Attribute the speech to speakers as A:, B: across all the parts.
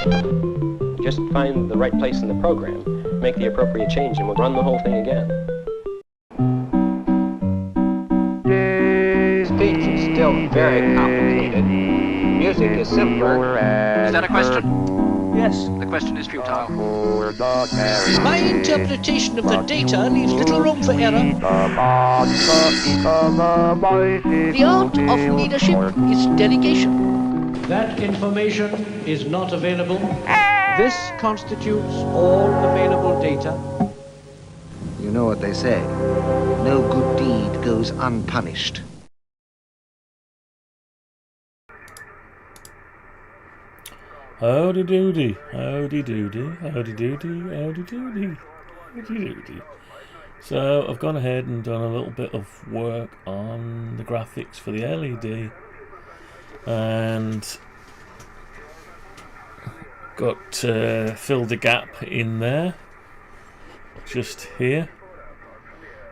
A: Just find the right place in the program, make the appropriate change, and we'll run the whole thing again.
B: Speech is still very complicated. Music is simpler.
C: Is that a question?
D: Yes.
C: The question is futile.
D: My interpretation of the data leaves little room for error. The art of leadership is delegation.
E: That information is not available. This constitutes all available data.
F: You know what they say. No good deed goes unpunished.
G: Howdy doody, howdy doody, howdy doody, howdy doody, howdy doody. So I've gone ahead and done a little bit of work on the graphics for the LED, and got filled the gap in there, just here,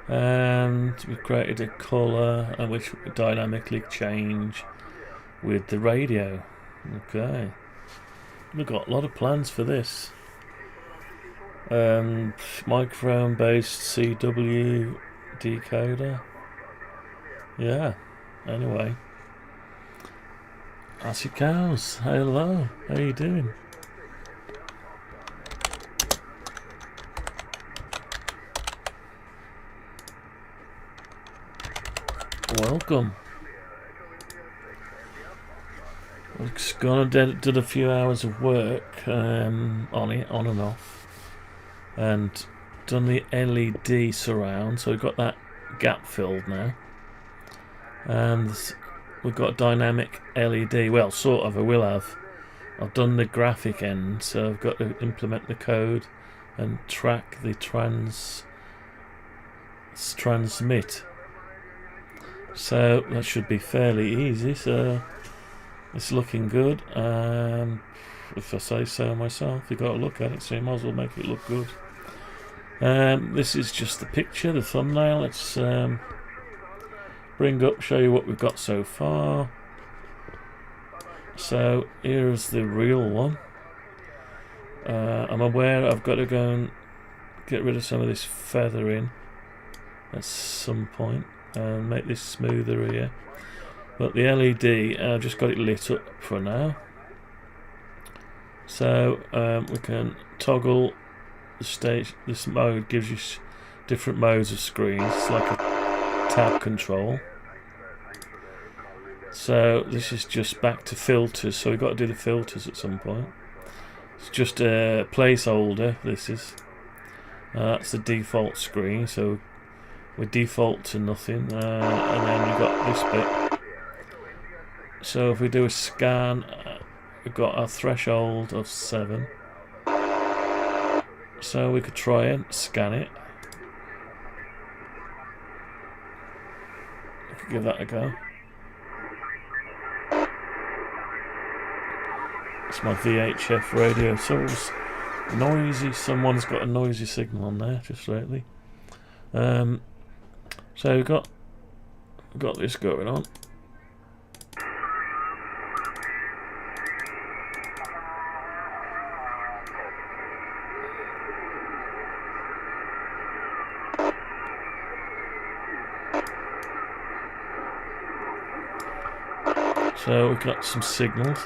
G: and we've created a colour which we dynamically change with the radio. Okay. We've got a lot of plans for this. Microphone based CW decoder. Yeah, anyway. Assy cows, hello, how you doing? Welcome. I've gone and did a few hours of work on it, on and off, and done the LED surround, so we've got that gap filled now, and we've got a dynamic LED, well, sort of, I will have. I've done the graphic end, so I've got to implement the code and track the transmit, so that should be fairly easy. So it's looking good, if I say so myself. You've got to look at it, so you might as well make it look good. This is just the picture, the thumbnail. Let's bring up, show you what we've got so far. So here's the real one. I'm aware I've got to go and get rid of some of this feathering at some point and make this smoother here. But the LED, I've just got it lit up for now. So we can toggle the stage. This mode gives you different modes of screens. It's like a tab control. So this is just back to filters. So we've got to do the filters at some point. It's just a placeholder. This is. That's the default screen. So we default to nothing. And then you've got this bit. So if we do a scan, we've got our threshold of 7. So we could try and scan it. We could give that a go. It's my VHF radio. So it's noisy. Someone's got a noisy signal on there just lately. So we've got this going on. So we've got some signals.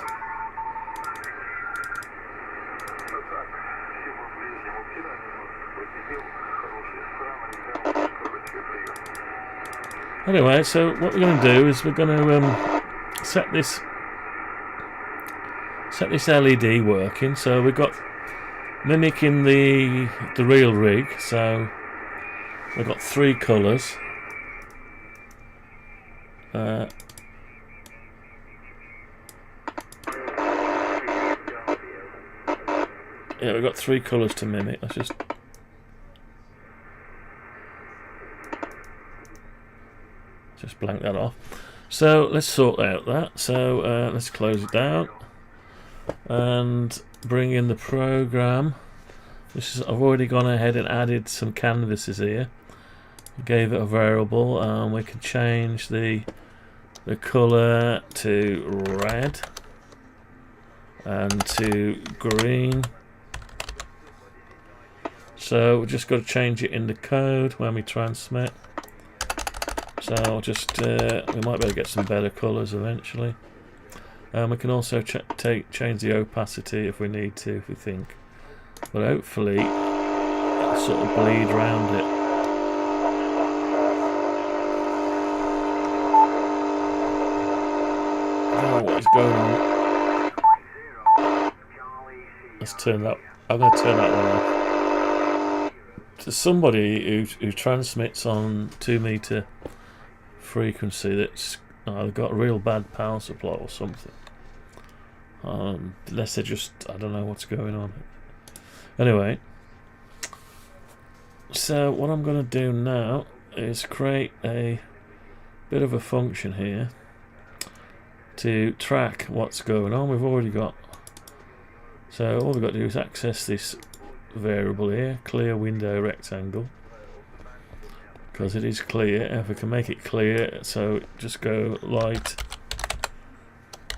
G: Anyway, so what we're going to do is we're going to set this LED working. So we've got mimicking the real rig. So we've got 3 colours. Yeah, we've got 3 colours to mimic. Let's just blank that off. So let's sort out that. So let's close it down and bring in the program. I've already gone ahead and added some canvases here. Gave it a variable, and we can change the colour to red. and to green. So we've just got to change it in the code when we transmit. So I'll just we might be able to get some better colours eventually. We can also change the opacity if we need to, if we think. But hopefully it'll sort of bleed around it. Oh, what is going on? Let's turn that. I'm going to turn that one off. There's somebody who transmits on 2 meter frequency that's they've got a real bad power supply or something. Unless they're just, I don't know what's going on. Anyway, so what I'm going to do now is create a bit of a function here to track what's going on. We've already got, so all we've got to do is access this variable here, clear window rectangle, because it is clear. If we can make it clear, so just go light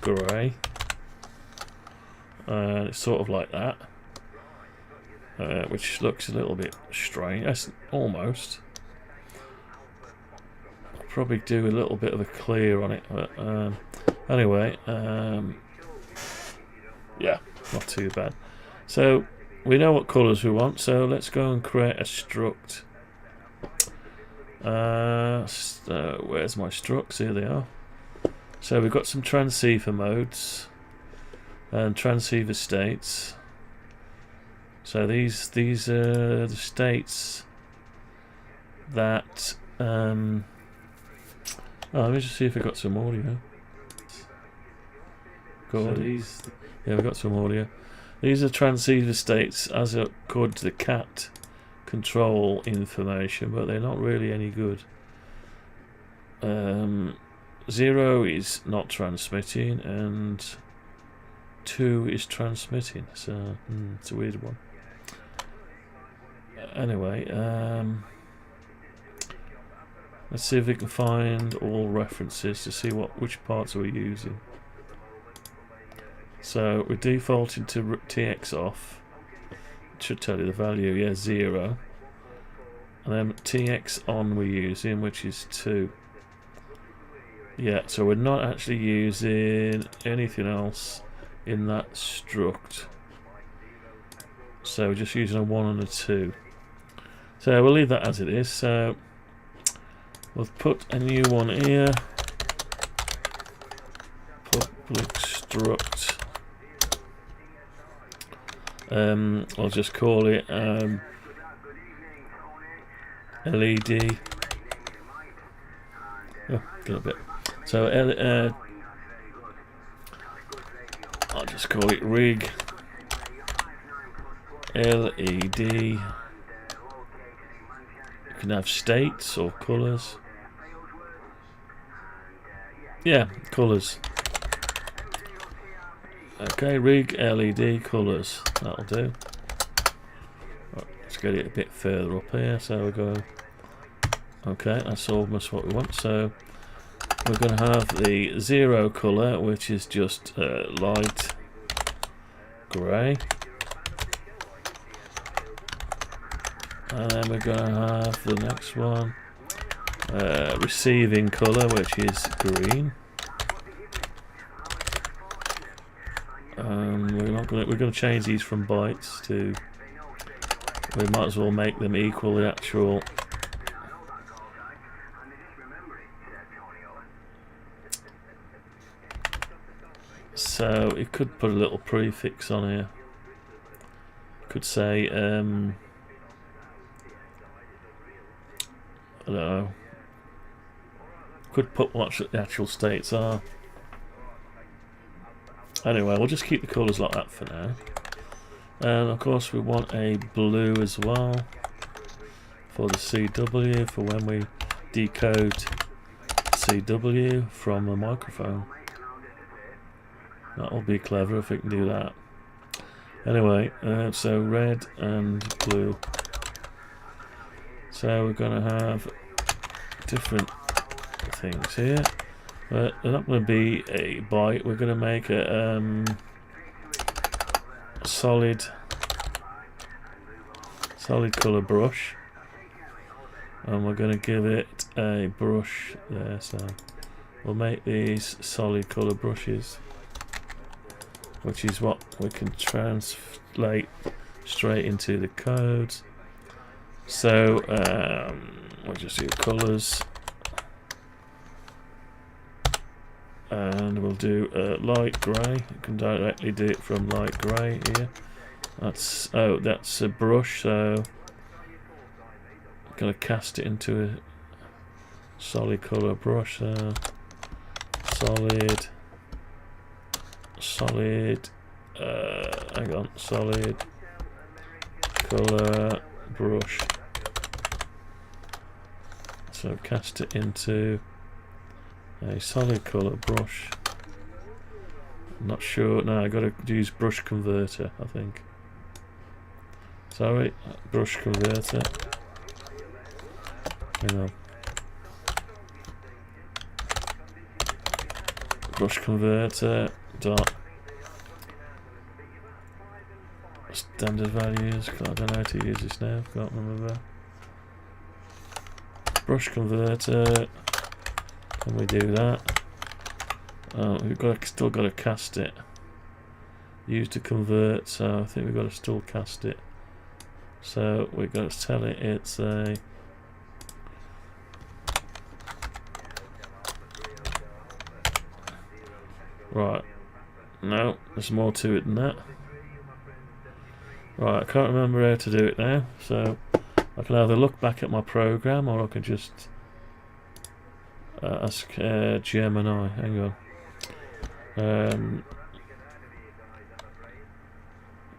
G: grey, and it's sort of like that, which looks a little bit strange. That's almost. I'll probably do a little bit of a clear on it, but anyway, yeah, not too bad. So we know what colours we want, so let's go and create a struct. Where's my structs? Here they are. So we've got some transceiver modes and transceiver states. So these are the states that let me just see if we got some audio. Yeah, we've got some audio. These are transceiver states as according to the CAT control information, but they're not really any good. 0 is not transmitting and 2 is transmitting, so it's a weird one. Anyway, let's see if we can find all references to see which parts we're using. So we're defaulting to TX off. It should tell you the value, yeah, 0. And then TX on we're using, which is 2. Yeah, so we're not actually using anything else in that struct. So we're just using a 1 and a 2. So we'll leave that as it is. So we'll put a new one here. Public struct. I'll just call it LED. Oh, a little bit. So I'll just call it rig LED. You can have states or colours. Yeah, colours. Okay, rig LED colours. That'll do. Right, let's get it a bit further up here. So we go. Okay, that's almost what we want. So we're going to have the 0 colour, which is just light grey, and then we're going to have the next one, receiving colour, which is green. We're going to change these from bytes to. We might as well make them equal the actual. So it could put a little prefix on here. Could say I don't know. Could put what the actual states are. Anyway, we'll just keep the colours like that for now. And of course we want a blue as well for the CW, for when we decode CW from a microphone. That'll be clever if we can do that. Anyway, so red and blue. So we're going to have different things here. But they're not going to be a byte. We're going to make a solid colour brush, and we're going to give it a brush there. So we'll make these solid colour brushes, which is what we can translate straight into the codes. So we'll just do colours, and we'll do light grey. You can directly do it from light grey here. That's a brush, so I'm going to cast it into a solid colour brush. So solid colour brush. So cast it into a solid colour brush. I'm not sure. No, I got to use brush converter, I think. Sorry, brush converter. Hang on. Brush converter dot standard values. God, I don't know how to use this now. Can't remember. Brush converter. Can we do that? We've still got to cast it. Use to convert. So I think we've got to still cast it. So we've got to tell it it's a right. No, there's more to it than that. Right, I can't remember how to do it now. So I can either look back at my program, or I can just ask Gemini. Hang on.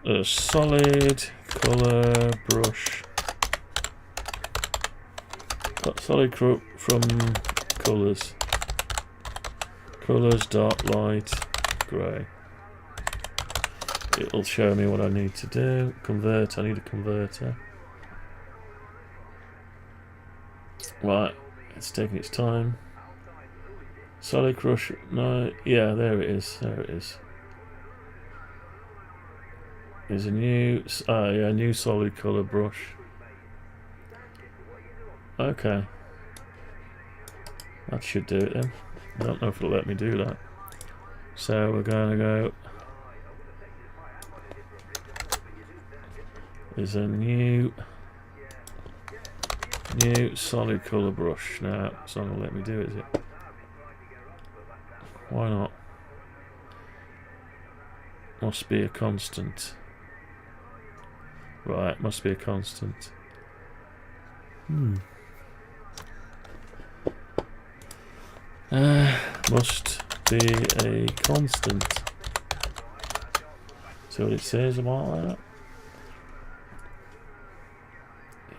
G: A solid colour brush. Solid from colours. Colours dot light grey. It'll show me what I need to do. Convert. I need a converter. Right, it's taking its time. Solid crush. No, yeah, there it is. There it is. There's a new, new solid colour brush. Okay, that should do it then. I don't know if it'll let me do that. So we're going to go. There's a new solid colour brush. Now it's not going to let me do it, is it? Why not? Must be a constant. Right, must be a constant. Must be a constant. See what it says about that?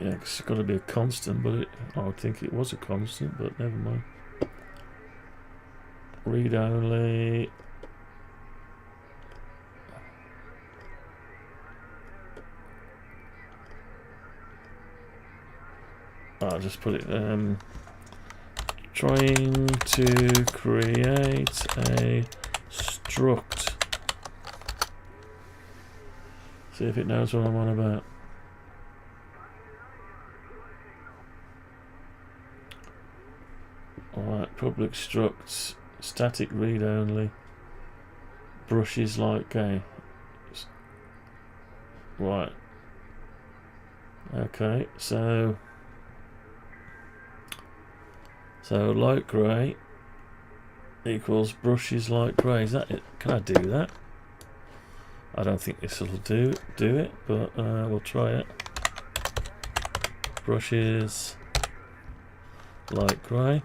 G: Yeah, it's got to be a constant, but I would think it was a constant, but never mind. Read only. I'll just put it. Trying to create a struct. See if it knows what I'm on about. Alright, public structs, static read only, brushes like gay. Right. Okay, so light grey equals brushes light grey. Is that it? Can I do that? I don't think this will do it, but we'll try it. Brushes light grey.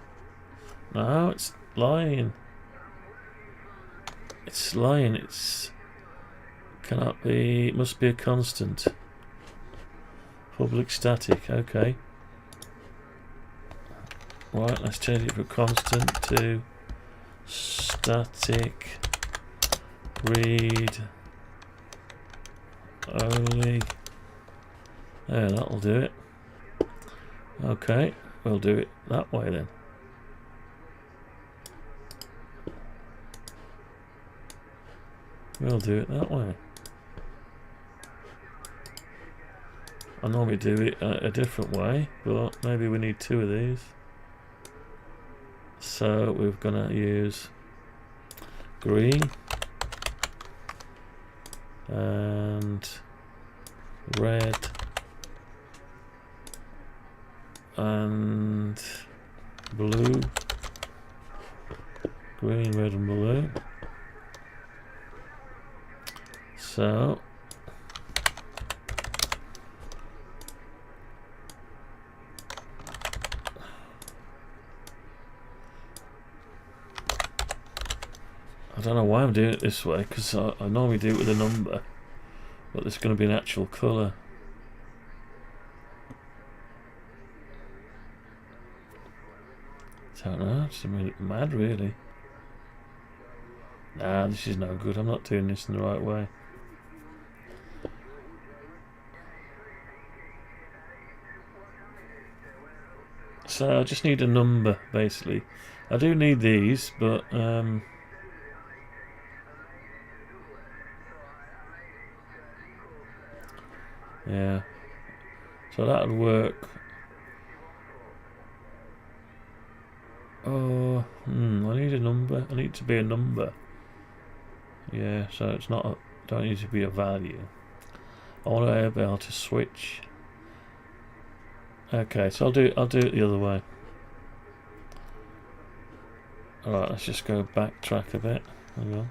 G: No, it's lying. It's lying. It's cannot be. It must be a constant. Public static. Okay. Right. Let's change it from constant to static read only. Yeah, that'll do it. Okay, we'll do it that way then. We'll do it that way. I normally do it a different way, but maybe we need 2 of these. So we're going to use green and red and blue. Green, red and blue. So I don't know why I'm doing it this way, because I normally do it with a number, but there's going to be an actual colour. I don't know, it's mad really. Nah, this is no good. I'm not doing this in the right way. So I just need a number, basically. I do need these, but yeah. So that would work. Oh, I need a number. I need it to be a number. Yeah, so it's not a, don't need to be a value. I want to be able to switch. Okay, so I'll do it the other way. Alright, let's just go backtrack a bit. Hang on.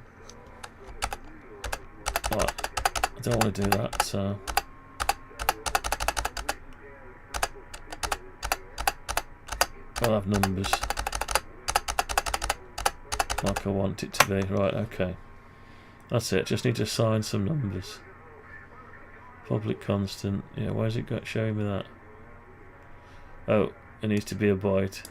G: Right, I don't want to do that, so I'll have numbers like I want it to be. Right, okay. That's it, just need to assign some numbers. Public constant. Yeah, where's it got showing me that? Oh, it needs to be a byte.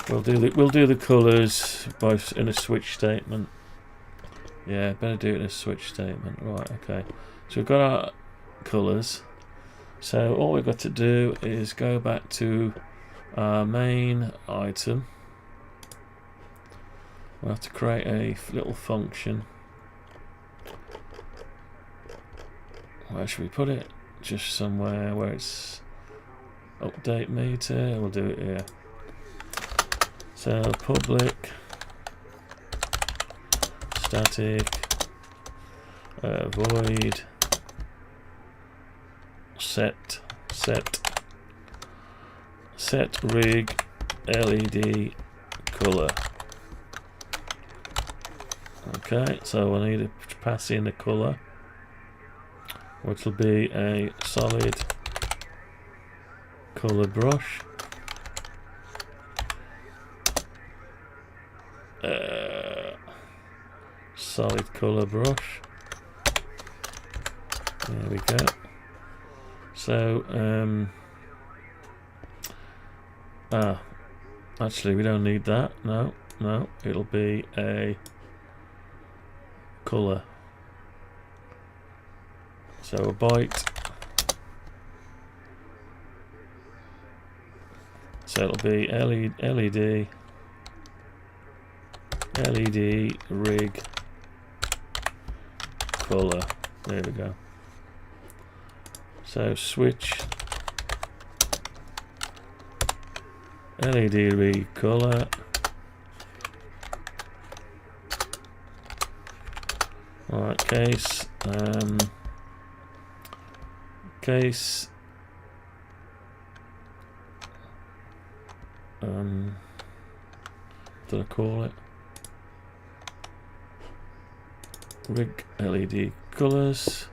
G: We'll do the colours both in a switch statement. Yeah, better do it in a switch statement. Right, okay. So we've got our colours. So all we've got to do is go back to our main item. We'll have to create a little function. Where should we put it? Just somewhere where it's update meter. We'll do it here. So public static void set rig LED color. Okay, so I need to pass in the color, which will be a solid color brush. Solid color brush. There we go. So actually we don't need that. No, it'll be a color. So a byte. So it'll be LED rig color. There we go. So switch LED rig color. Alright, case did I call it? Rig LED colors.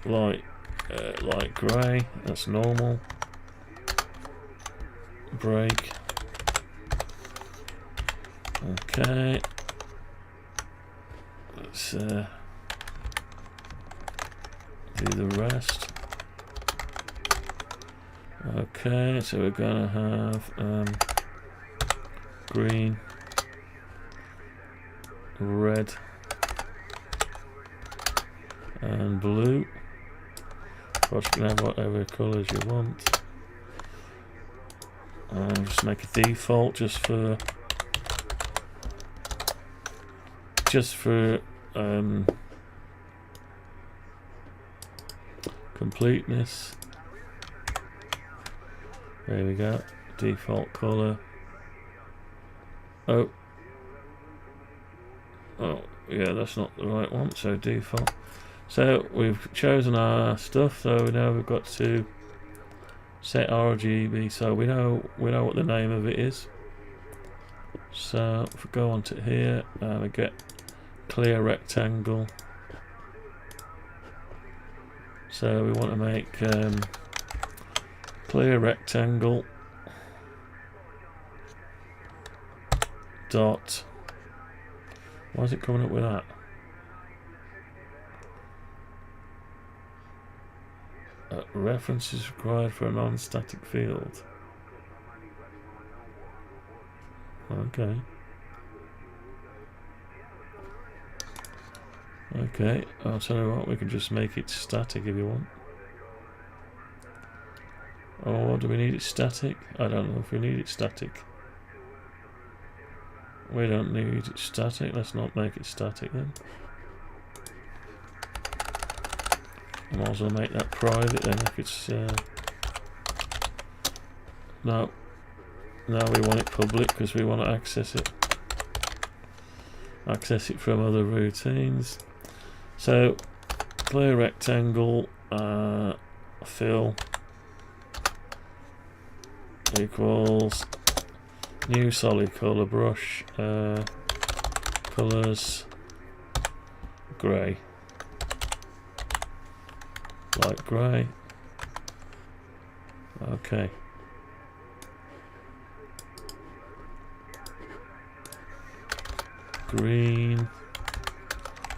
G: Light grey, that's normal. Break. Okay. Let's do the rest. Okay, so we're gonna have green, red, and blue. Of course, you can have whatever colours you want. Just make a default just for completeness. There we go. Default color. Oh, yeah, that's not the right one. So default. So we've chosen our stuff. So now we've got to set RGB. So we know what the name of it is. So if we go on to here, we get clear rectangle. So we want to make clear rectangle dot. Why is it coming up with that? Reference is required for a non-static field. Okay. Okay, I'll tell you what, we can just make it static if you want. Or do we need it static? I don't know if we need it static. We don't need it static, let's not make it static then. I might as well make that private then if it's... No, we want it public because we want to access it. Access it from other routines. So, clear rectangle, fill equals new solid color brush, colors, grey, light grey. Okay. Green,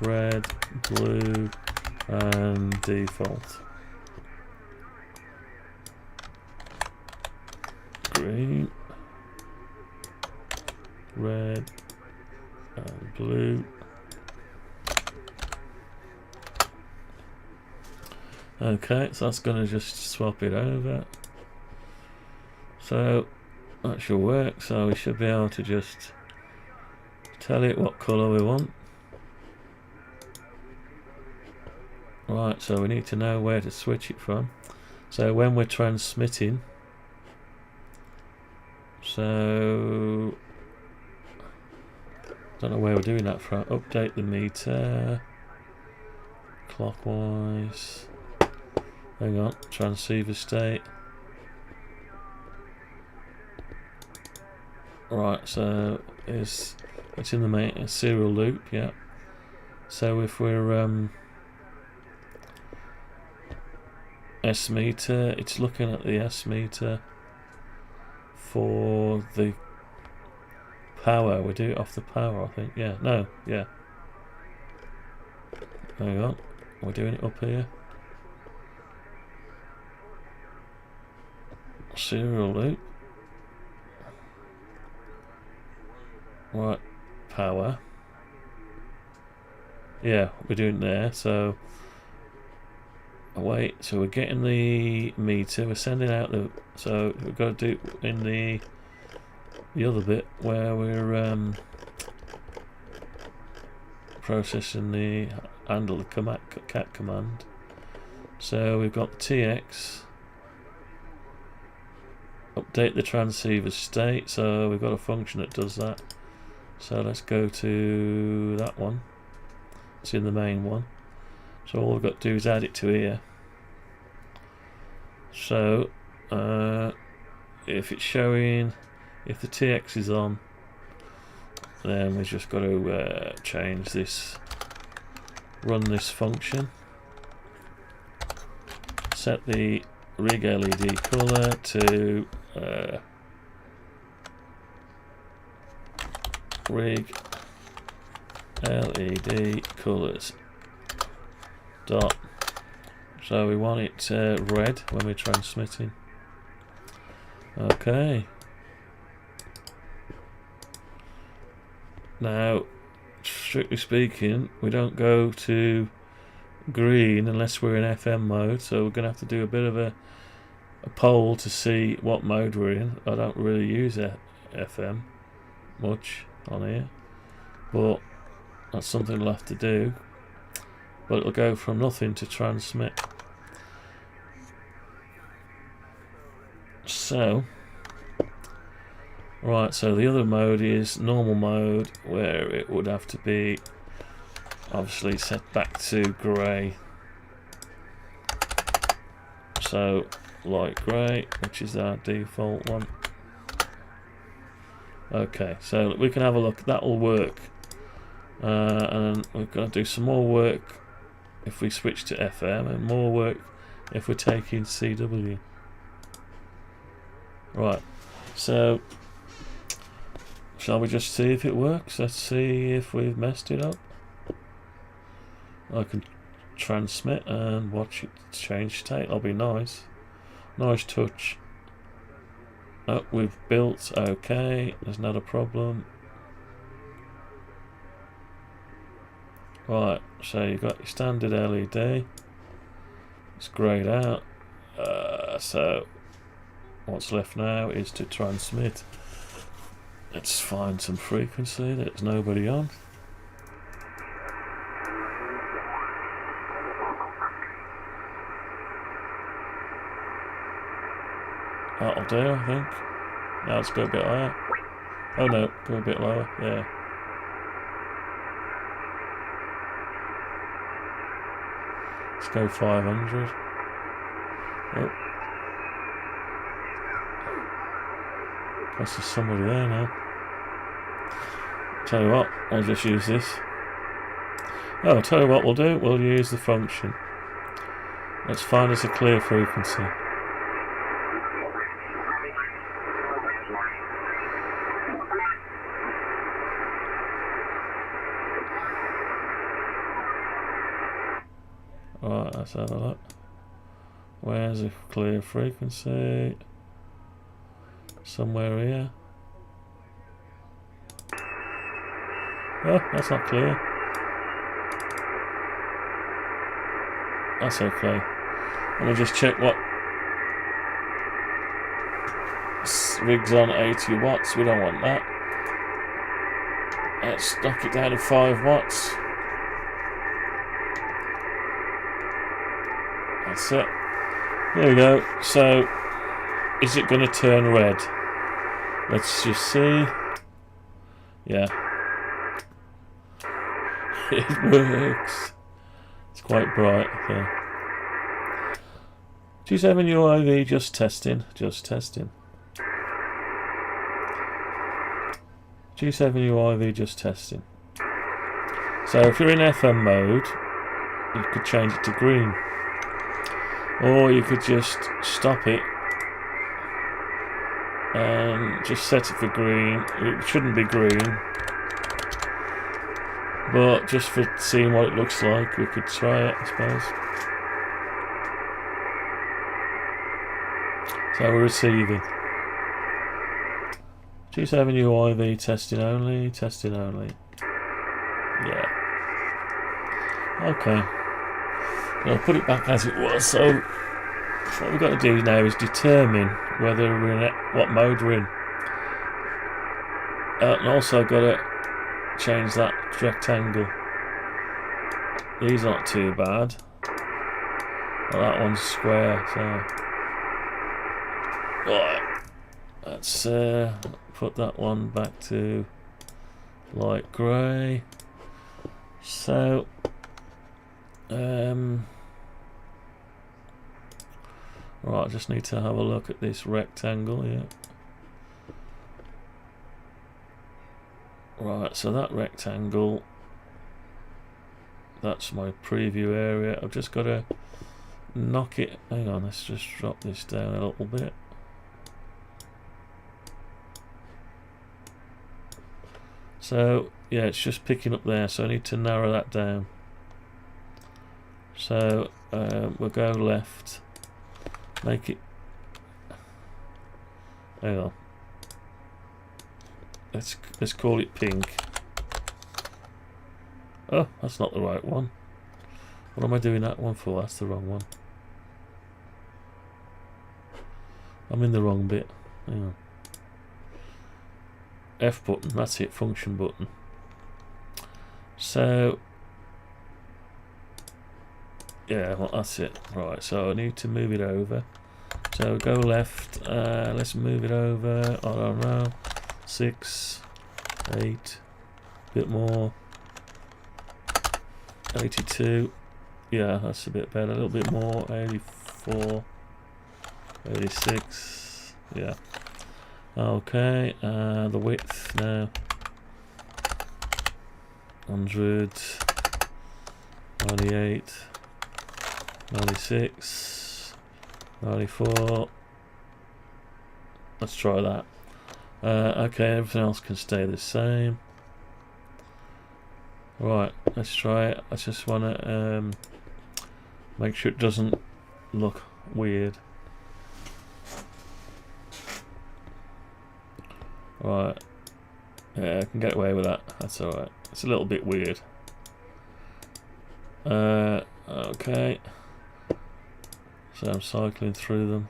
G: red, blue, and default. Green, red, and blue. Okay, so that's going to just swap it over. So that should work. So we should be able to just tell it what colour we want. Right, so we need to know where to switch it from. So when we're transmitting, so don't know where we're doing that from. Update the meter clockwise. Hang on, transceiver state. Right, so it's in the main serial loop, yeah. So if we're S meter, it's looking at the S meter for the power. We do it off the power, I think. Yeah, no, yeah. Hang on, we're doing it up here. Serial loop. Right, power. Yeah, we're doing there. So wait, so we're getting the meter, we're sending out the, so we've got to do in the other bit where we're processing the handle the cat command. So we've got the TX, update the transceiver state, so we've got a function that does that. So let's go to that one. It's in the main one. So all we've got to do is add it to here. So if it's showing, if the TX is on, then we've just got to change this, run this function, set the rig LED color to rig LED colors dot. So we want it red when we're transmitting. Okay. Now, strictly speaking, we don't go to green unless we're in FM mode. So we're going to have to do a bit of a poll to see what mode we're in. I don't really use FM much on here, but that's something we'll have to do. But it'll go from nothing to transmit. So, right, so the other mode is normal mode, where it would have to be obviously set back to grey. So light grey, which is our default one. Okay, so we can have a look. That will work, and we're going to do some more work if we switch to FM, and more work if we're taking CW. Right, so shall we just see if it works? Let's see if we've messed it up. I can transmit and watch it change state. That'll be nice. Nice touch. Oh, we've built. Okay, there's not a problem. Right, so you've got your standard LED. It's greyed out. So what's left now is to transmit. Let's find some frequency that there's nobody on. That'll do, I think. Now let's go a bit higher. Oh no, go a bit lower, yeah. Let's go 500. Oh. Guess there's somebody there now. Tell you what, I'll just use this. Oh, tell you what we'll do, we'll use the function. Let's find us a clear frequency. Right, let's have a look. Where's a clear frequency? Somewhere here. Oh, that's not clear. That's okay. Let me just check what rig's on 80 watts. We don't want that. Let's knock it down to 5 watts. That's it. There we go. So, is it going to turn red? Let's just see. Yeah. It works. It's quite bright. Okay. G7UIV just testing. Just testing. G7UIV just testing. So if you're in FM mode, you could change it to green. Or you could just stop it and just set it for green. It shouldn't be green, but just for seeing what it looks like, we could try it, I suppose. So we're receiving. G7UIV testing only, testing only. Yeah. Okay. I'll put it back as it was. So what we've got to do now is determine whether we're in what mode we're in. And also got to change that rectangle. These aren't too bad. Well, that one's square, so right. Let's put that one back to light grey. So right, I just need to have a look at this rectangle here. Right, so that rectangle, that's my preview area. I've just got to knock it. Hang on, let's just drop this down a little bit. So yeah, it's just picking up there, so I need to narrow that down. So we'll go left, make it, hang on, let's call it pink. Oh, that's not the right one. What am I doing that one for? That's the wrong one. I'm in the wrong bit. Hang on. F button, that's it, function button. So, yeah, well, that's it. Right, so I need to move it over. So go left, let's move it over, I don't know, 6, 8, bit more, 82, yeah, that's a bit better, a little bit more, 84, 86, yeah. Okay, the width now, 100, 98, 96, 94. Let's try that. Okay, everything else can stay the same. Right, let's try it. I just want to make sure it doesn't look weird. Right, yeah, I can get away with that. That's alright. It's a little bit weird. Okay. So I'm cycling through them.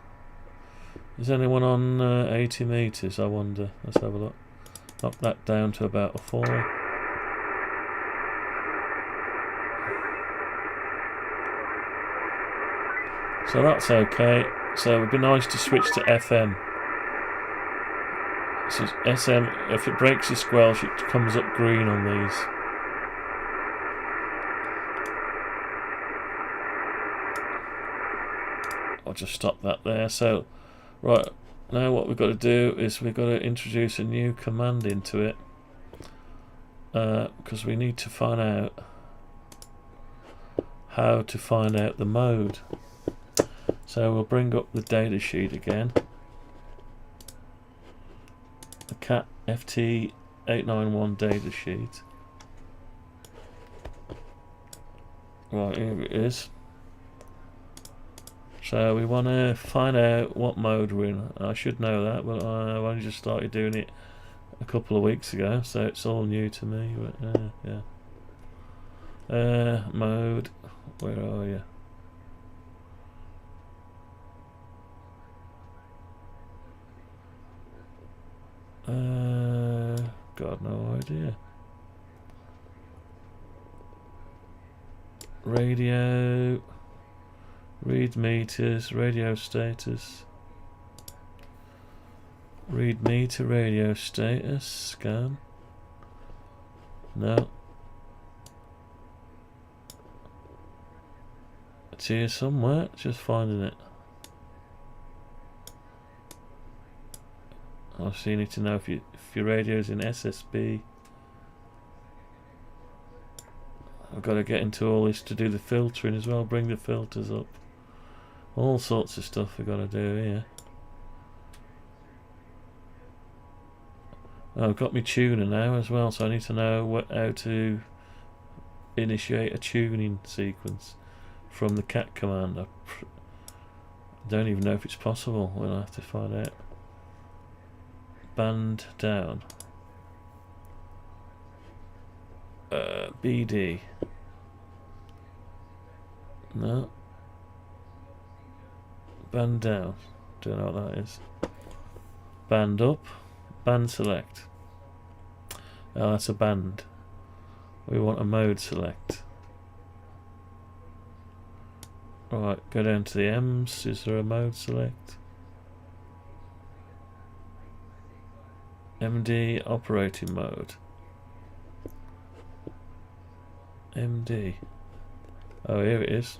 G: Is anyone on 80 meters? I wonder. Let's have a look. Knock that down to about a 4. So that's okay. So it would be nice to switch to FM. So SM, if it breaks the squelch, it comes up green on these. I'll just stop that there. So, right, now what we've got to do is we've got to introduce a new command into it, because we need to find out how to find out the mode. So we'll bring up the data sheet again. The CAT FT-891 data sheet. Right, here it is. So we want to find out what mode we're in. I should know that, but I've only just started doing it a couple of weeks ago, so it's all new to me. But yeah. Mode. Where are you? Got no idea. Radio. Read meters, radio status. Read meter, radio status, scan. No. It's here somewhere, just finding it. I also need to know if your radio's in SSB. I've got to get into all this to do the filtering as well, bring the filters up. All sorts of stuff we've got to do here. Oh, I've got my tuner now as well, so I need to know how to initiate a tuning sequence from the CAT command. I don't even know if it's possible. We'll have to find out. Band down. BD. No. Band down. Don't know what that is. Band up. Band select. Oh, that's a band. We want a mode select. Right, go down to the M's. Is there a mode select? MD operating mode. MD. Oh, here it is.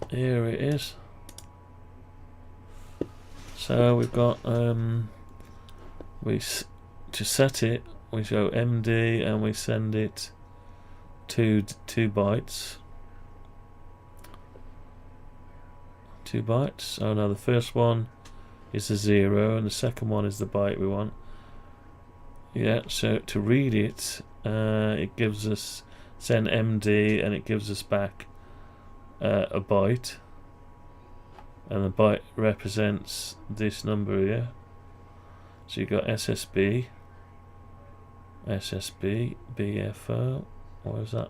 G: Here it is. So we've got to set it, we go MD and we send it to 2 bytes. 2 bytes. Oh no, the first one is a 0 and the second one is the byte we want. Yeah, so to read it, it gives us send MD and it gives us back a byte, and the byte represents this number here. So you've got SSB, BFO, what is that?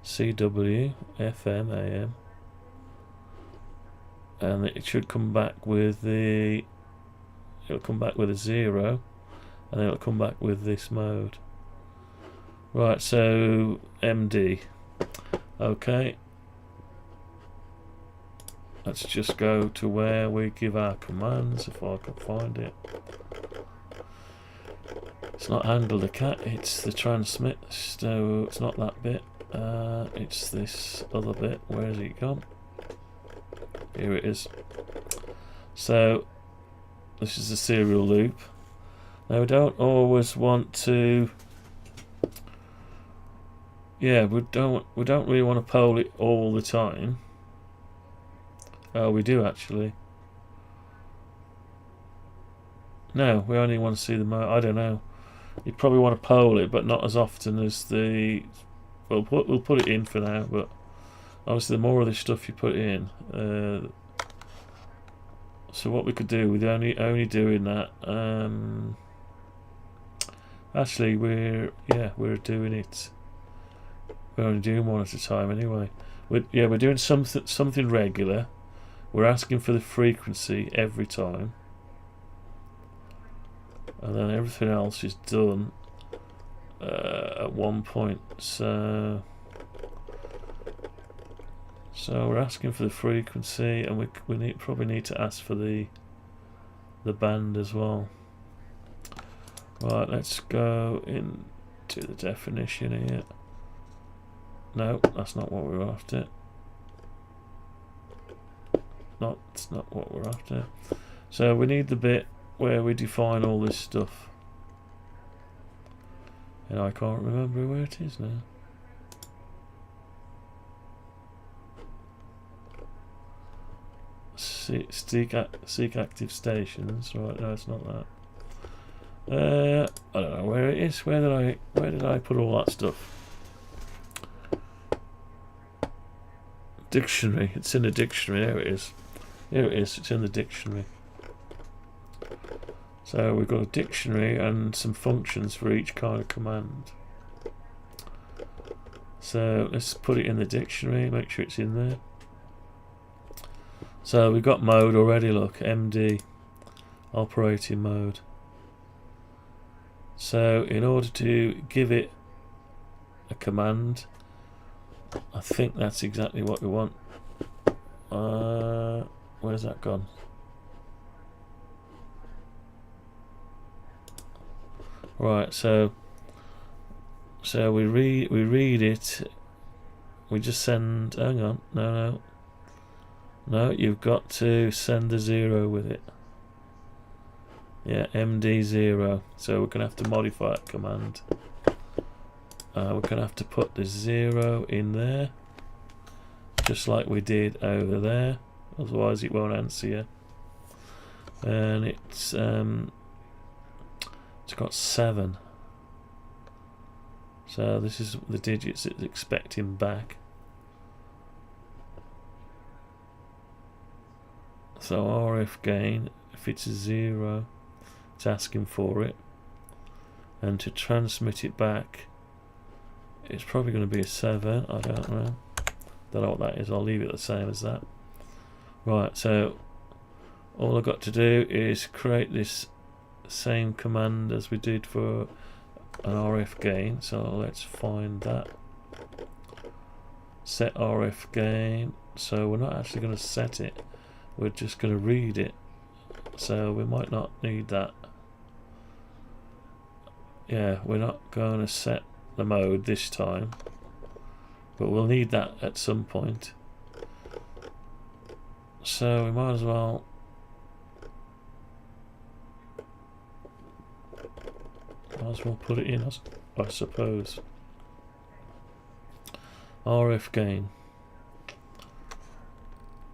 G: CW, FM, AM, and it should come back with the, it'll come back with a 0, and then it'll come back with this mode. Right, so MD. Okay, let's just go to where we give our commands, if I can find it. It's not handle the cat, it's the transmit, so it's not that bit. It's this other bit. Where has it gone? Here it is. So this is the serial loop. Now we don't always want to. Yeah, we don't really want to poll it all the time. Oh, we do actually. No, we only want to see the I don't know. You probably want to poll it, but not as often as the. We'll put it in for now, but obviously the more of this stuff you put in, so what we could do with only doing that. Actually, we're doing it. We're only doing one at a time anyway. We're doing something regular. We're asking for the frequency every time, and then everything else is done at one point. So we're asking for the frequency, and we probably need to ask for the band as well. Right, let's go into the definition here. No, that's not what we're after. That's not what we're after. So we need the bit where we define all this stuff. And I can't remember where it is now. Seek active stations. Right, no, it's not that. I don't know where it is. Where did I put all that stuff? Dictionary. It's in the dictionary. There it is. There it is. It's in the dictionary. So we've got a dictionary and some functions for each kind of command. So let's put it in the dictionary. Make sure it's in there. So we've got mode already. Look, MD, operating mode. So in order to give it a command, I think that's exactly what we want. Where's that gone? Right, so we read it. We just send. Hang on, no. You've got to send a 0 with it. Yeah, MD0. So we're gonna have to modify that command. We're gonna have to put the 0 in there, just like we did over there. Otherwise, it won't answer you. And it's got 7. So this is the digits it's expecting back. So RF gain, if it's a 0, it's asking for it, and to transmit it back, it's probably going to be a 7. I don't know what that is. I'll leave it the same as that. Right, so all I've got to do is create this same command as we did for an RF gain. So let's find that. Set RF gain. So we're not actually going to set it, we're just going to read it. So we might not need that. Yeah, we're not going to set the mode this time, but we'll need that at some point. So we might as well put it in, I suppose. RF gain.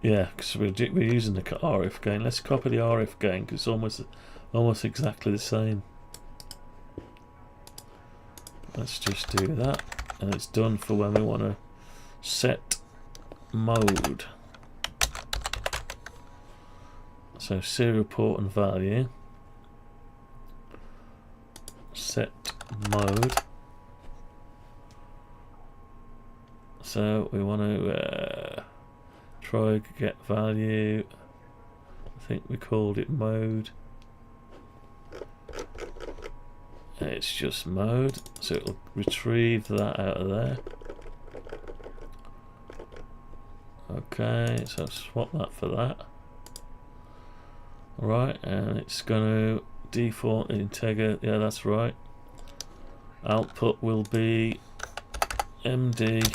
G: Yeah, because we're using the RF gain. Let's copy the RF gain because it's almost exactly the same. Let's just do that, and it's done for when we want to set mode. So serial port and value. Set mode. So we want to try get value. think we called it mode. It's just mode, so it'll retrieve that out of there. Okay, so swap that for that. Right, and it's going to default integer. Yeah, that's right. Output will be MD0.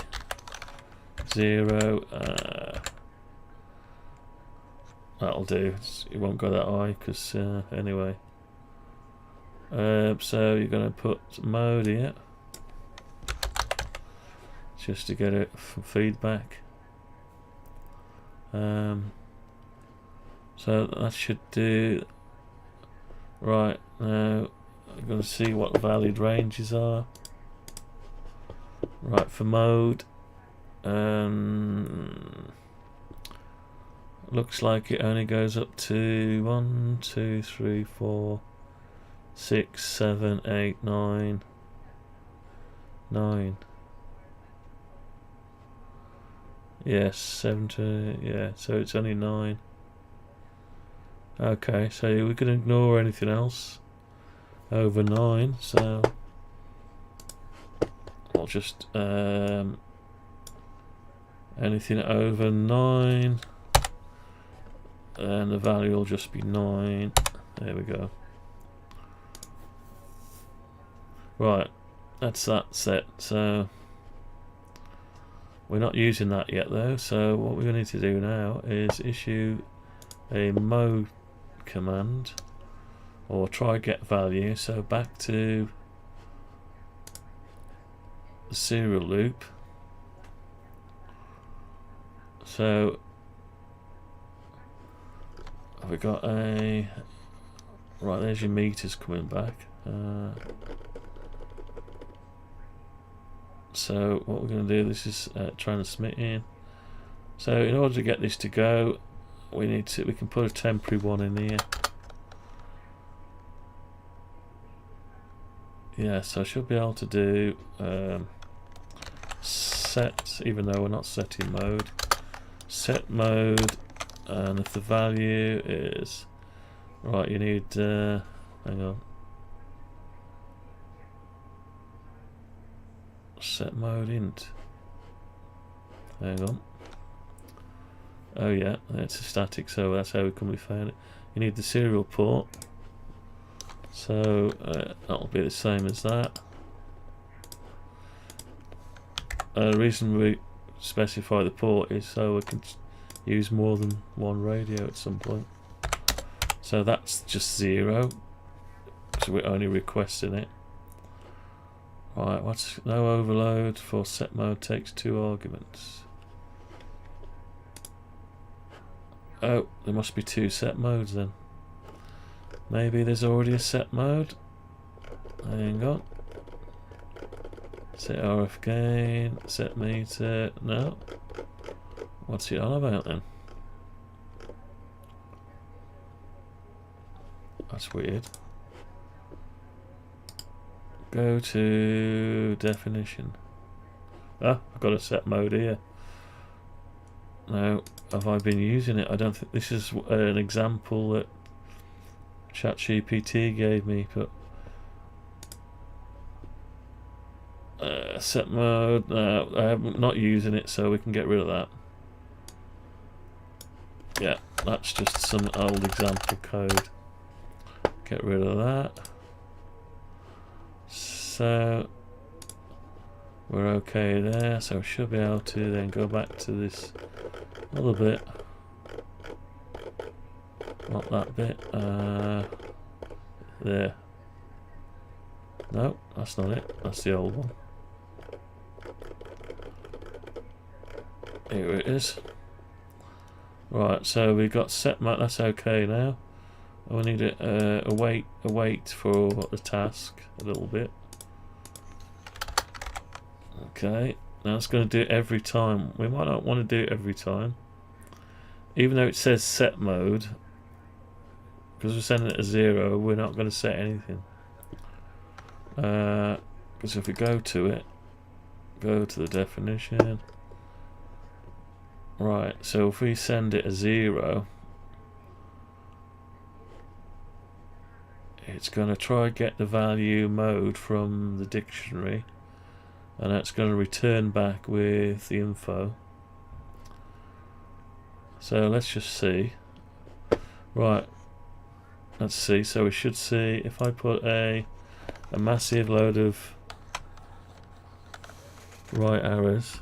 G: That'll do. It won't go that high because anyway. So you're going to put mode here just to get it from feedback. So that should do. Right, now I'm going to see what the valid ranges are. Right, for mode, looks like it only goes up to 1, 2, 3, 4, 6, 7, 8, 9. Yes, 7 to, yeah, so it's only 9. Okay, so we can ignore anything else over 9, so I'll just anything over 9, and the value will just be 9. There we go. Right, that's that set. So we're not using that yet though, so what we're going to need to do now is issue a mode command, or try get value. So back to the serial loop. So have we got a right, there's your meters coming back. So what we're going to do, this is transmitting. So in order to get this to go, we can put a temporary one in here. Yeah, so I should be able to do set, even though we're not setting mode. Set mode, and if the value is right, you need hang on. Set mode int. Hang on. Oh yeah, it's a static, so that's how we can find it. You need the serial port, so that'll be the same as that. The reason we specify the port is so we can use more than one radio at some point. So that's just 0, so we're only requesting it. Right, what's no overload for set mode takes 2 arguments. Oh, there must be 2 set modes then. Maybe there's already a set mode. Hang on. Set RF gain, set meter. No. What's it on about then? That's weird. Go to definition. Ah, I've got a set mode here. Now, have I been using it? I don't think this is an example that ChatGPT gave me, but set mode. I'm not using it, so we can get rid of that. Yeah, that's just some old example code. Get rid of that. So we're okay there, so we should be able to then go back to this other bit. Not that bit. There. No, that's not it. That's the old one. Here it is. Right, so we got set map. That's okay now. We need a wait for the task a little bit. Okay, now it's going to do it every time. We might not want to do it every time, even though it says set mode, because we're sending it to 0. We're not going to set anything, because if we go to it, go to the definition. Right, so if we send it a 0, it's going to try and get the value mode from the dictionary, and that's going to return back with the info. So let's just see. Right, let's see. So we should see if I put a massive load of right arrows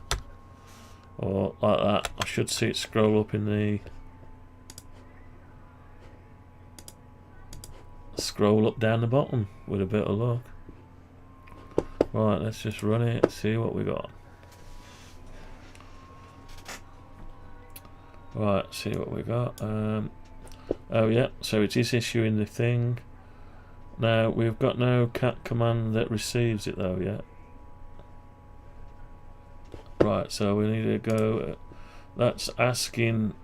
G: or like that, I should see it scroll up in the down the bottom with a bit of luck. Right, let's just run it, see what we got. Right, see what we got. Oh yeah, so it is issuing the thing. Now we've got no cat command that receives it though yet. Right, so we need to go. That's asking,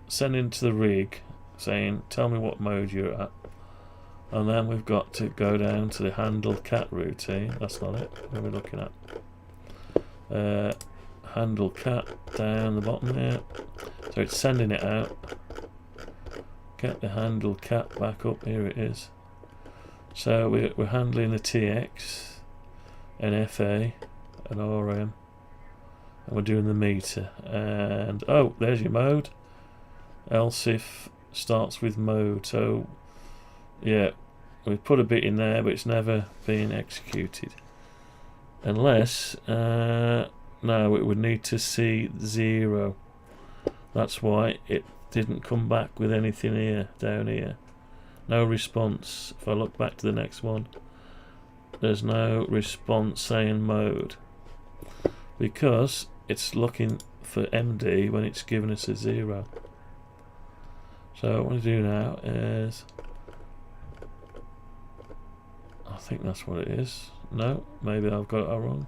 G: sending to the rig, saying tell me what mode you're at. And then we've got to go down to the handle cat routine. That's not it. What are we looking at? Handle cat down the bottom here. So it's sending it out. Get the handle cat back up. Here it is. So we're handling the TX, an FA, an RM, and we're doing the meter. And oh, there's your mode. Else if starts with mode. So yeah, we put a bit in there, but it's never been executed. Unless, no, it would need to see 0. That's why it didn't come back with anything here, down here. No response. If I look back to the next one, there's no response saying mode. Because it's looking for MD when it's given us a 0. So what I want to do now is, I think that's what it is. No, maybe I've got it wrong.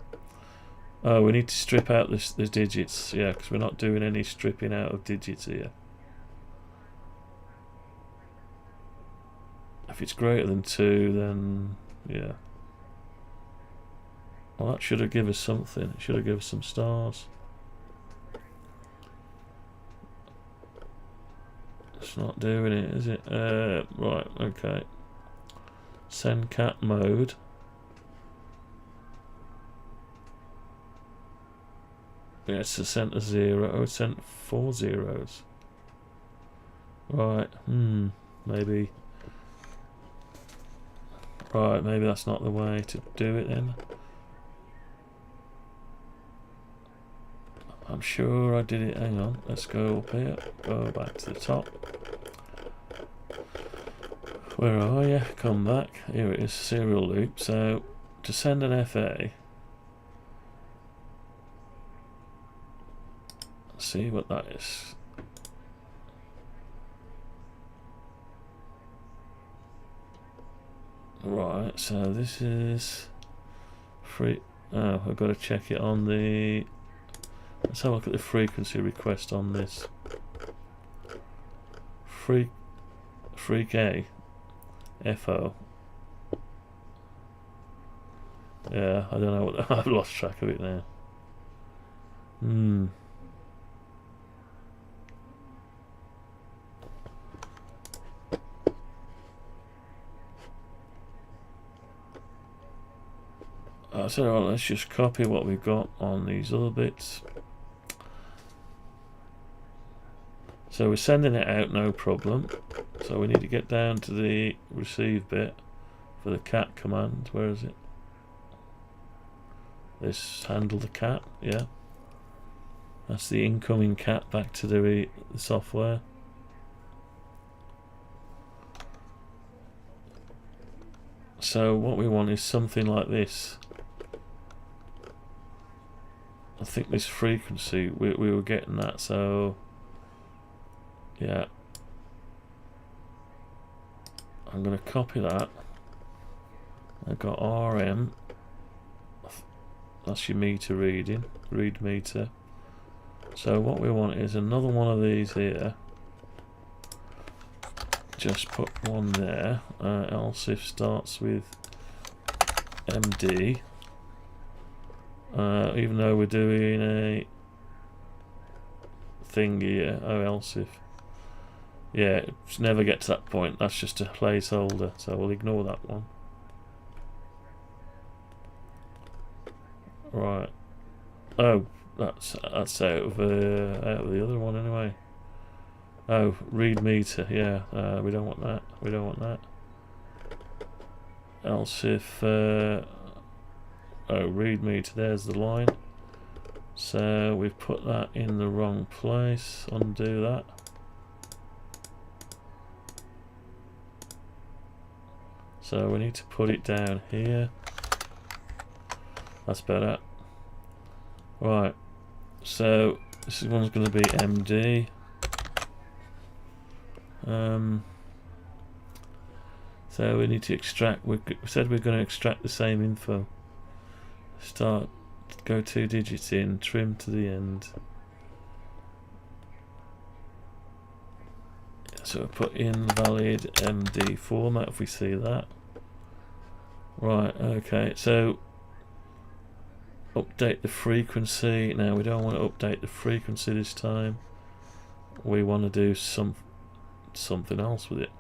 G: Oh, we need to strip out the digits. Yeah, because we're not doing any stripping out of digits here. If it's greater than 2, then yeah. Well, that should have given us something. It should have given us some stars. It's not doing it, is it? Right, okay. Send cat mode. Yeah, it's sent a 0. Oh, it sent 4 zeros. Right, maybe. Right, maybe that's not the way to do it then. I'm sure I did it. Hang on, let's go up here. Go back to the top. Where are you? Come back. Here it is, serial loop. So to send an FA, let's see what that is. Right, so this is free. Oh, I've got to check it on the. Let's have a look at the frequency request on this. Freak A. FO. Yeah, I don't know what. I've lost track of it now. So let's just copy what we've got on these other bits. So we're sending it out, no problem. So we need to get down to the receive bit for the cat command. Where is it? This handle the cat, yeah. That's the incoming cat back to the software. So what we want is something like this. I think this frequency, we were getting that, so yeah. I'm going to copy that. I've got RM. That's your meter reading, read meter. So what we want is another one of these here. Just put one there. Else if starts with MD. Even though we're doing a thing here. Oh, else if. Yeah, it's never get to that point. That's just a placeholder, so we'll ignore that one. Right. Oh, that's out of the other one anyway. Oh, read meter. Yeah, we don't want that. We don't want that. Else if oh, read meter. There's the line. So we've put that in the wrong place. Undo that. So we need to put it down here. That's better. Right. So this one's going to be MD. So we need to extract. We said we're going to extract the same info. Start. Go 2 digits in. Trim to the end. So we put in valid MD format if we see that. Right, okay, so update the frequency. Now we don't want to update the frequency this time. We want to do something else with it.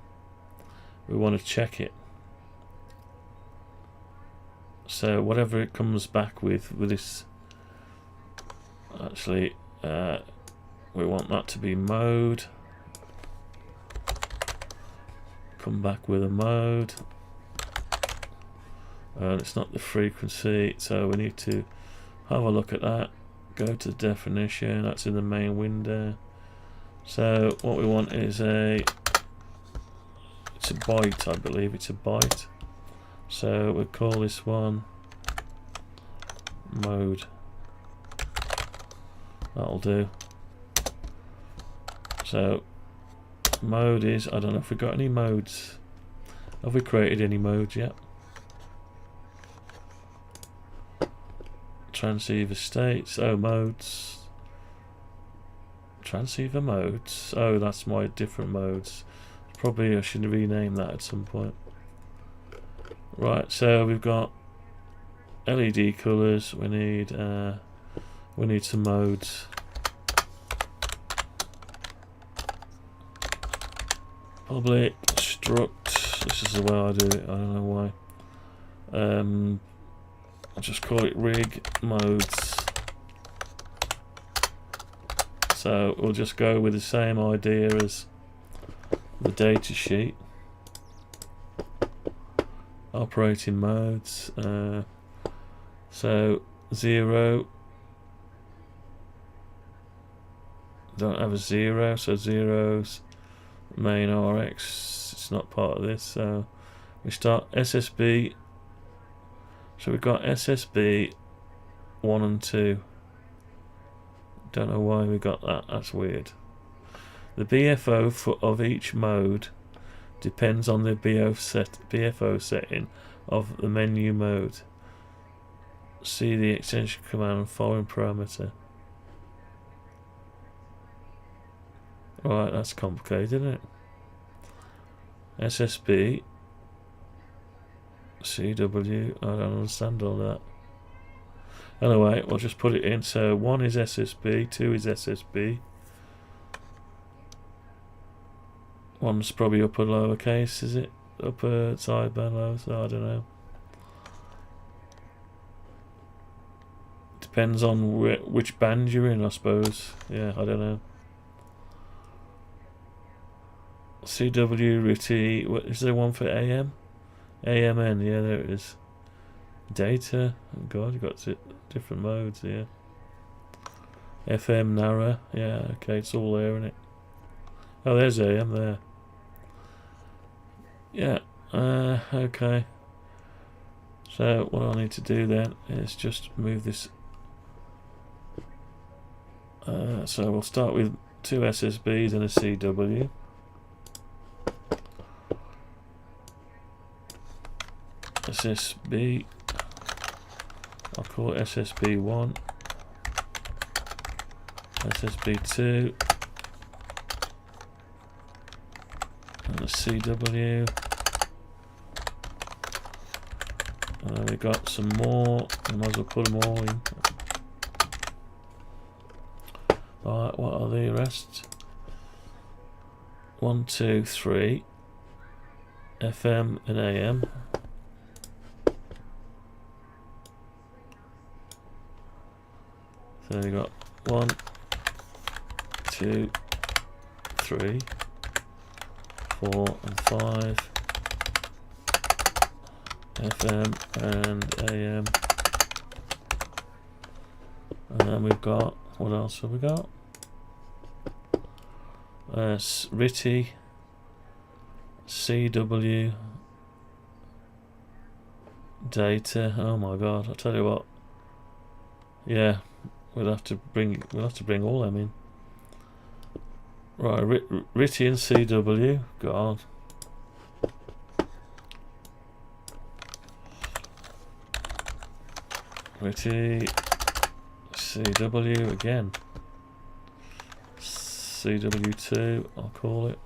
G: We want to check it. So whatever it comes back with this, actually, we want that to be mode. Come back with a mode. It's not the frequency, so we need to have a look at that. Go to definition. That's in the main window. So what we want is it's a byte, I believe it's a byte. So we'll call this one mode. That'll do. So mode is, I don't know if we've got any modes. Have we created any modes yet? Transceiver states. Oh, modes. Transceiver modes. Oh, that's my different modes. Probably I should rename that at some point. Right, so we've got LED colours. We need some modes. Public struct. This is the way I do it. I don't know why. I'll just call it rig modes. So we'll just go with the same idea as the data sheet. Operating modes. So 0. Don't have a 0, so 0's main RX. It's not part of this. So we start SSB. So we've got SSB 1 and 2. Don't know why we got that. That's weird. The BFO of each mode depends on the BFO setting of the menu mode. See the extension command and following parameter. Right, that's complicated, isn't it? SSB CW, I don't understand all that. Anyway, we'll just put it in. So 1 is SSB, 2 is SSB. 1's probably upper lowercase, is it? Upper sideband lower, so I don't know. Depends on which band you're in, I suppose. Yeah, I don't know. CWT, what is there one for AM? AMN, yeah, there it is. Data, oh god, you've got different modes here. FM narrow, yeah, okay, it's all there, isn't it? Oh, there's AM there. Yeah, okay. So what I need to do then is just move this. So we'll start with 2 SSBs and a CW. SSB, I'll call it SSB1, SSB2, and a CW, and then we got some more. I might as well put them all in. Alright, what are the rest? 1, 2, 3 FM and AM. So we got 1, 2, 3, 4 and 5 FM and AM. And then we've got, what else have we got? RITI, CW, data. Oh my god! I tell you what. Yeah, we'll have to bring all them in. Right, RITI and CW. God. RITI, CW again. CW2, I'll call it.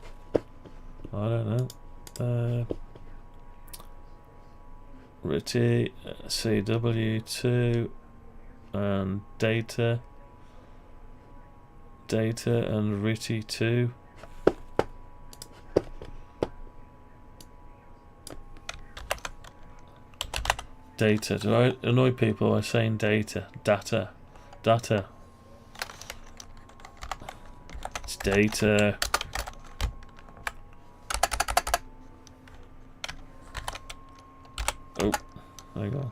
G: I don't know. RITI, CW2, and data and RITI2. Data. Do I annoy people by saying data? Data. It's data. Oh, hang on.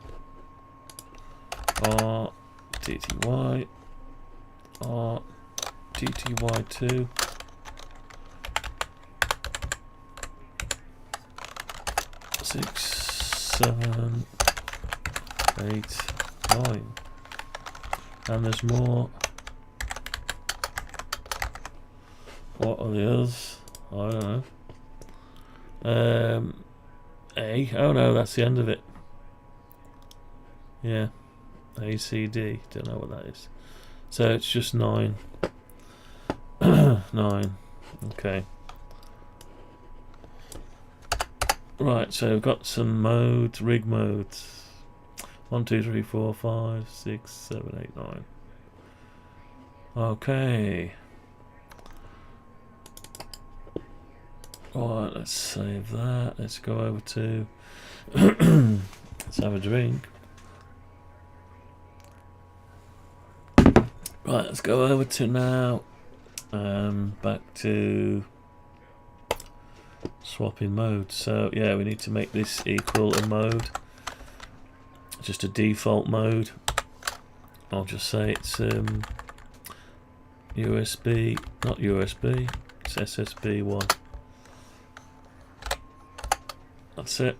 G: RTTY, RTTY2, 6, 7, 8, 9, and there's more. What are the others? I don't know. A. Oh no, that's the end of it. Yeah. ACD. Don't know what that is. So it's just 9. 9. Okay. Right, so we've got some modes, rig modes. 1, 2, 3, 4, 5, 6, 7, 8, 9. Okay. Alright, let's save that. Let's go over to let's have a drink. Right, let's go over to now back to swapping mode. So yeah, we need to make this equal a mode, just a default mode. I'll just say it's USB, not USB, it's SSB1. That's it.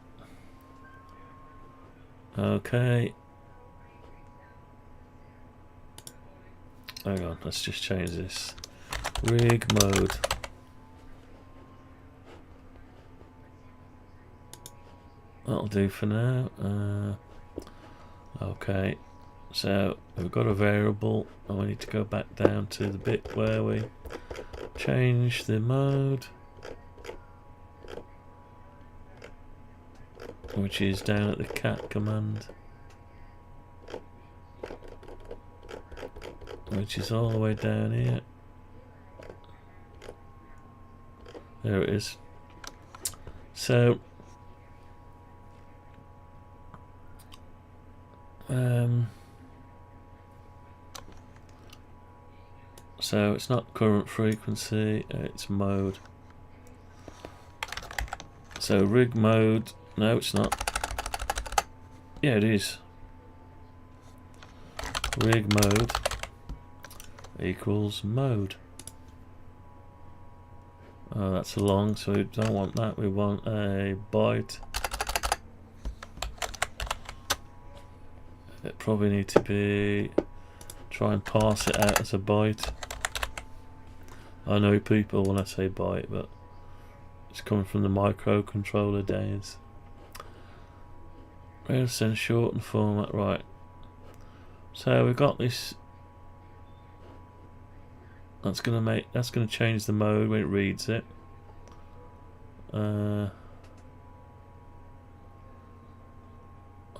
G: Okay. Hang on, let's just change this. Rig mode. That'll do for now. Okay. So we've got a variable and we need to go back down to the bit where we change the mode, which is down at the cat command, which is all the way down here. There it is. So so it's not current frequency, it's mode. So rig mode, no it's not. Yeah it is. Rig mode equals mode. Oh, that's a long, so we don't want that, we want a byte. It probably need to be, try and parse it out as a byte. I know people when I say byte, but it's coming from the microcontroller days. Send shortened format, right. So we've got this. That's gonna change the mode when it reads it.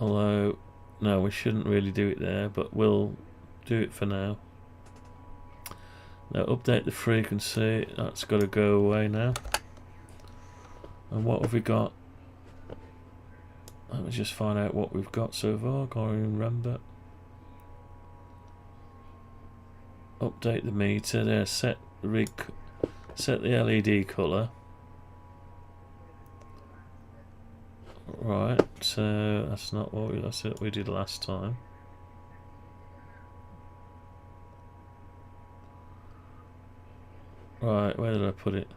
G: Although no, we shouldn't really do it there, but we'll do it for now. Now update the frequency, that's got to go away now. And what have we got? Let me just find out what we've got so far. Can't even remember. Update the meter there. Set the LED colour. Right, so that's not what that's what we did last time. Right, where did I put it?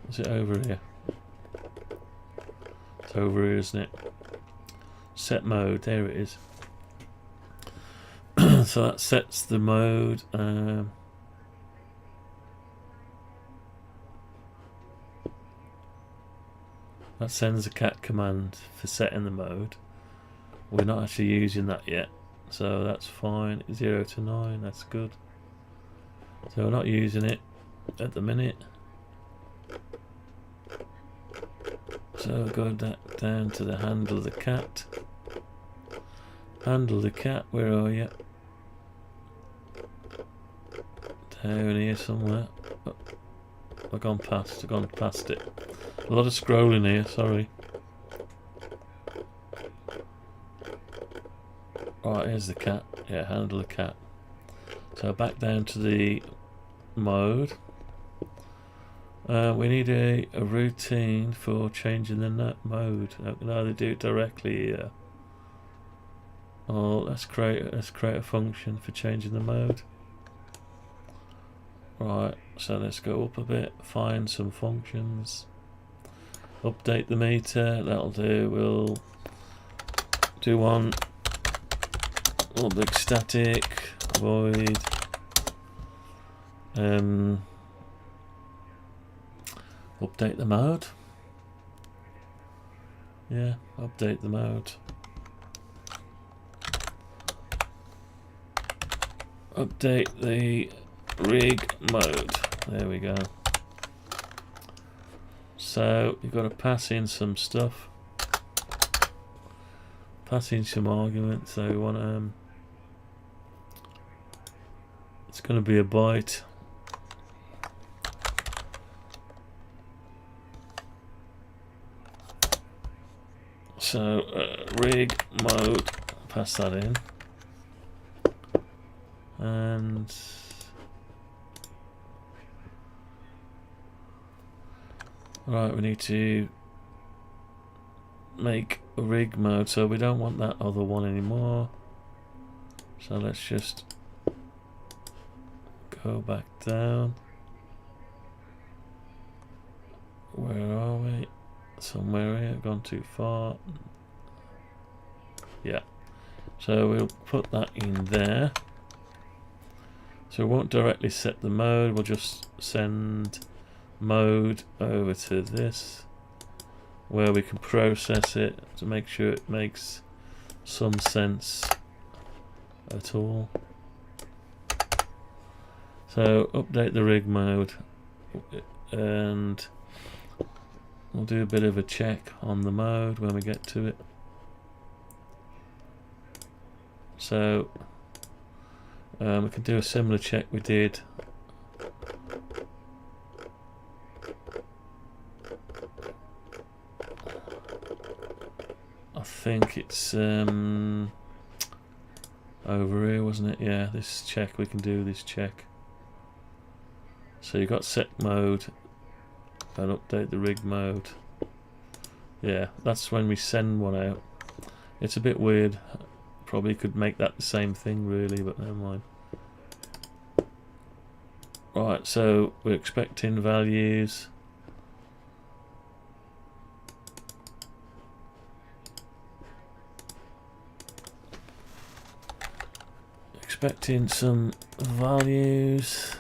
G: Is it over here? It's over here, isn't it? Set mode, there it is. So that sets the mode. That sends a cat command for setting the mode. We're not actually using that yet, so that's fine. 0 to 9, that's good. So we're not using it at the minute. So go down to the handle the cat. Handle the cat, where are you? Down here somewhere. Oh, I've gone past it. A lot of scrolling here, sorry. Right, here's the cat. Yeah, handle the cat. So back down to the mode. We need a routine for changing the mode. I can either do it directly here. Oh, let's create a function for changing the mode. Right, so let's go up a bit, find some functions. Update the meter, that'll do. We'll do one little big static void. Update the mode. Yeah, update the mode. Update the rig mode. There we go. So you've got to pass in some stuff. Pass in some arguments. So we want it's going to be a byte. So rig mode, pass that in, and right, we need to make a rig mode, so we don't want that other one anymore. So let's just go back down. Where are we? Somewhere here, gone too far. Yeah, so we'll put that in there. So we won't directly set the mode, we'll just send mode over to this, where we can process it to make sure it makes some sense at all. So update the rig mode, and we'll do a bit of a check on the mode when we get to it. So we can do a similar check we did I think it's over here, wasn't it? Yeah, this check, we can do this check. So you've got set mode and update the rig mode. Yeah, that's when we send one out. It's a bit weird. Probably could make that the same thing really, but never mind. Right, so we're expecting values. Expecting some values,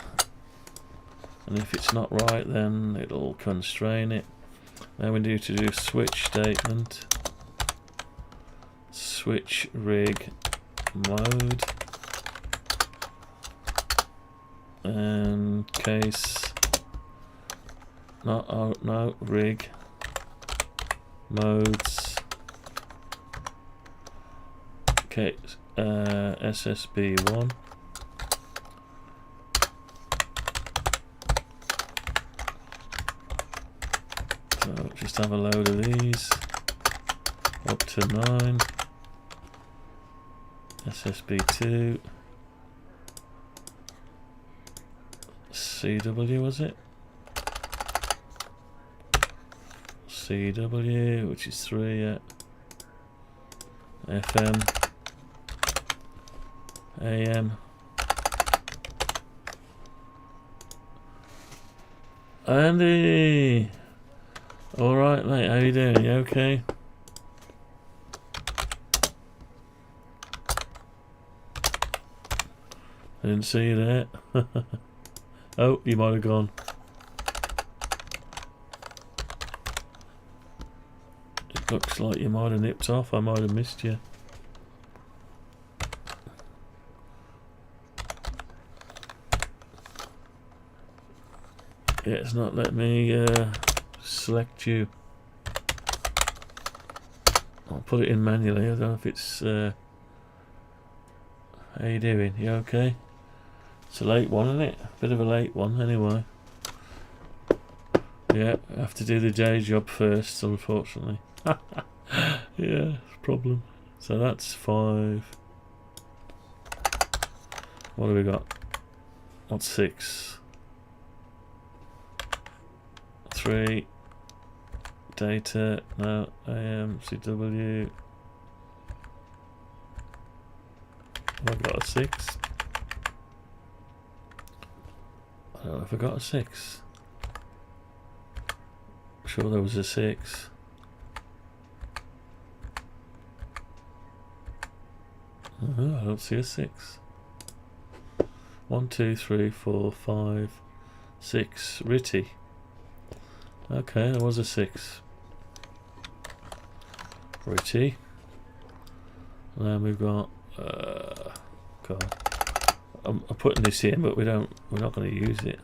G: and if it's not right then it'll constrain it. Now we need to do switch statement, switch rig mode, and case no rig modes case SSB1. just have a load of these. Up to 9. SSB2. CW was it? CW, which is 3, yeah. FM. AM. Andy! Alright mate, how you doing? You okay? I didn't see you there. Oh, you might have gone. It looks like you might have nipped off. I might have missed you. Yeah, it's not letting me select you. I'll put it in manually. I don't know if it's... how you doing? You okay? It's a late one, isn't it? Bit of a late one, anyway. Yeah, I have to do the day job first, unfortunately. Yeah, problem. So that's 5. What have we got? What's 6? 3. Data. No. AM. CW. Have I got a 6? I don't know if I got a 6. I'm sure there was a 6. I don't see a 6. 1, 2, 3, 4, 5, 6. Ritty. Okay, there was a 6. Ritty. And then we've got God. I'm putting this in, but we're not going to use it.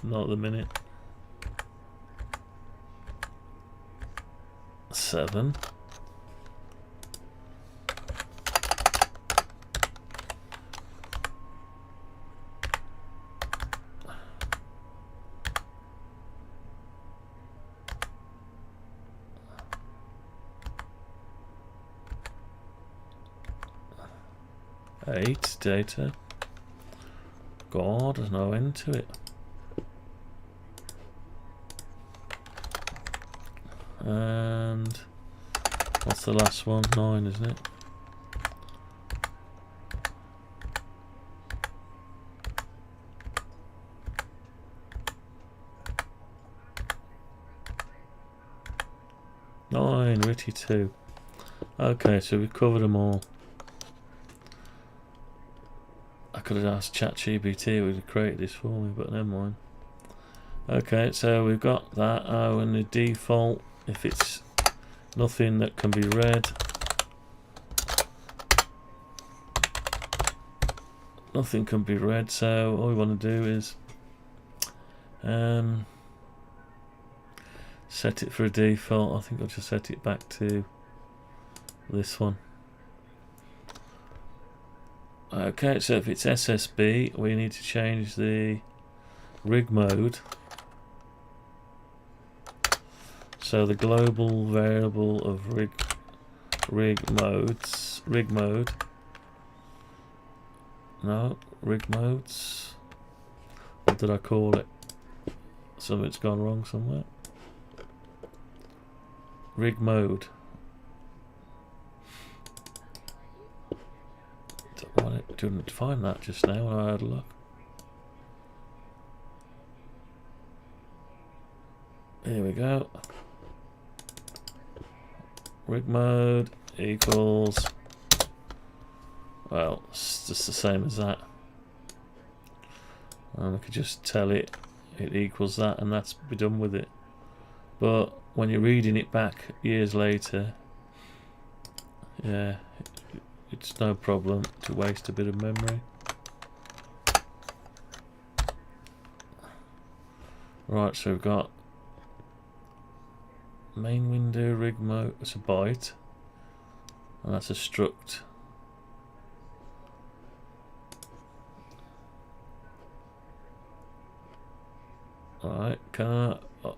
G: Not at the minute. 7. Eight. Data. God, there's no end to it. And what's the last one? 9, isn't it? Nine, Ritty 2. Okay, so we've covered them all. I could have asked ChatGPT would have created this for me, but never mind. Okay, so we've got that. Oh, and the default, if it's nothing that can be read, nothing can be read. So all we want to do is set it for a default. I think I'll just set it back to this one. Okay, so if it's SSB, we need to change the rig mode. So the global variable of rig mode. No, rig modes. What did I call it? Something's gone wrong somewhere. Rig mode. Didn't find that just now when I had a look. Here we go. Rig mode equals, well, it's just the same as that. And I could just tell it equals that, and that's be done with it. But when you're reading it back years later, yeah, it's no problem to waste a bit of memory. Right, so we've got main window rig mode. It's a byte, and that's a struct. Right, can I? Oh,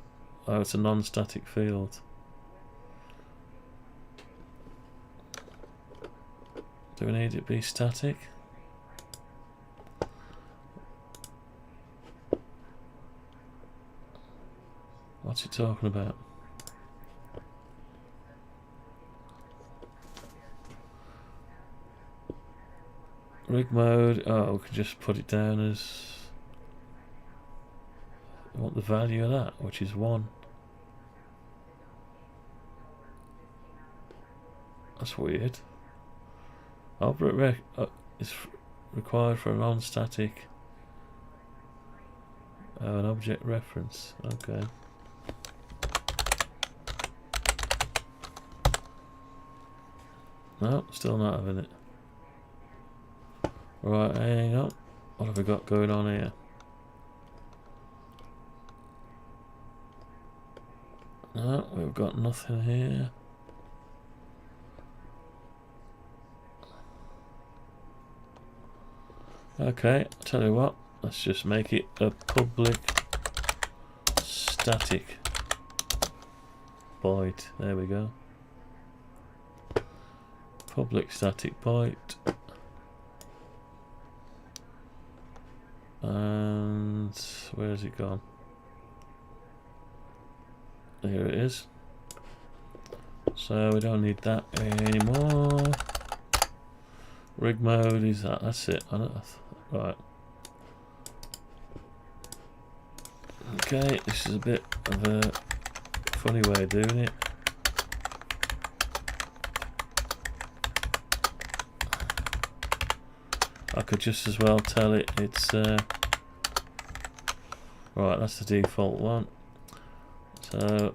G: it's a non-static field. Do we need it to be static? What's he talking about? Rig mode. Oh, we can just put it down as. I want the value of that, which is 1. That's weird. Object is required for a non-static. Oh, an object reference. Okay. No, still not having it. Right, hang on. What have we got going on here? No, we've got nothing here. Okay, I'll tell you what, let's just make it a public static byte. There we go. Public static byte. And where's it gone? Here it is. So we don't need that anymore. Rig mode is that. That's it. Right. Okay, this is a bit of a funny way of doing it. I could just as well tell it it's right, that's the default one. So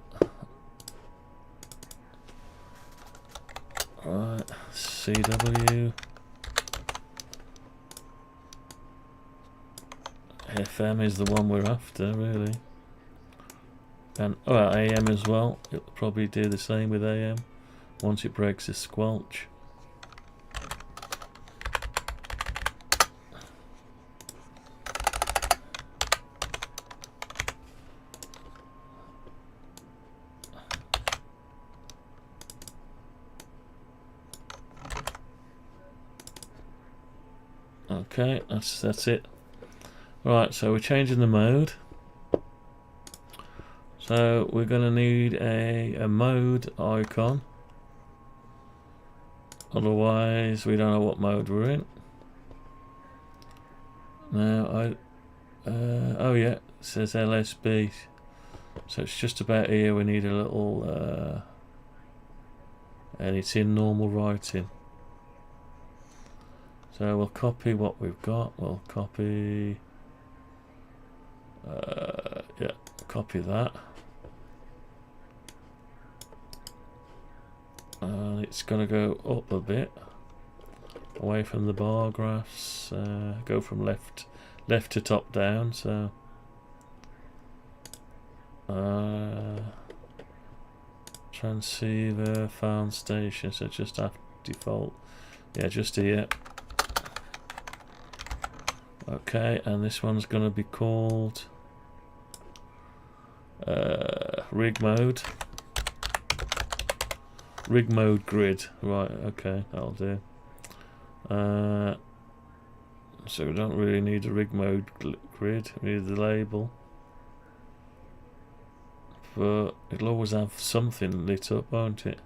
G: right, CW FM is the one we're after, really. And well, AM as well. It'll probably do the same with AM once it breaks the squelch. Okay, that's it. Right, so we're changing the mode. So we're going to need a mode icon. Otherwise, we don't know what mode we're in. Now, oh yeah, it says LSB. So it's just about here. We need a little, and it's in normal writing. So we'll copy what we've got. We'll copy, yeah, copy that. And it's going to go up a bit, away from the bar graphs. Go from left to top down. So Tranceiver found station. So just after default. Yeah, just here. Okay, and this one's going to be called rig mode grid. Right, okay, that'll do. So we don't really need a rig mode grid, we need the label, but it'll always have something lit up, won't it?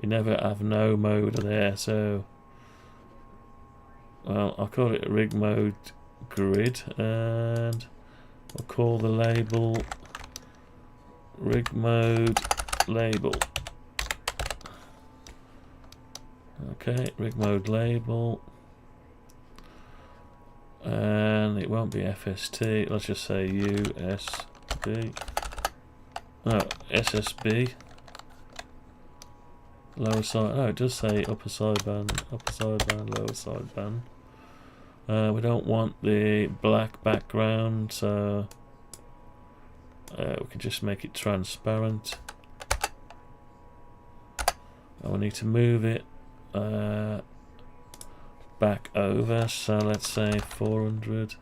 G: You never have no mode there, so well, I'll call it a rig mode grid, and I'll call the label rig mode label. Okay, rig mode label, and it won't be FST. Let's just say USB. No, SSB. Lower side. Oh, it does say upper sideband, lower sideband. We don't want the black background, so we can just make it transparent. And we need to move it back over, so let's say 400.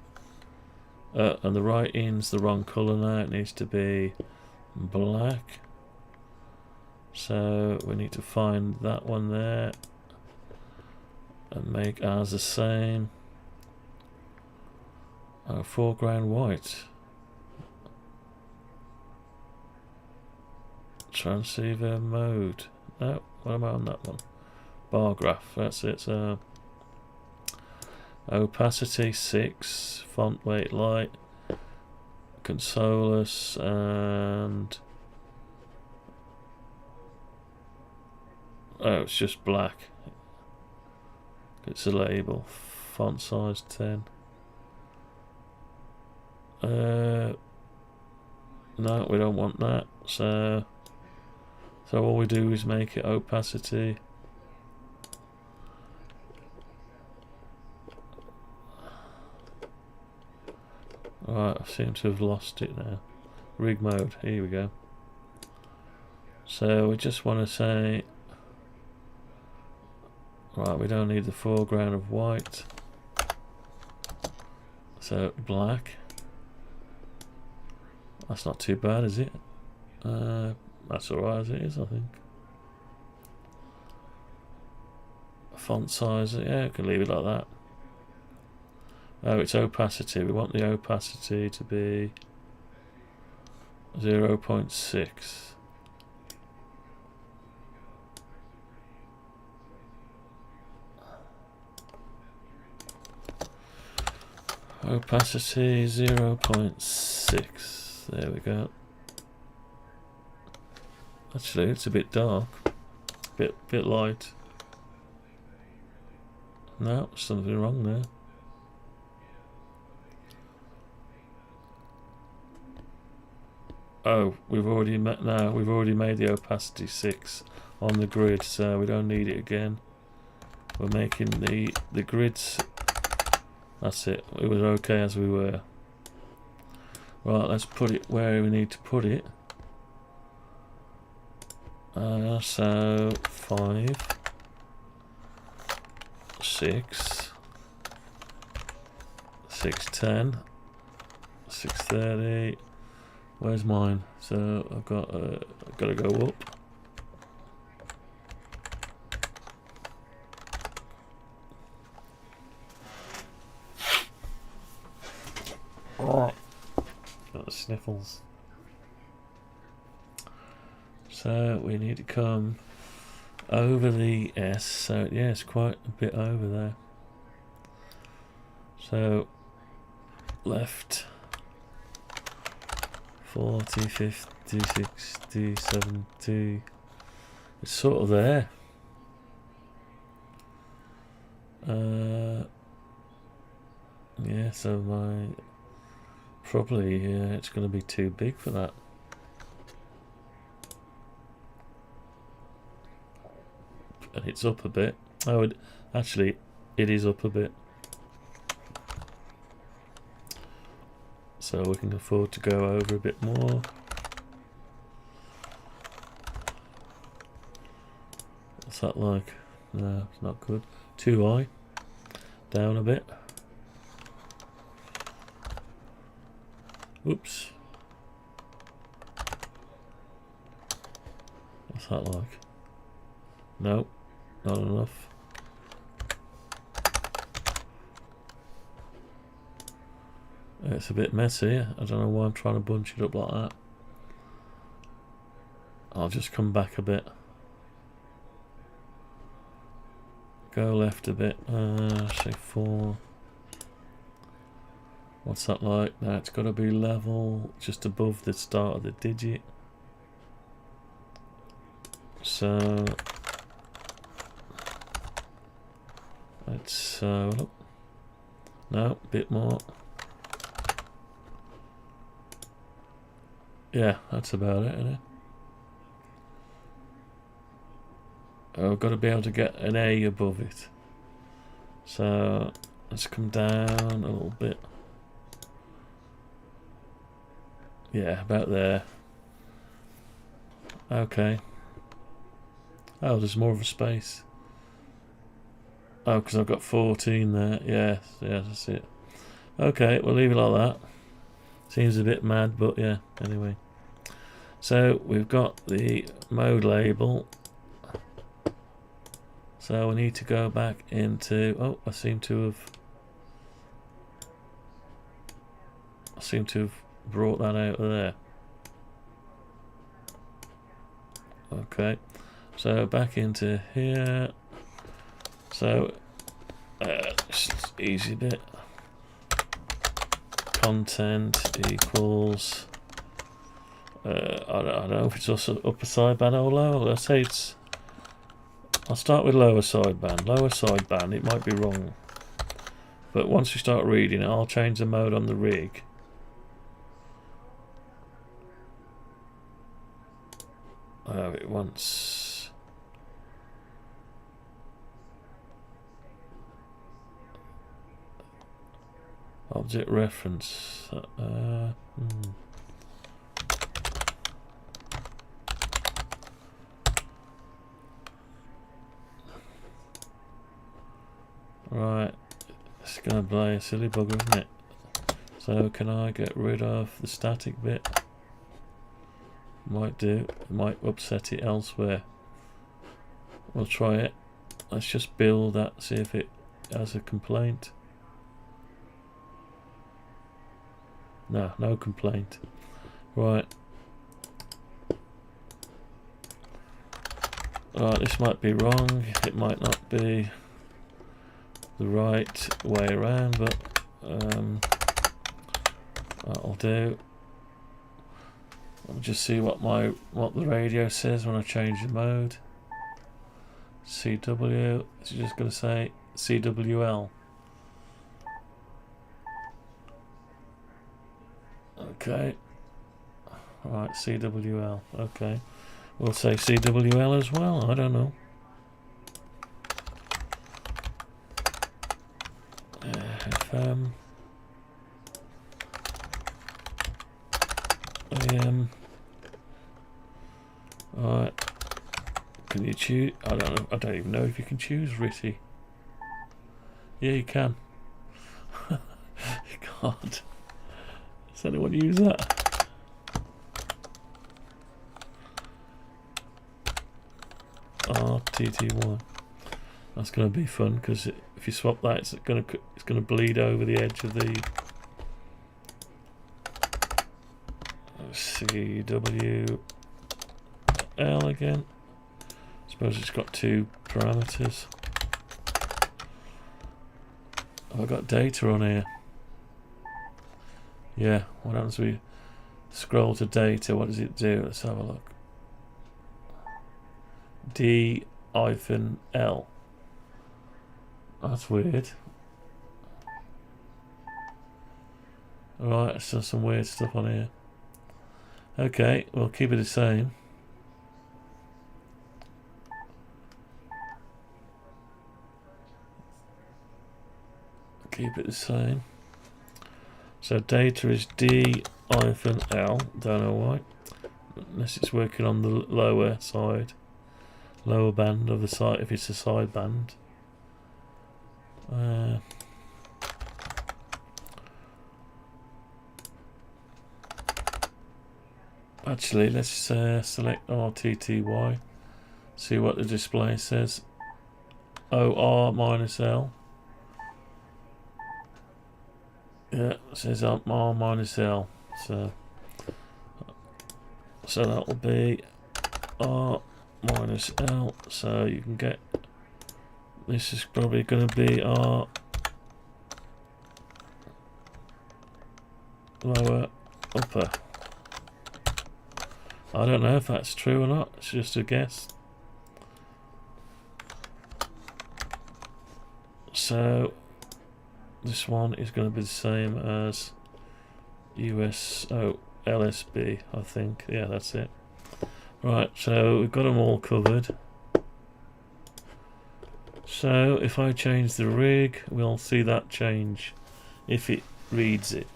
G: And the writing's the wrong colour now, it needs to be black. So we need to find that one there. and make ours the same. Oh, foreground white. Tranceiver mode. No, what am I on that one? Bar graph, that's it. So opacity 6, font weight light, consolus, and oh, it's just black. It's a label. Font size 10. No, we don't want that. So all we do is make it opacity. Right, I seem to have lost it now. Rig mode, here we go. So we just want to say, right, we don't need the foreground of white. So black. That's not too bad, is it? That's alright as it is, I think. Font size, yeah, we can leave it like that. Oh, it's opacity. We want the opacity to be 0.6. Opacity 0.6. There we go. Actually, it's a bit dark, bit light. No, something wrong there. Oh, we've already made the opacity 6 on the grid, so we don't need it again. We're making the grids. That's it. It was okay as we were. Right, let's put it where we need to put it. So 5, 6, 610, 630. Where's mine? So I've got to go up. Right. Got the sniffles. So we need to come over the S. So yeah, it's quite a bit over there. So left 40, 50, 60, 70. It's sort of there. Yeah, so probably it's going to be too big for that. And it's up a bit. Oh, actually, it is up a bit. So we can afford to go over a bit more. What's that like? No, it's not good. Too high. Down a bit. Oops. What's that like? Nope, not enough. It's a bit messy. I don't know why I'm trying to bunch it up like that. I'll just come back a bit. Go left a bit. Say 4. What's that like? Now it's got to be level just above the start of the digit. So let's no, a bit more. Yeah, that's about it, isn't it? I've got to be able to get an A above it. So let's come down a little bit. Yeah, about there. Okay. Oh, there's more of a space. Oh, because I've got 14 there. Yes, yeah, that's it. Okay, we'll leave it like that. Seems a bit mad, but yeah, anyway. So we've got the mode label. So So we need to go back into. Oh, I seem to have brought that out of there. Okay, so back into here. So just easy bit. Content equals. I don't know if it's also upper sideband or lower. Let's say it's. I'll start with lower sideband. Lower sideband. It might be wrong, but once we start reading it, I'll change the mode on the rig. It wants object reference. Right, it's gonna play a silly bugger, isn't it? So can I get rid of the static bit? Might do. It might upset it elsewhere. We'll try it. Let's just build that, see if it has a complaint. No, no complaint. Right. Right, this might be wrong. It might not be the right way around, but that'll do. I'll just see what the radio says when I change the mode. CW. It's just going to say CWL. Okay. Right, CWL. Okay. We'll say CWL as well. I don't know. FM. AM. Alright. Can you choose? I don't know. I don't even know if you can choose RITI. Yeah, you can. You can't. Does anyone use that? RTTY. That's going to be fun because if you swap that, it's going to bleed over the edge of the CWL again. Suppose it's got two parameters. Have I got data on here? Yeah, what happens when we scroll to data? What does it do? Let's have a look. D-L. That's weird. Alright, so some weird stuff on here. Okay, we'll keep it the same. Keep it the same. So data is D-L. Don't know why. Unless it's working on the lower side. Lower band of the side, if it's a side band. Actually, let's select RTTY. See what the display says. OR-L. Yeah, it says R-L. So that'll be R-L. So you can get. This is probably going to be our lower upper. I don't know if that's true or not. It's just a guess. So this one is going to be the same as LSB, I think. Yeah, that's it. Right, so we've got them all covered. So if I change the rig, we'll see that change if it reads it.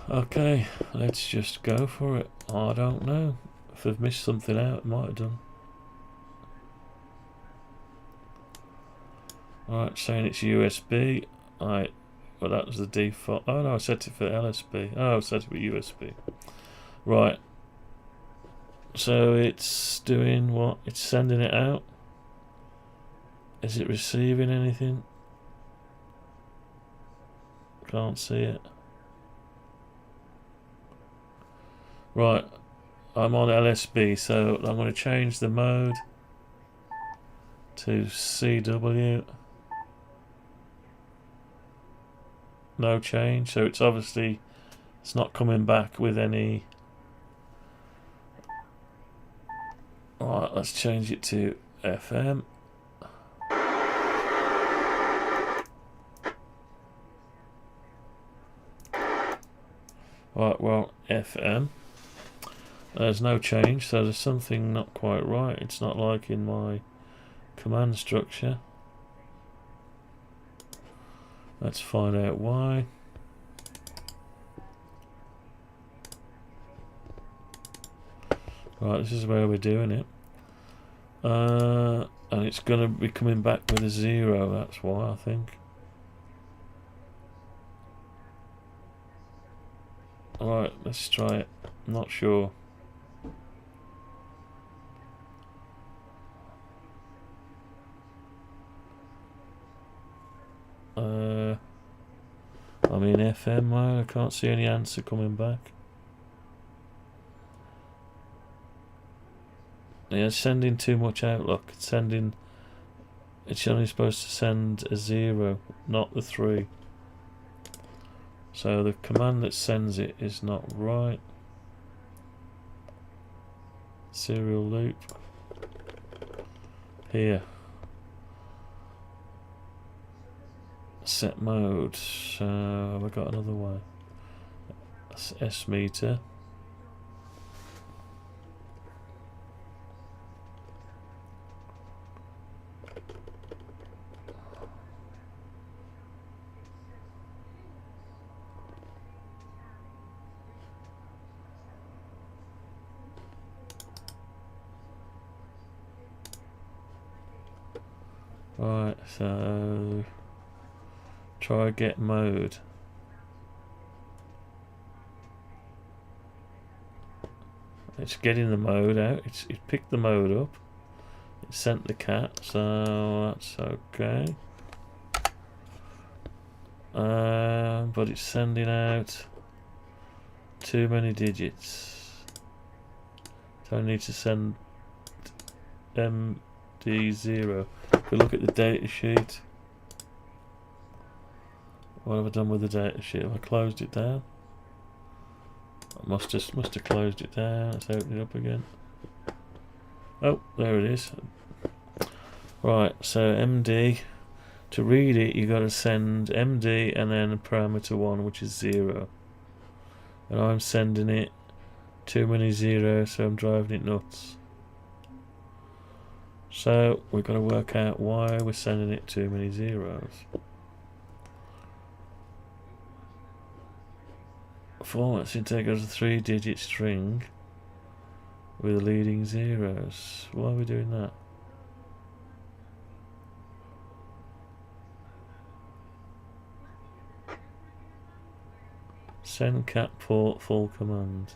G: Okay, let's just go for it. I don't know. If I've missed something out, I might have done. Alright, saying it's USB. Alright, well that was the default. Oh no, I set it for LSB. Oh, I set it for USB. Right. So it's doing what? It's sending it out. Is it receiving anything? Can't see it. Right, I'm on LSB, so I'm going to change the mode to CW. No change, so it's obviously it's not coming back with any. Alright, let's change it to FM. Right, well, FM. There's no change, so there's something not quite right. It's not like in my command structure. Let's find out why. Right, this is where we're doing it. And it's going to be coming back with a 0, that's why I think. Alright, let's try it. I'm not sure. I'm in FM mode, I can't see any answer coming back. Yeah, it's sending too much out, look. It's only supposed to send a 0, not the 3. So the command that sends it is not right. Serial loop. Here. Set mode. So have I got another way? That's S meter. Right, so try get mode. It's getting the mode out. It picked the mode up. It sent the cat, so that's okay. But it's sending out too many digits. So I need to send MD0. If we look at the data sheet, what have I done with the data sheet? Have I closed it down? I must have closed it down. Let's open it up again. Oh, there it is. Right, so MD, to read it you got to send MD and then parameter 1, which is 0. And I'm sending it too many zeros, so I'm driving it nuts. So we've got to work out why we're sending it too many zeros. Format syntax as a 3-digit string with leading zeros. Why are we doing that? Send cat port full command.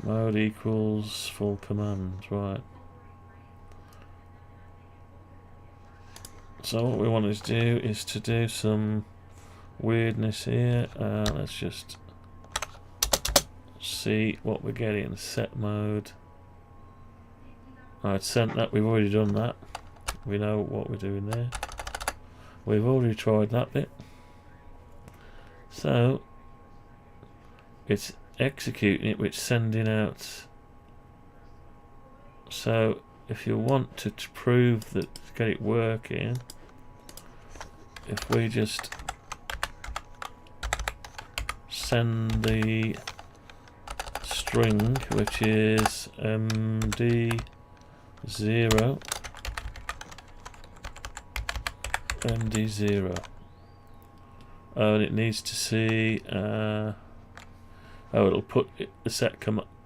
G: Mode equals full command, right. So what we want to do is to do some weirdness here. Let's just see what we're getting. Set mode. I'd sent that, we've already done that. We know what we're doing there. We've already tried that bit. So it's executing it, which sending out. So if you want to prove that, get it working, if we just send the string, which is MD0, MD0. Oh, and it needs to see. Oh, it'll put the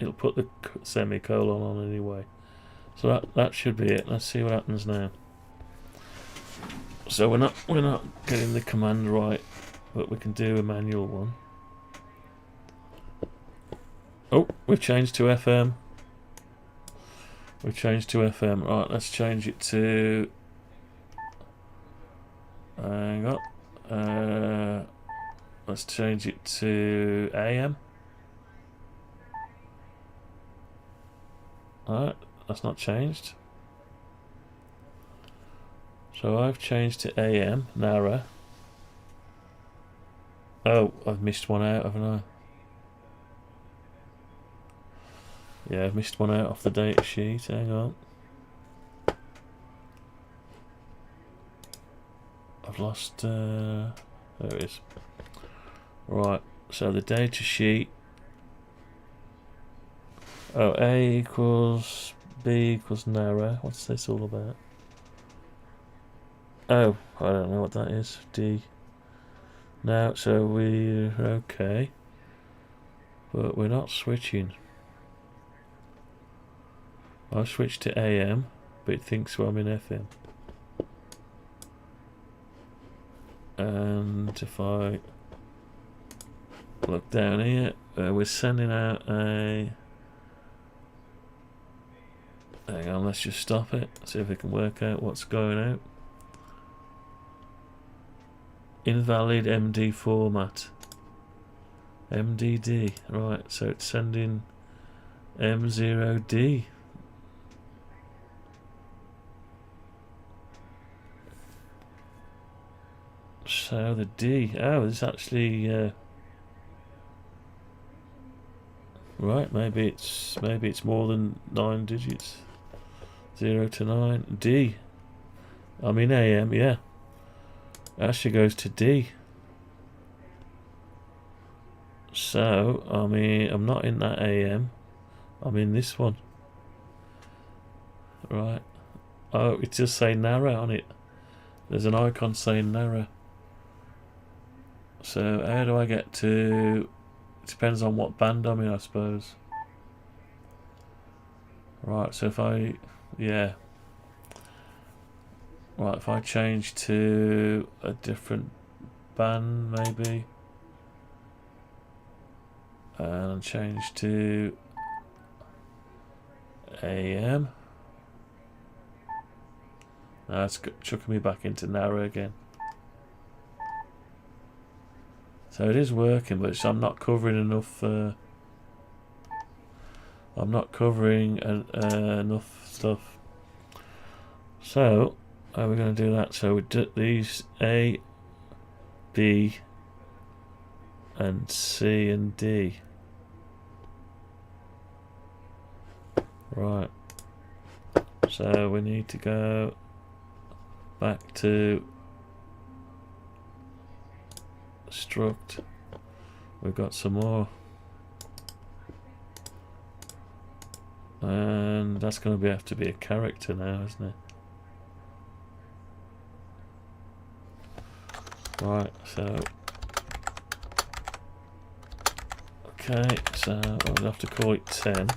G: it'll put the semicolon on anyway. So that should be it. Let's see what happens now. So we're not getting the command right, but we can do a manual one. Oh, we've changed to FM. We've changed to FM. Right, let's change it to... Hang on. Let's change it to AM. Alright, that's not changed. So I've changed to AM, narrow. Oh, I've missed one out, haven't I? Yeah, I've missed one out off the data sheet. Hang on. I've lost... there it is. Right, so the data sheet... Oh, A equals B equals narrow. What's this all about? Oh, I don't know what that is. D. Now, so we're okay. But we're not switching. I switched to AM, but it thinks I'm in FM. And if I look down here, we're sending out a... Hang on, let's just stop it. See if we can work out what's going out. Invalid MD format. MDD. Right, so it's sending M0D. So the D. Oh, there's actually... right, maybe it's more than 9 digits. 0 to 9. D. I mean AM, yeah. Actually goes to D. So, I mean, I'm not in that AM. I'm in this one. Right. Oh, it just saying narrow on it. There's an icon saying narrow. So, how do I get to... It depends on what band I'm in, I suppose. Right, so if I... Yeah. Right, if I change to a different band, maybe. And change to AM. Now it's chucking me back into narrow again. So it is working, but I'm not covering enough. I'm not covering enough stuff. So how are we going to do that? So we do these A, B, and C and D. Right. So we need to go back to struct. We've got some more, and that's going to have to be a character now, isn't it? Right, so okay, so I'll have to call it 10.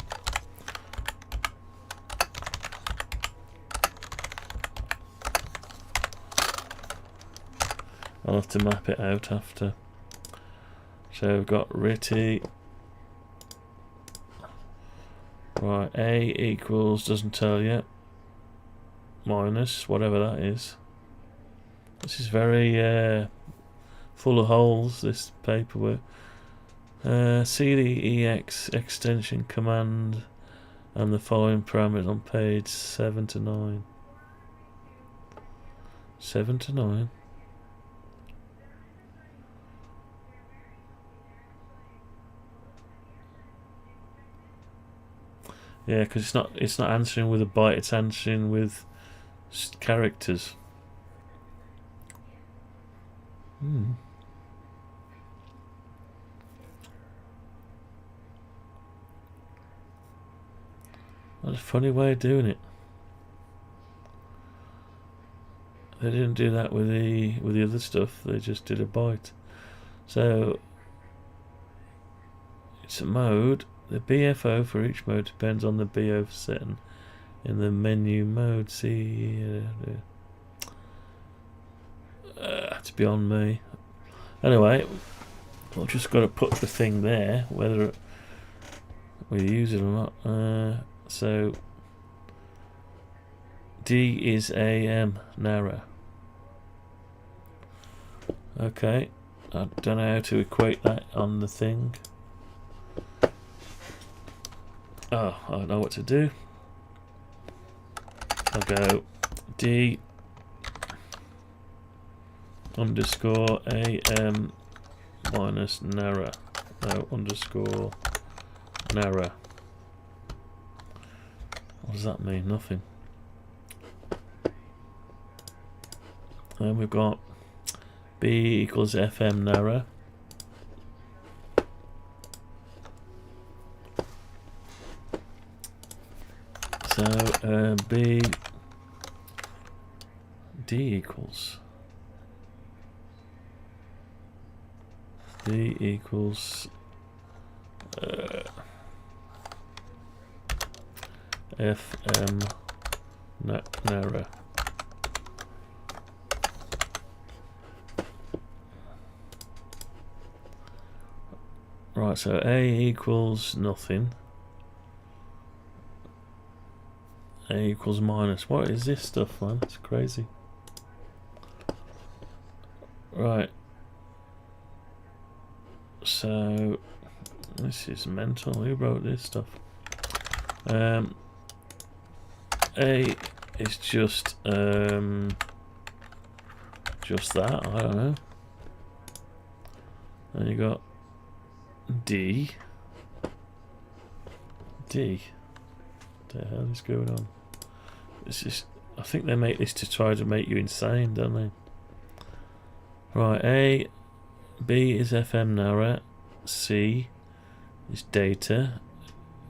G: I'll have to map it out after. So we've got RITI. Right, A equals, doesn't tell you, minus, whatever that is. This is very full of holes, this paperwork. CDEX extension command and the following parameters on page 7 to 9. 7 to 9. Yeah, because it's not answering with a byte, it's answering with characters. That's a funny way of doing it. They didn't do that with the other stuff. They just did a byte. So it's a mode. The BFO for each mode depends on the BO setting in the menu mode. See, it's beyond me. Anyway, I've just got to put the thing there. Whether We use it a lot. So D is AM narrow. Okay, I don't know how to equate that on the thing. Oh, I know what to do. I'll go D underscore AM minus narrow. No, underscore narrow. What does that mean? Nothing. And we've got B equals FM narrow. So B D equals B equals FM narrow. Right, so A equals nothing. A equals minus. What is this stuff, man? It's crazy. Right. So this is mental. Who wrote this stuff? A is just that. I don't know. And you got D. What the hell is going on? This is. I think they make this to try to make you insane, don't they? Right. A. B is FM narrow. C is data,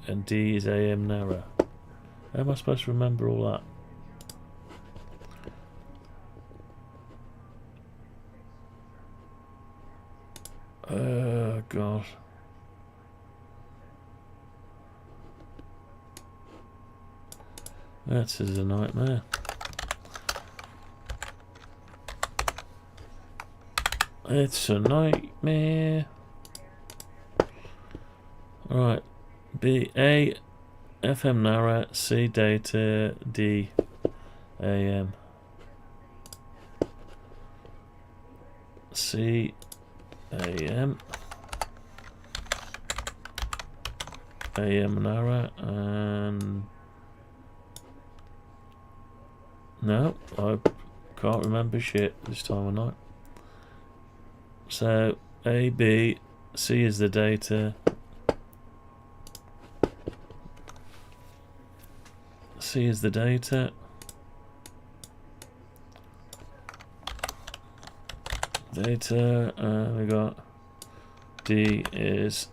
G: and D is AM narrow. How am I supposed to remember all that? Oh God. That is a nightmare. It's a nightmare. Right. B A FM narrow, C data, D AM. C AM. AM narrow, and no, I can't remember shit this time of night. So A, B, C is the data, C is the data, we got D is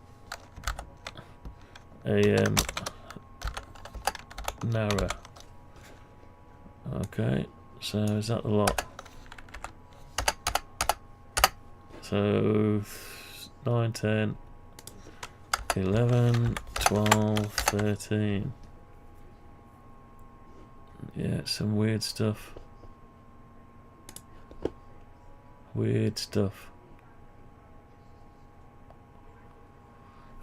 G: AM narrow. Okay, so is that the lot? So 9, 10, 11, 12, 13. Yeah, some weird stuff. Weird stuff.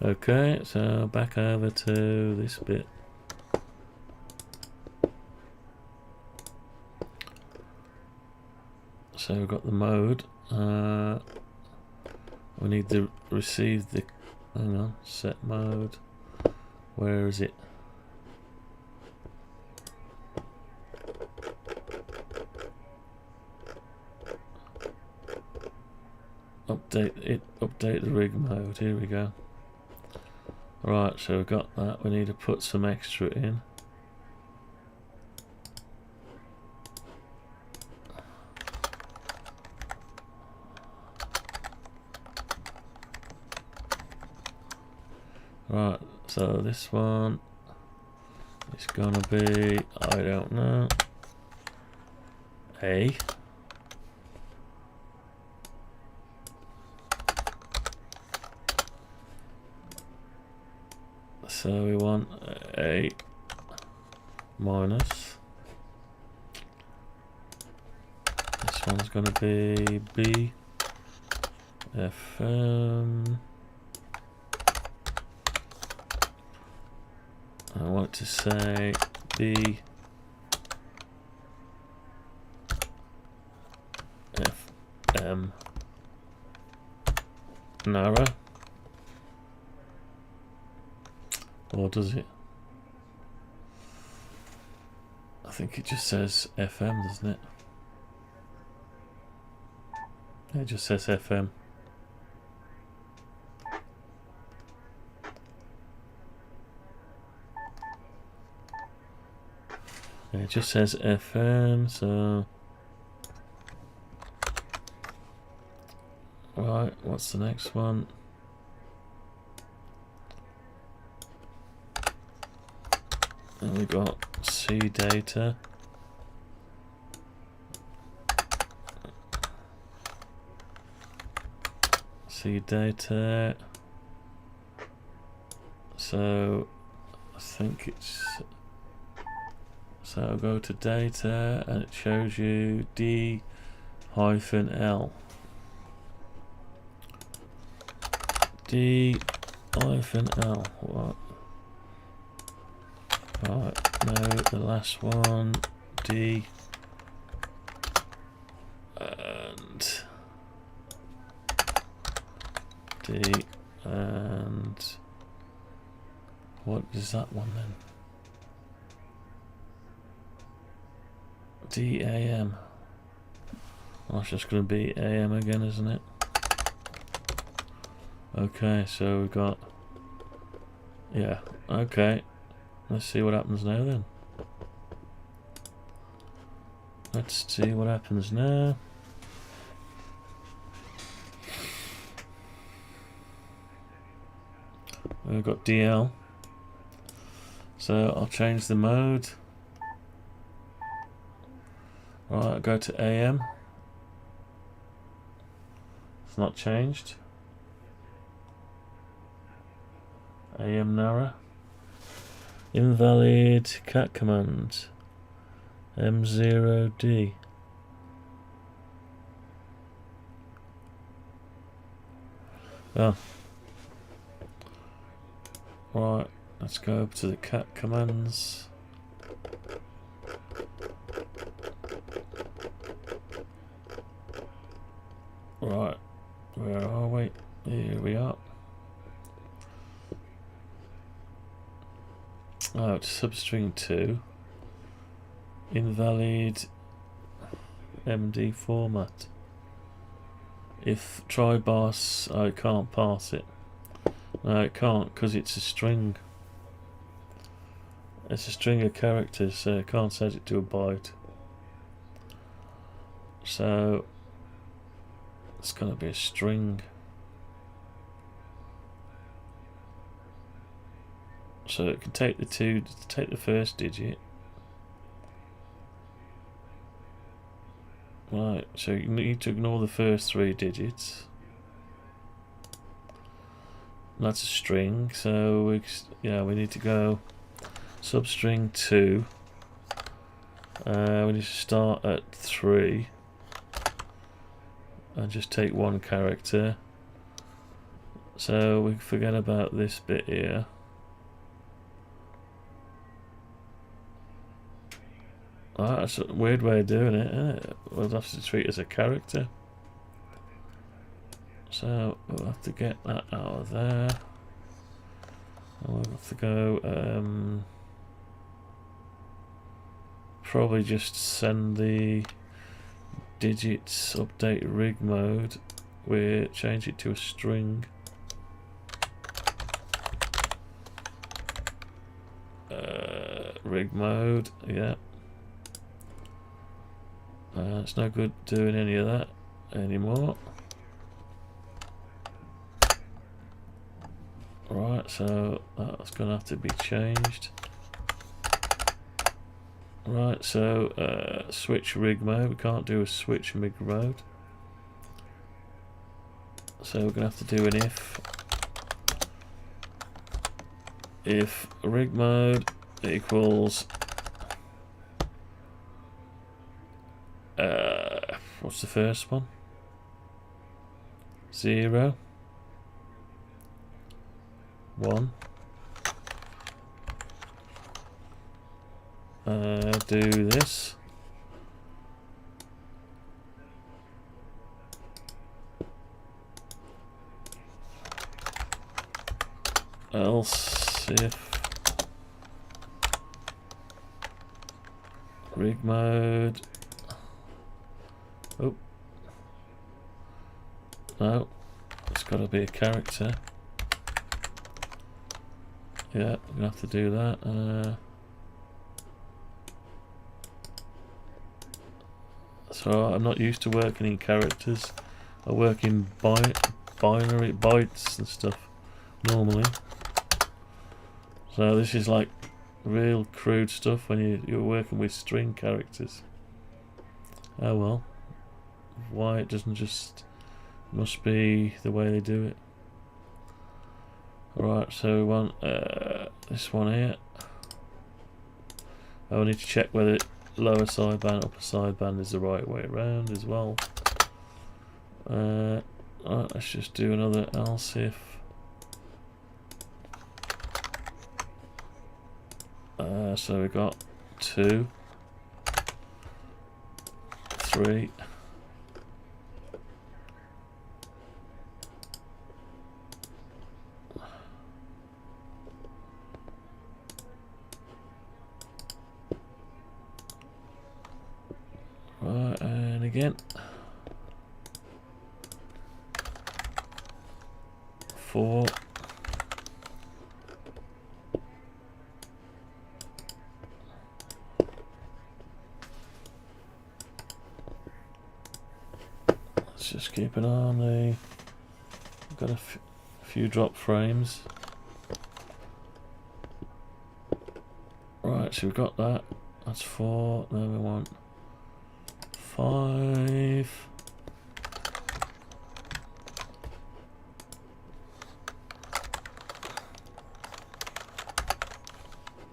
G: Okay, so back over to this bit. So we've got the mode. We need to receive the. Hang on, set mode. Where is it? Update it. Update the rig mode. Here we go. Right, so we've got that. We need to put some extra in. Right, so this one is gonna be, I don't know, A. So we want A minus. This one's gonna be B. FM. I want to say B F M narrow, or does it? I think it just says FM, doesn't it? It just says FM. It just says FM, so right, what's the next one? And we got C data. C data. So I think it's, so I'll go to data and it shows you D-L. D-L. What? Right, no, the last one, D and D and what is that one then? DAM. Well, that's just going to be AM again, isn't it? Okay, so we've got, yeah, okay. Let's see what happens now then. Let's see what happens now. We've got DL. So I'll change the mode. Right, I'll go to AM. It's not changed. AM narrow. Invalid cat command. M0D. Oh. Right, let's go up to the cat commands. Right, where are we? Here we are. Oh, it's substring 2. Invalid MD format. If try boss, I can't pass it. No, it can't because it's a string. It's a string of characters, so I can't set it to a byte. So it's going to be a string. So it can take take the first digit. Right, so you need to ignore the first 3 digits. That's a string, so we need to go substring 2. We need to start at 3 and just take 1 character. So we forget about this bit here. Oh, that's a weird way of doing it, isn't it? We'll have to treat it as a character. So we'll have to get that out of there. And we'll have to go probably just send the digits, update rig mode, we change it to a string. Rig mode, yeah. It's no good doing any of that anymore. Right, so that's going to have to be changed. Right, so switch rig mode. We can't do a switch rig mode. So we're going to have to do an if. If rig mode equals what's the first one? 0 1 do this. Else if rig mode. Oh no, it's got to be a character. Yeah, I'm gonna have to do that. So I'm not used to working in characters. I work in binary bytes and stuff normally. So this is like real crude stuff when you're working with string characters. Oh well. Why it doesn't just... must be the way they do it. Alright, so we want this one here. I need to check whether lower sideband, upper sideband is the right way around as well. Alright, let's just do another else if. So we got 2, 3. Right, and again. 4. Let's just keep an eye on the... got a few drop frames. Right, so we've got that. That's 4. Then we want 5.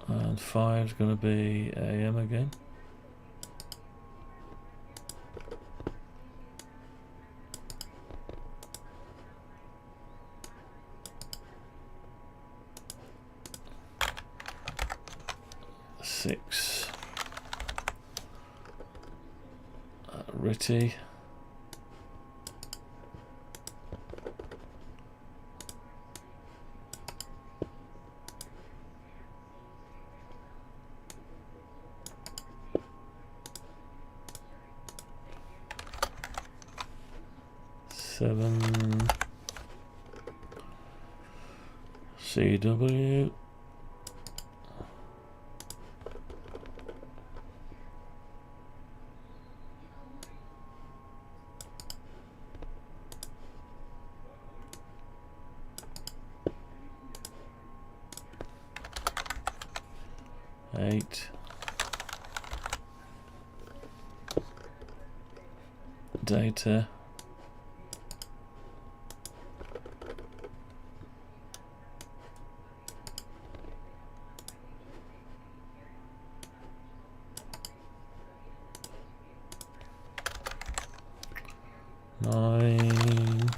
G: And 5 is going to be AM again. Ritty. Seven. CW. Data. Nine.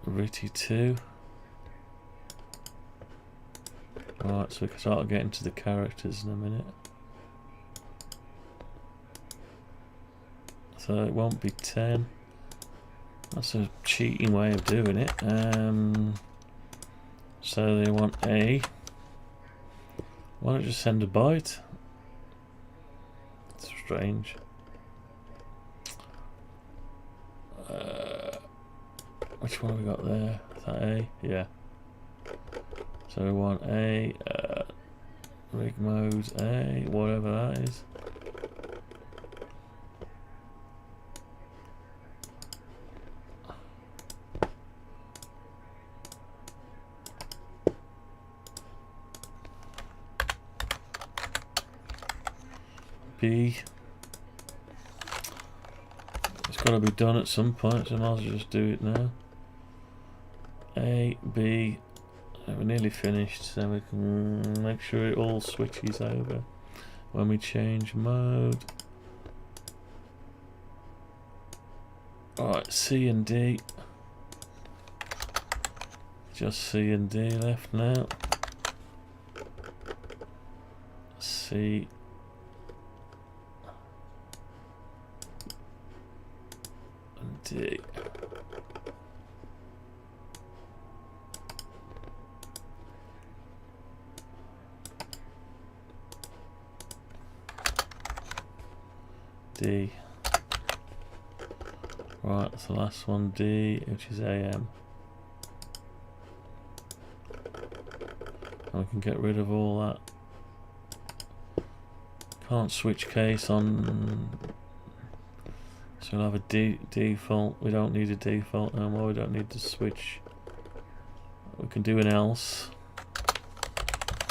G: Ritty 2. Right, so we can start getting to the characters in a minute. So it won't be 10. That's a cheating way of doing it. So they want A. Why don't you just send a byte? That's strange. Which one have we got there? Is that A? Yeah. So we want A, rig mode A, whatever that is. B. It's got to be done at some point, so I might as well just do it now. A, B. We're nearly finished, so we can make sure it all switches over when we change mode. Alright, C and D. Just C and D left now. C. And D. D. Right, that's the last one, D, which is AM. And we can get rid of all that. Can't switch case on. So we'll have a default. We don't need a default no more. We don't need to switch. We can do an else.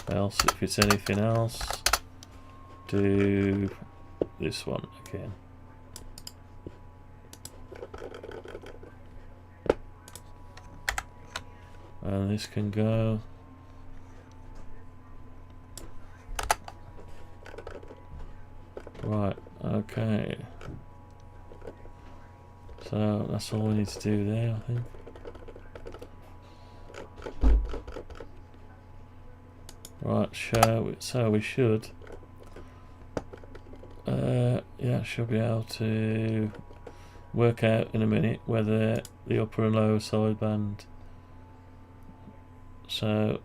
G: Else, if it's anything else, do this one again. And this can go. Right, okay. So that's all we need to do there, I think. Right, so we should. Yeah, should be able to work out in a minute whether the upper and lower sideband. So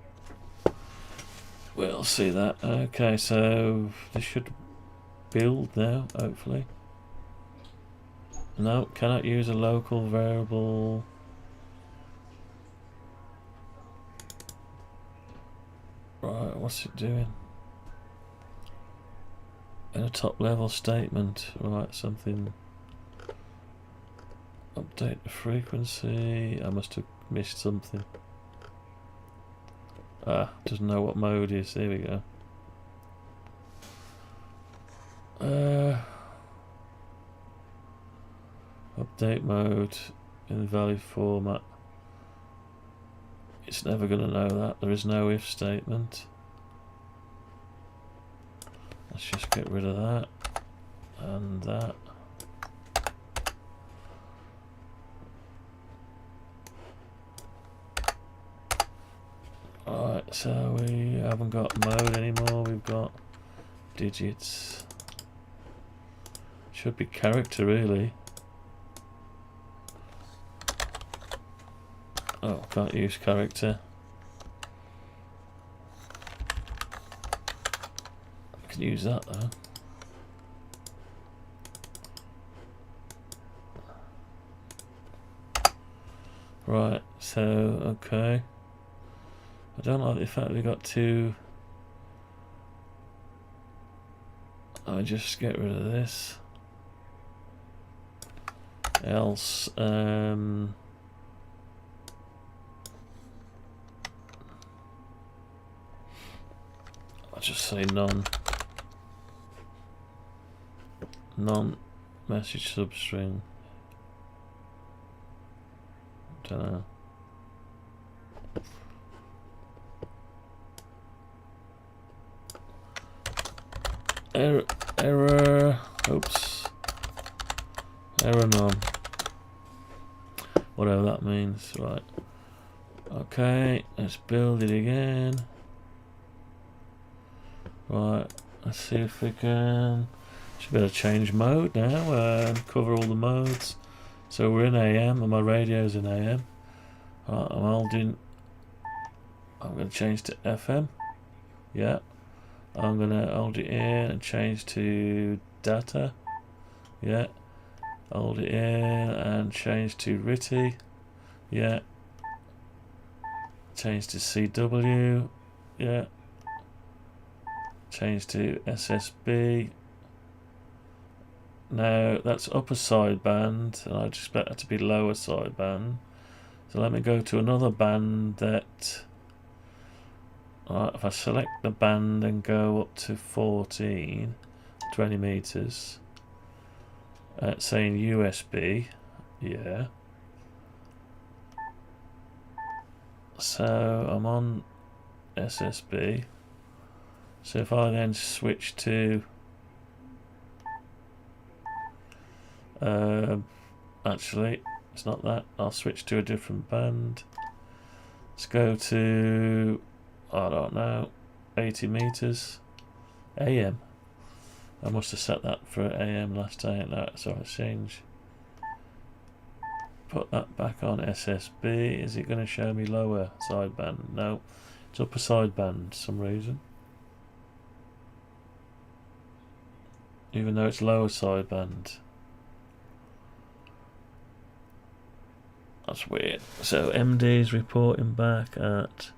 G: we'll see that. Okay, so this should build now, hopefully. No, cannot use a local variable. Right, what's it doing? In a top level statement, right, something. Update the frequency. I must have missed something. Ah, doesn't know what mode is. There we go. Update mode in value format. It's never going to know that. There is no if statement. Let's just get rid of that and that. Alright, so we haven't got mode anymore, we've got digits. Should be character really. Oh, can't use character. I can use that though. Right, so okay. I don't like the fact we got two. I'll just get rid of this. Else, I'll just say none. Non message substring. Don't know. Error, oops, error none, whatever that means. Right, okay, let's build it again. Right, let's see if we can. Should be able to change mode now and cover all the modes. So we're in AM and my radio's in AM. Right, I'm going to change to FM. Yeah. I'm going to hold it in and change to data. Yeah. Hold it in and change to RTTY. Yeah. Change to CW. Yeah. Change to SSB. Now that's upper sideband, and I just expect that to be lower sideband. So let me go to another band that. Alright, if I select the band and go up to 14, 20 meters, saying USB, yeah. So I'm on SSB. So if I then switch to, actually, it's not that. I'll switch to a different band. Let's go to, I don't know, 80 meters. AM. I must have set that for AM last time. No, so I change. Put that back on SSB. Is it going to show me lower sideband? No, it's upper sideband for some reason. Even though it's lower sideband. That's weird. So MD is reporting back at.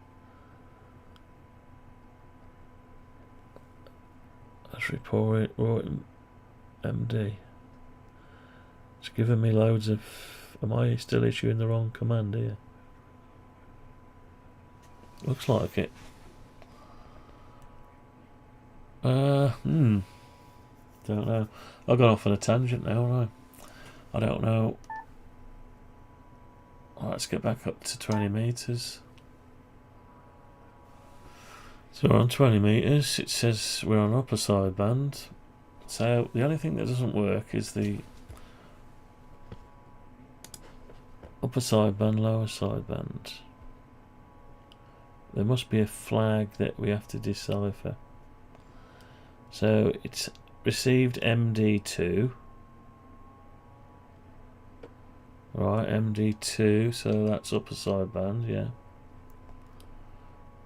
G: Let's report MD. It's giving me loads of. Am I still issuing the wrong command here? Looks like it. Don't know. I've gone off on a tangent now, haven't I? I don't know. Let's get back up to 20 meters. So we're on 20 meters. It says we're on upper sideband. So the only thing that doesn't work is the upper sideband, lower sideband. There must be a flag that we have to decipher. So it's received MD2. Right, MD2, so that's upper sideband, yeah.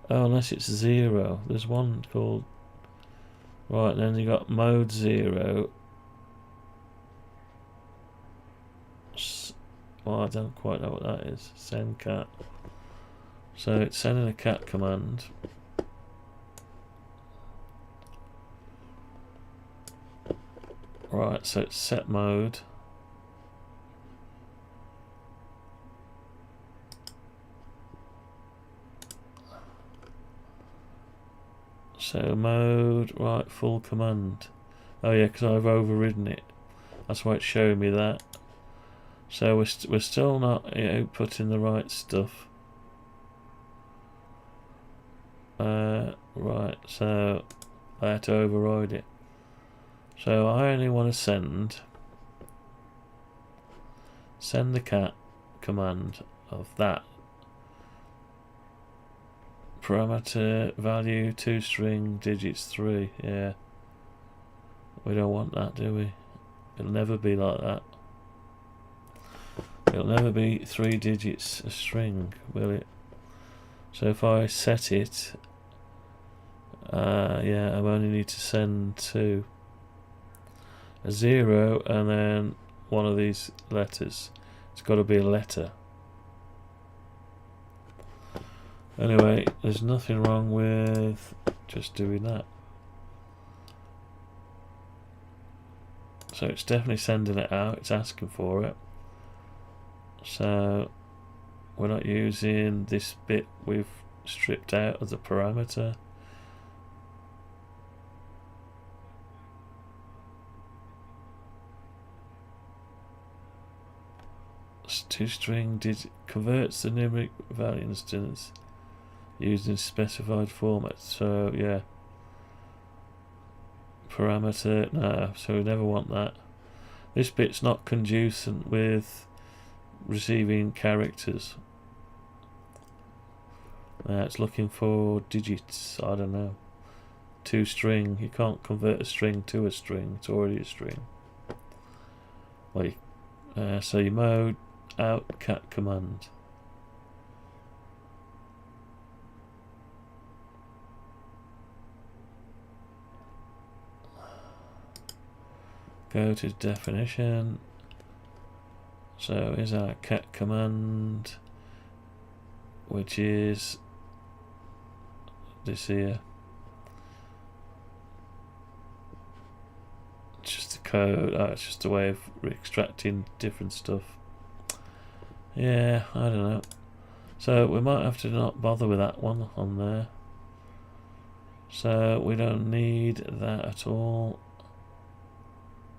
G: Oh, unless it's 0. There's one called... Right, then you got mode 0. Well, I don't quite know what that is. Send cat. So it's sending a cat command. Right, so it's set mode. So mode, right, full command. Oh yeah, because I've overridden it. That's why it's showing me that. So we're still not outputting the right stuff. Right, so I had to override it. So I only want to send the cat command of that. Parameter value 2 string digits 3. Yeah, we don't want that, do we? It'll never be like that. It'll never be 3 digits a string, will it? So if I set it, yeah, I only need to send 2. A 0 and then one of these letters. It's got to be a letter. Anyway, there's nothing wrong with just doing that. So it's definitely sending it out, it's asking for it. So we're not using this bit we've stripped out of the parameter. Two-string digit converts the numeric value instance used in specified format. So yeah, parameter, no, so we never want that. This bit's not conducive with receiving characters. It's looking for digits, I don't know. 2 string, you can't convert a string to a string, it's already a string. Well, so you mode out cat command. Go to definition. So is our cat command, which is this here. It's just a code. Oh, it's just a way of extracting different stuff. Yeah, I don't know. So we might have to not bother with that one on there. So we don't need that at all.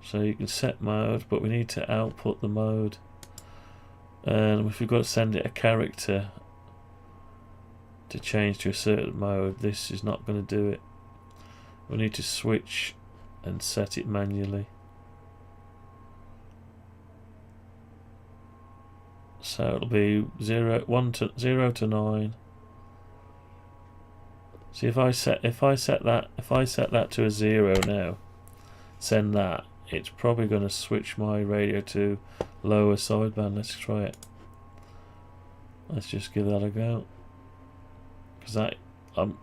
G: So you can set mode, but we need to output the mode. And if we've got to send it a character to change to a certain mode, this is not going to do it. We need to switch and set it manually. So it'll be 0 to 9. See, if I set that to a 0 now, send that, it's probably going to switch my radio to lower sideband. Let's try it. Let's just give that a go. Because I'm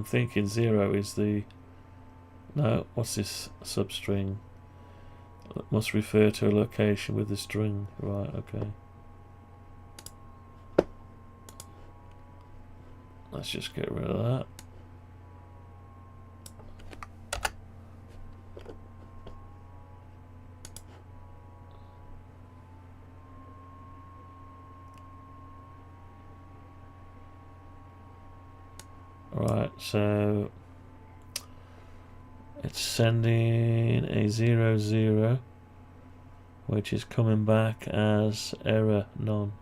G: thinking 0 is the, no, what's this substring? It must refer to a location with the string. Right, okay. Let's just get rid of that. Right, so it's sending a 00, which is coming back as error none.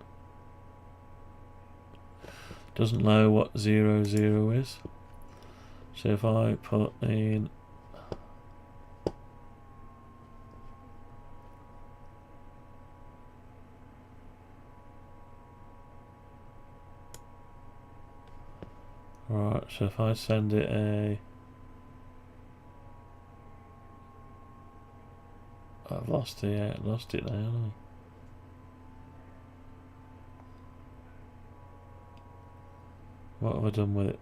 G: Doesn't know what 00 is. So if I put in right, so if I send it a, I've lost it, yeah, lost it now, haven't I? What have I done with it?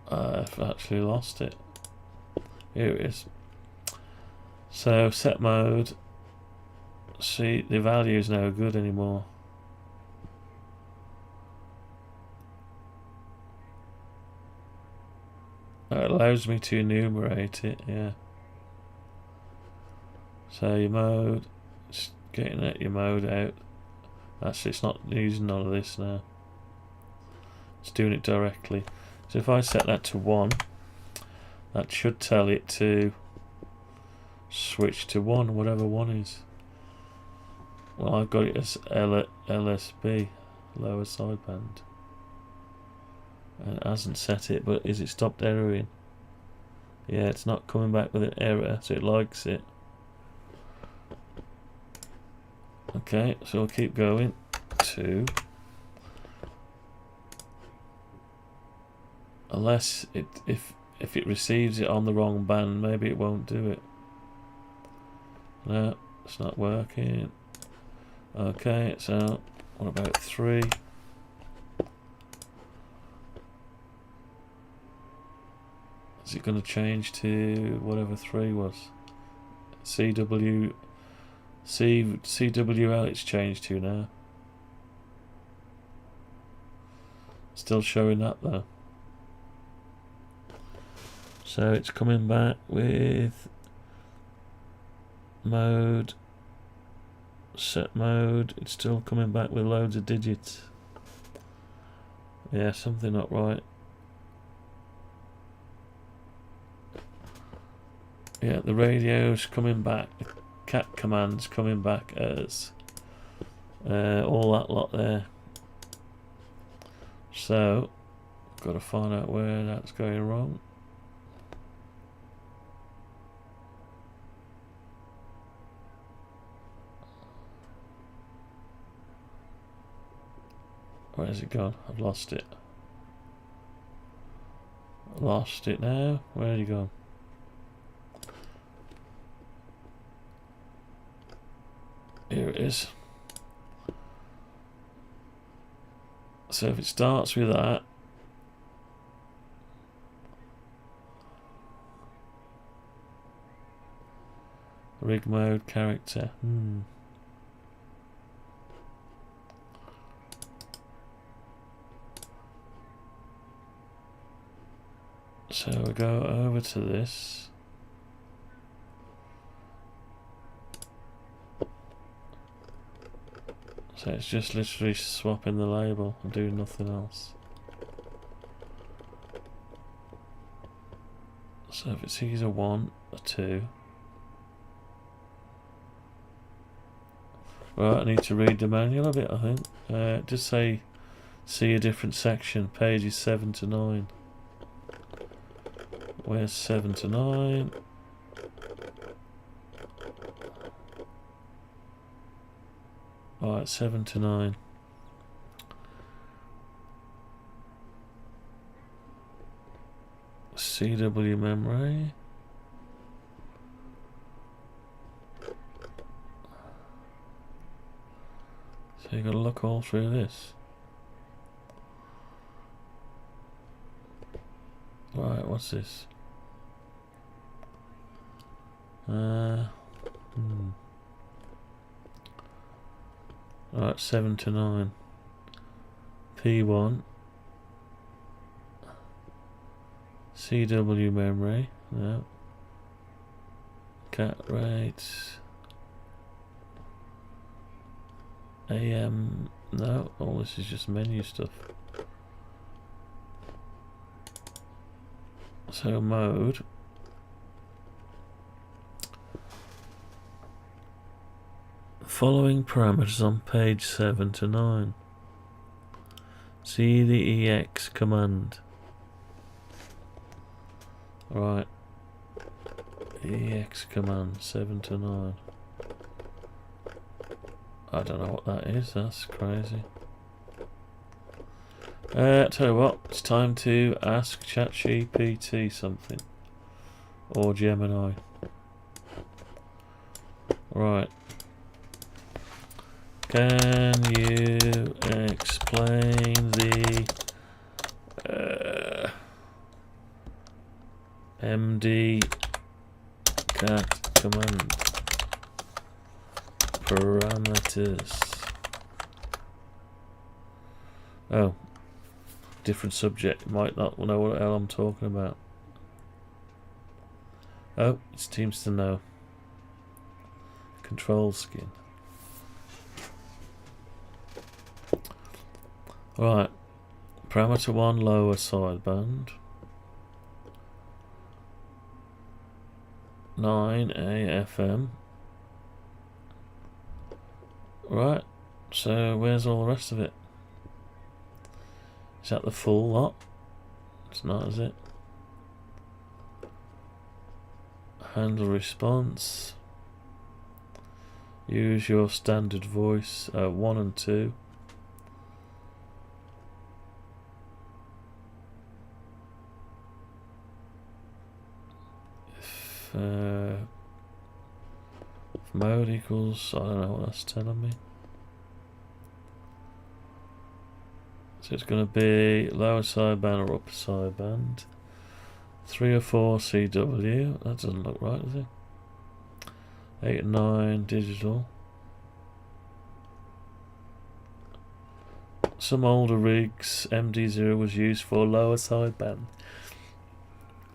G: I've actually lost it. Here it is. So set mode. See, the value is no good anymore. It allows me to enumerate it, yeah. So your mode, it's getting at your mode out. Actually, it's not using none of this now. It's doing it directly. So if I set that to 1, that should tell it to switch to 1, whatever 1 is. Well, I've got it as LSB, lower sideband. And it hasn't set it, but is it stopped erroring? Yeah, it's not coming back with an error, so it likes it. Okay, so I'll keep going. 2. Unless if it receives it on the wrong band, maybe it won't do it. No, it's not working. Okay, so what about 3? Is it going to change to whatever 3 was? CWL it's changed to now. Still showing that though. So it's coming back with mode, set mode. It's still coming back with loads of digits. Yeah, something not right. Yeah, the radio's coming back. The cat command's coming back as all that lot there. So, got to find out where that's going wrong. Where's it gone? I've lost it. Lost it now. Where have you gone? Here it is. So if it starts with that, rig mode character. So we go over to this. So it's just literally swapping the label and doing nothing else. So if it's either 1 or 2. Right, I need to read the manual a bit, I think. Just say, see a different section, pages 7 to 9. Where's 7 to 9? Right, 7 to 9. CW memory. So you got to look all through this. Right, what's this? Right, 7 to 9. P1. CW memory. No. Cat rates. AM. No, all this is just menu stuff. So mode. Following parameters on page 7 to 9. See the EX command. Right. EX command 7 to 9. I don't know what that is, that's crazy. Tell you what, it's time to ask ChatGPT something. Or Gemini. Right. Can you explain the MD cat command parameters? Oh, different subject. Might not know what the hell I'm talking about. Oh, it seems to know. Control skin. Right, parameter 1 lower sideband, 9 AFM. Right, so where's all the rest of it? Is that the full lot? It's not, is it? Handle response. Use your standard voice, 1 and 2. If mode equals, I don't know what that's telling me. So it's going to be lower sideband or upper sideband. 3 or 4 CW. That doesn't look right, does it? 8 and 9 digital. Some older rigs, MD0 was used for lower sideband.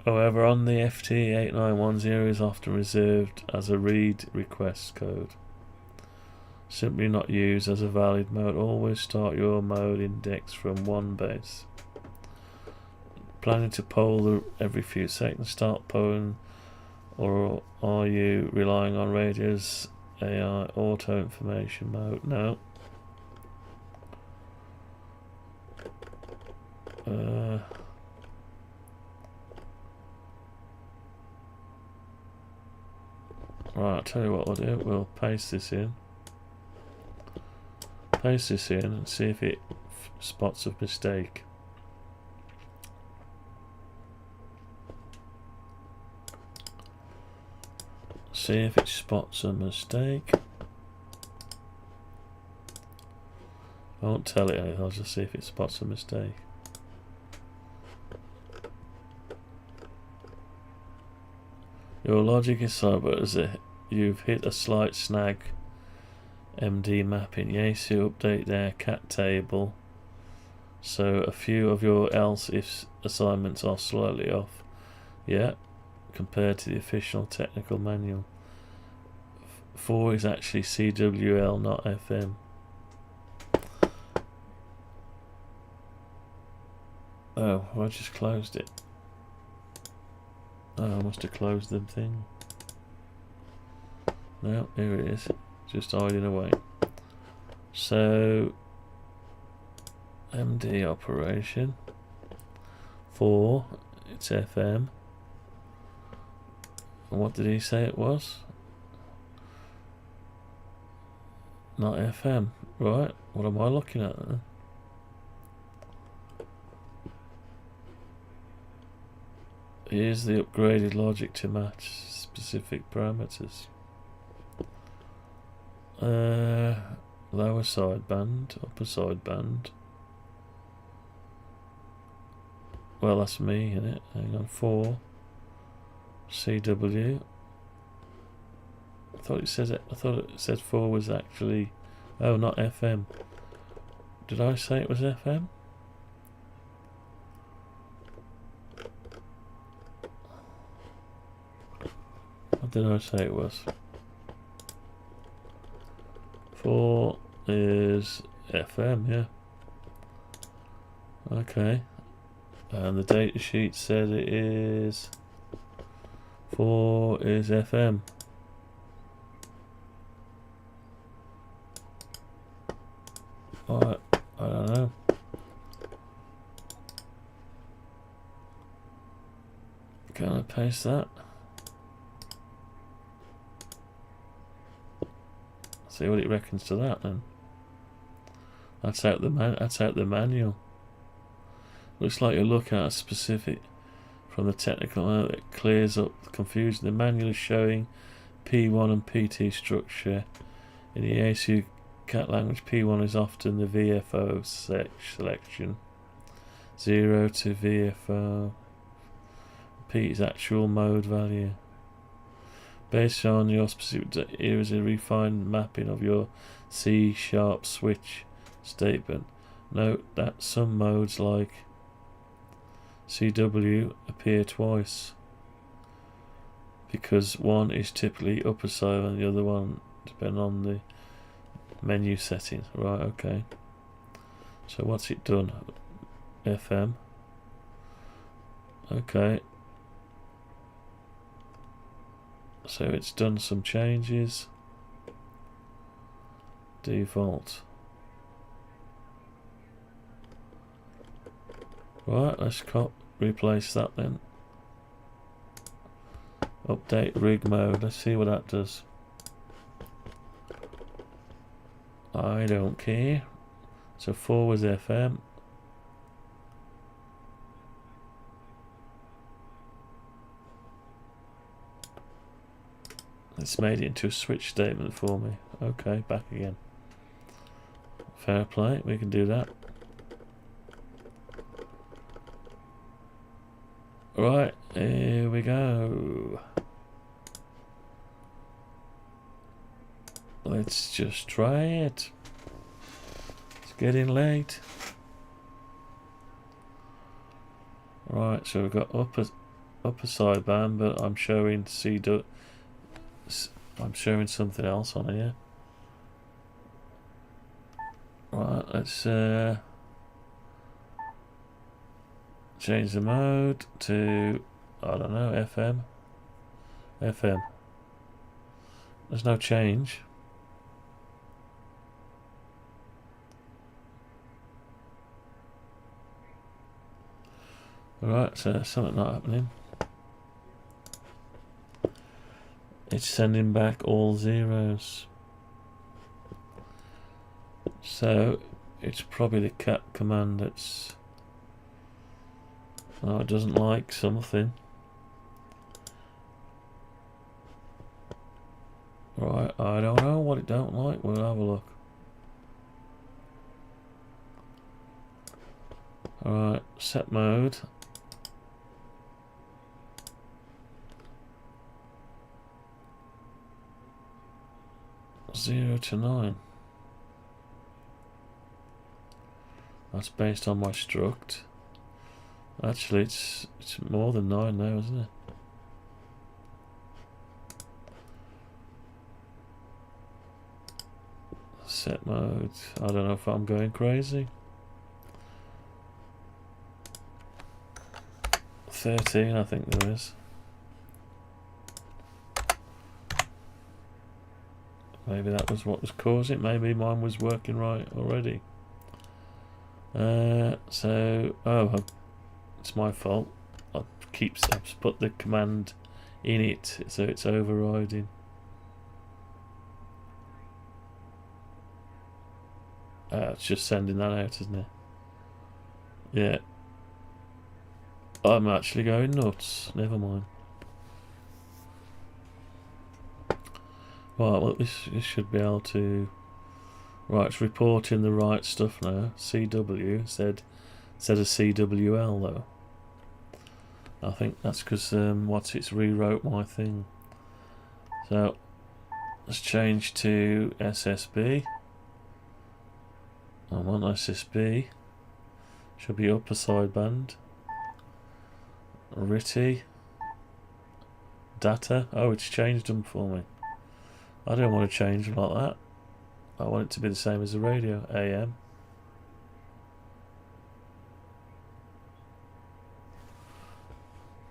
G: However, on the FT-891 is often reserved as a read request code. Simply not used as a valid mode. Always start your mode index from 1 base. Planning to poll every few seconds. Start polling, or are you relying on radio's AI auto information mode? No. Right, I'll tell you what we'll do. We'll paste this in. Paste this in and see if it spots a mistake. See if it spots a mistake. I won't tell it anything, I'll just see if it spots a mistake. Your logic is sober as you've hit a slight snag. MD mapping. YAESU update their cat table, so a few of your else if assignments are slightly off. Yeah, compared to the official technical manual. 4 is actually CWL, not FM. Oh, I just closed it. Oh, I must have closed the thing. No, here it is. Just hiding away. So, MD operation. 4, it's FM. And what did he say it was? Not FM. Right, what am I looking at then? Here's the upgraded logic to match specific parameters. Lower sideband, upper sideband. Well, that's me, isn't it? Hang on, 4 CW. I thought it said 4 was actually, oh, not FM. Did I say it was FM? What did I say it was? 4 is FM, yeah. Okay. And the data sheet said it is 4 is FM. Alright, I don't know. Can I paste that? See what it reckons to that then. That's out the manual. Looks like you're looking at a specific from the technical note that clears up the confusion. The manual is showing P1 and PT structure. In the YAESU CAT language, P1 is often the VFO selection. 0 to VFO. P is actual mode value. Based on your specific, here is a refined mapping of your C# switch statement. Note that some modes like CW appear twice because one is typically upper side and the other one depending on the menu settings. Right, okay. So what's it done? FM. Okay. So it's done some changes. Default. Right, let's replace that then. Update rig mode. Let's see what that does. I don't care. So 4 was FM. It's made it into a switch statement for me. Okay, back again. Fair play, we can do that. Right, here we go. Let's just try it. It's getting late. Right, so we've got upper sideband, but I'm showing I'm showing something else on here. Right, let's change the mode to, I don't know, FM. FM. There's no change. Alright, so something not happening. It's sending back all zeros. So it's probably the cat command that's, oh, it doesn't like something. Right, I don't know what it don't like. We'll have a look. Alright, set mode. Zero to 9. That's based on my struct. Actually, it's more than 9 now, isn't it? Set mode. I don't know if I'm going crazy. 13, I think there is. Maybe that was what was causing it. Maybe mine was working right already. It's my fault. I've put the command in it, so it's overriding. It's just sending that out, isn't it? Yeah. I'm actually going nuts. Never mind. Right, well, this should be able to... Right, it's reporting the right stuff now. CW instead of CWL, though. I think that's because it's rewrote my thing. So, let's change to SSB. I want SSB. Should be upper sideband. RTTY. Data. Oh, it's changed them for me. I don't want to change them like that. I want it to be the same as the radio. AM.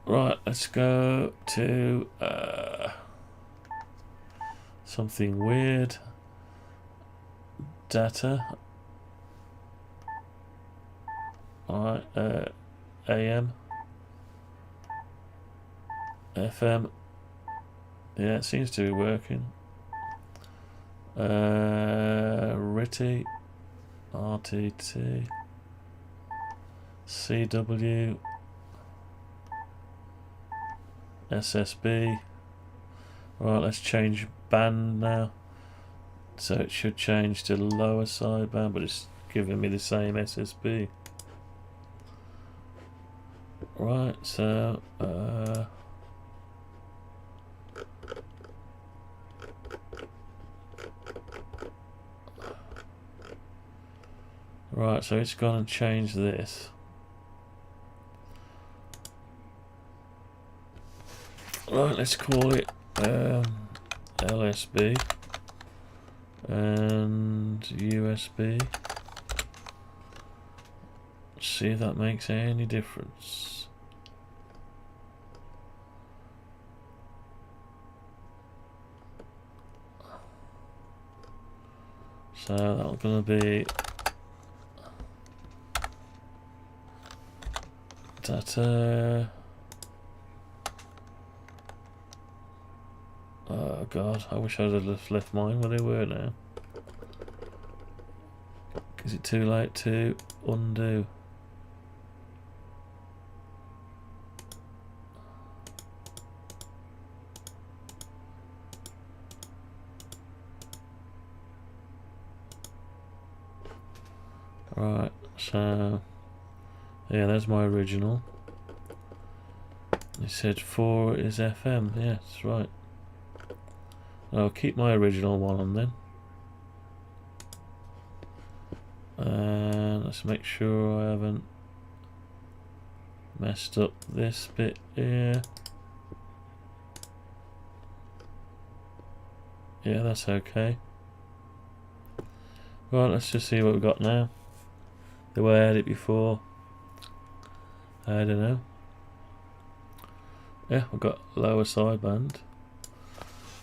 G: Right, let's go to something weird. Data. Alright, AM. FM. Yeah, it seems to be working. RTTY. RTT. CW. SSB. Right, let's change band now. So it should change to lower sideband, but it's giving me the same SSB. Right, so right, so it's gone and changed this. Right, let's call it LSB and USB. See if that makes any difference. So that's going to be data. Oh god, I wish I'd have left mine where they were now. Is it too late to undo? Right, so yeah, there's my original. It said 4 is FM, yeah, that's right. I'll keep my original one on then. And let's make sure I haven't messed up this bit here. Yeah, that's okay. Right, let's just see what we've got now. The way I had it before, I don't know. Yeah, we've got lower sideband.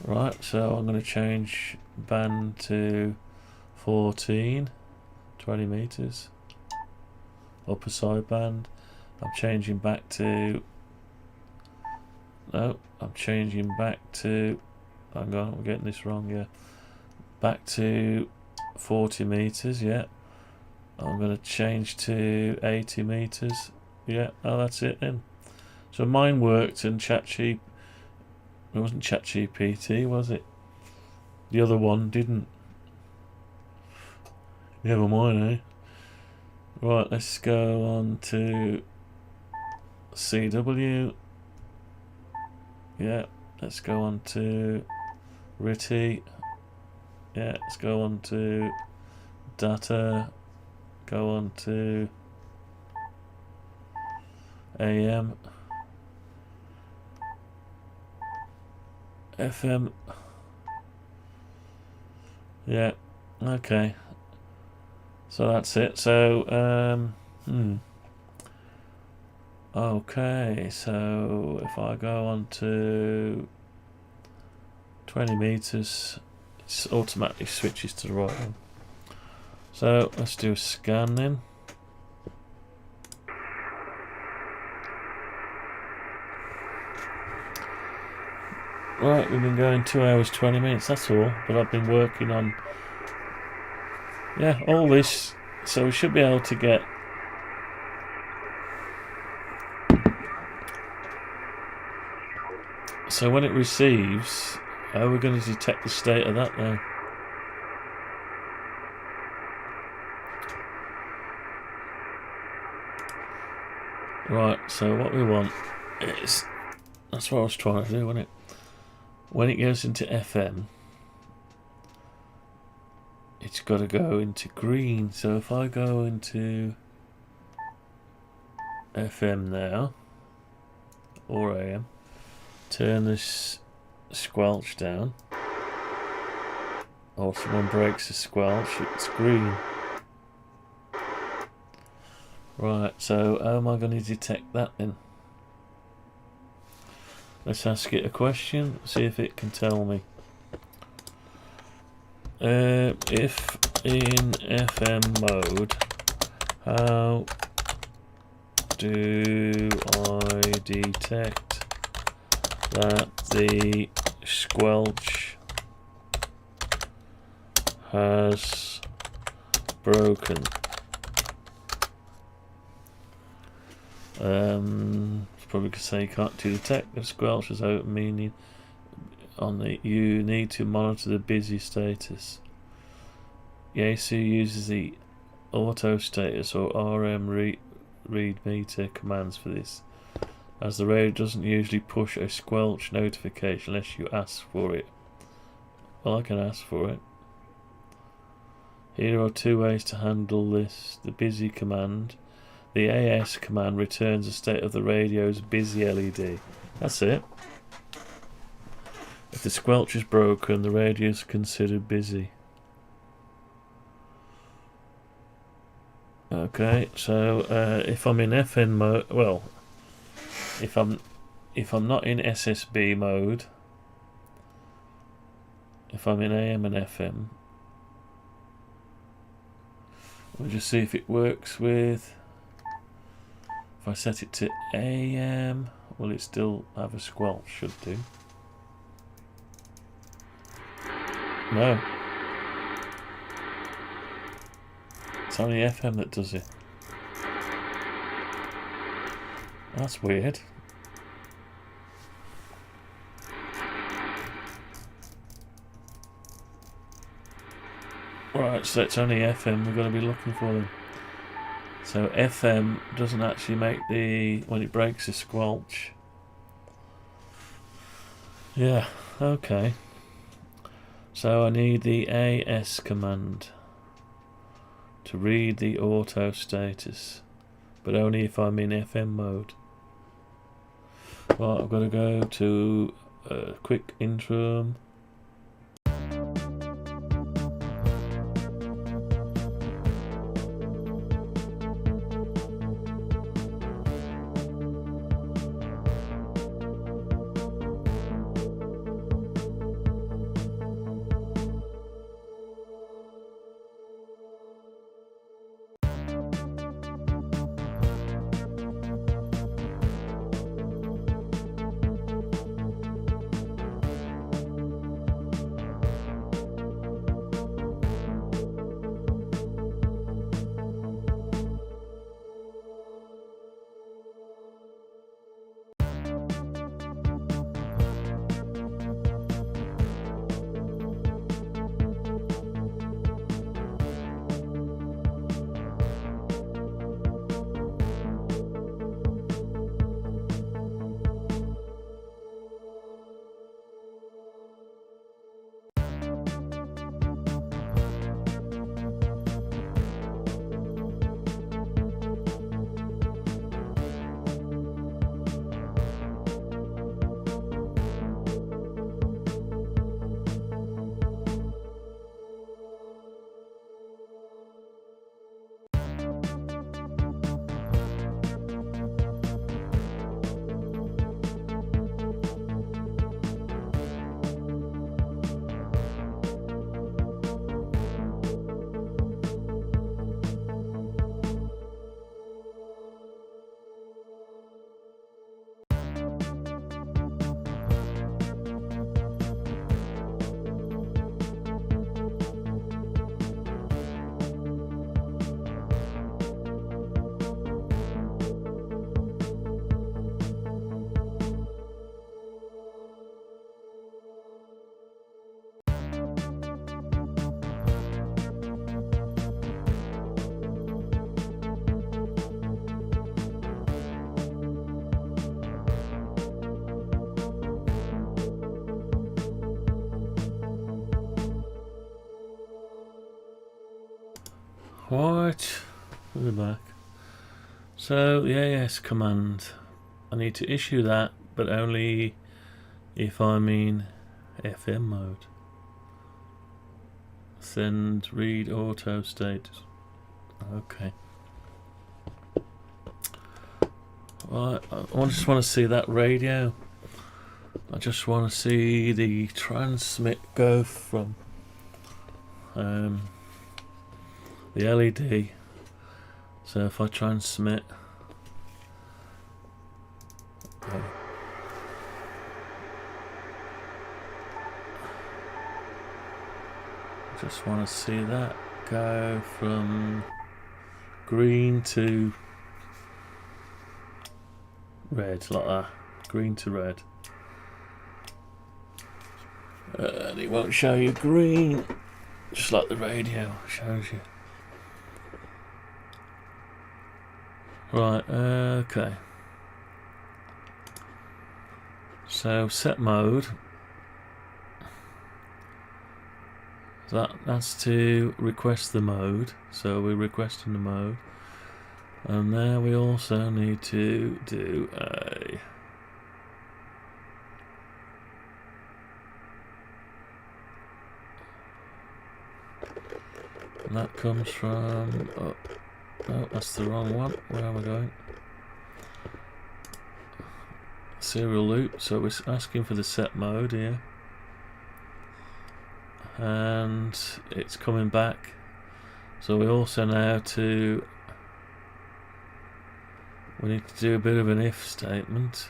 G: Right, so I'm going to change band to 14, 20 meters. Upper sideband. I'm changing back to... No, I'm changing back to... Hang on, I'm getting this wrong, yeah. Back to 40 meters, yeah. I'm going to change to 80 meters. Yeah, oh, that's it then. So mine worked and ChatGPT... It wasn't ChatGPT, was it? The other one didn't. Never mind, eh? Right, let's go on to CW. Yeah, let's go on to RTTY. Yeah, let's go on to data. Go on to AM. FM. Yeah, okay. So that's it. So, okay, so if I go on to 20 meters, it automatically switches to the right one. So let's do a scan then. Right, we've been going 2 hours 20 minutes, that's all, but I've been working on... Yeah, all this, so we should be able to get so when it receives, how are we going to detect the state of that now? Right, so what we want is, that's what I was trying to do, wasn't it? When it goes into FM, it's got to go into green. So if I go into FM now, or AM, turn this squelch down, or someone breaks the squelch, it's green. Right, so how am I going to detect that then? Let's ask it a question, see if it can tell me. If in FM mode, how do I detect that the squelch has broken? Probably could say you can't detect the squelch as open, meaning on the you need to monitor the busy status. YAESU uses the auto status or RM read meter commands for this, as the radio doesn't usually push a squelch notification unless you ask for it. Well, I can ask for it. Here are two ways to handle this. The busy command. The AS command returns the state of the radio's busy LED. That's it. If the squelch is broken, the radio is considered busy. Okay, so if I'm in FN mode, well, if I'm not in SSB mode, if I'm in AM and FM, we'll just see if it works with. If I set it to AM, will it still have a squelch? Should do. No. It's only FM that does it. That's weird. Right, so it's only FM we're going to be looking for them. So FM doesn't actually make the, when it breaks the squelch. Yeah, okay. So I need the AS command to read the auto status, but only if I'm in FM mode. Right, I've got to go to a quick interim. Right, we're back. So the AS command, I need to issue that, but only if I'm in FM mode. Send read auto status. Okay. Right, I just want to see that radio. I just want to see the transmit go from the LED. So if I transmit, okay. I just want to see that go from green to red, like that. Green to red. And it won't show you green, just like the radio shows you. Right, okay. So set mode. That's to request the mode. So we're requesting the mode. And now we also need to do a and that comes from oh, that's the wrong one. Where am I going? Serial loop. So we're asking for the set mode here, and it's coming back. So we also now we need to do a bit of an if statement,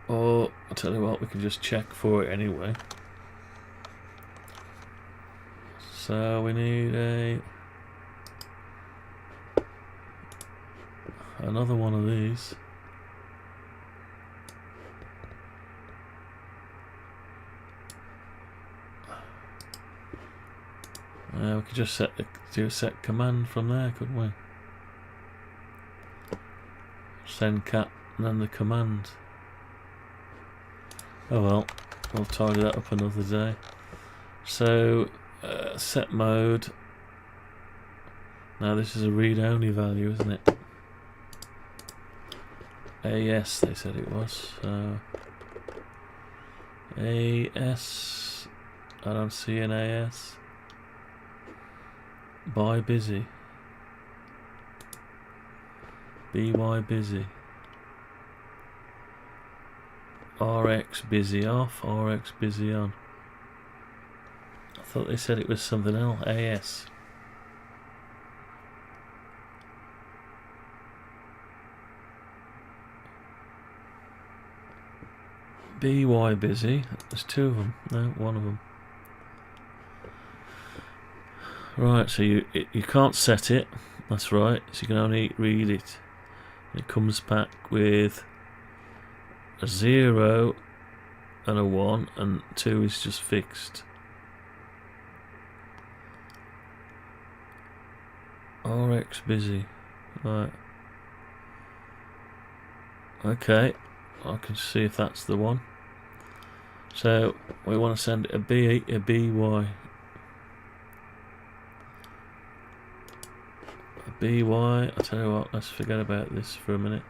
G: or I'll tell you what, we can just check for it anyway. So we need another one of these. We could just do a set command from there, couldn't we? Send cat and then the command. Oh well, we'll tidy that up another day. So set mode. Now this is a read-only value, isn't it? AS they said it was. So AS. I don't see an AS. By busy. BY busy. RX busy off, RX busy on. I thought they said it was something else. AS. BY busy. There's two of them. No, one of them. Right, so you can't set it. That's right. So you can only read it. It comes back with a 0 and a 1, and 2 is just fixed. RX busy. Right. Okay. I can see if that's the one. So we want to send it a BY. BY, I'll tell you what, let's forget about this for a minute.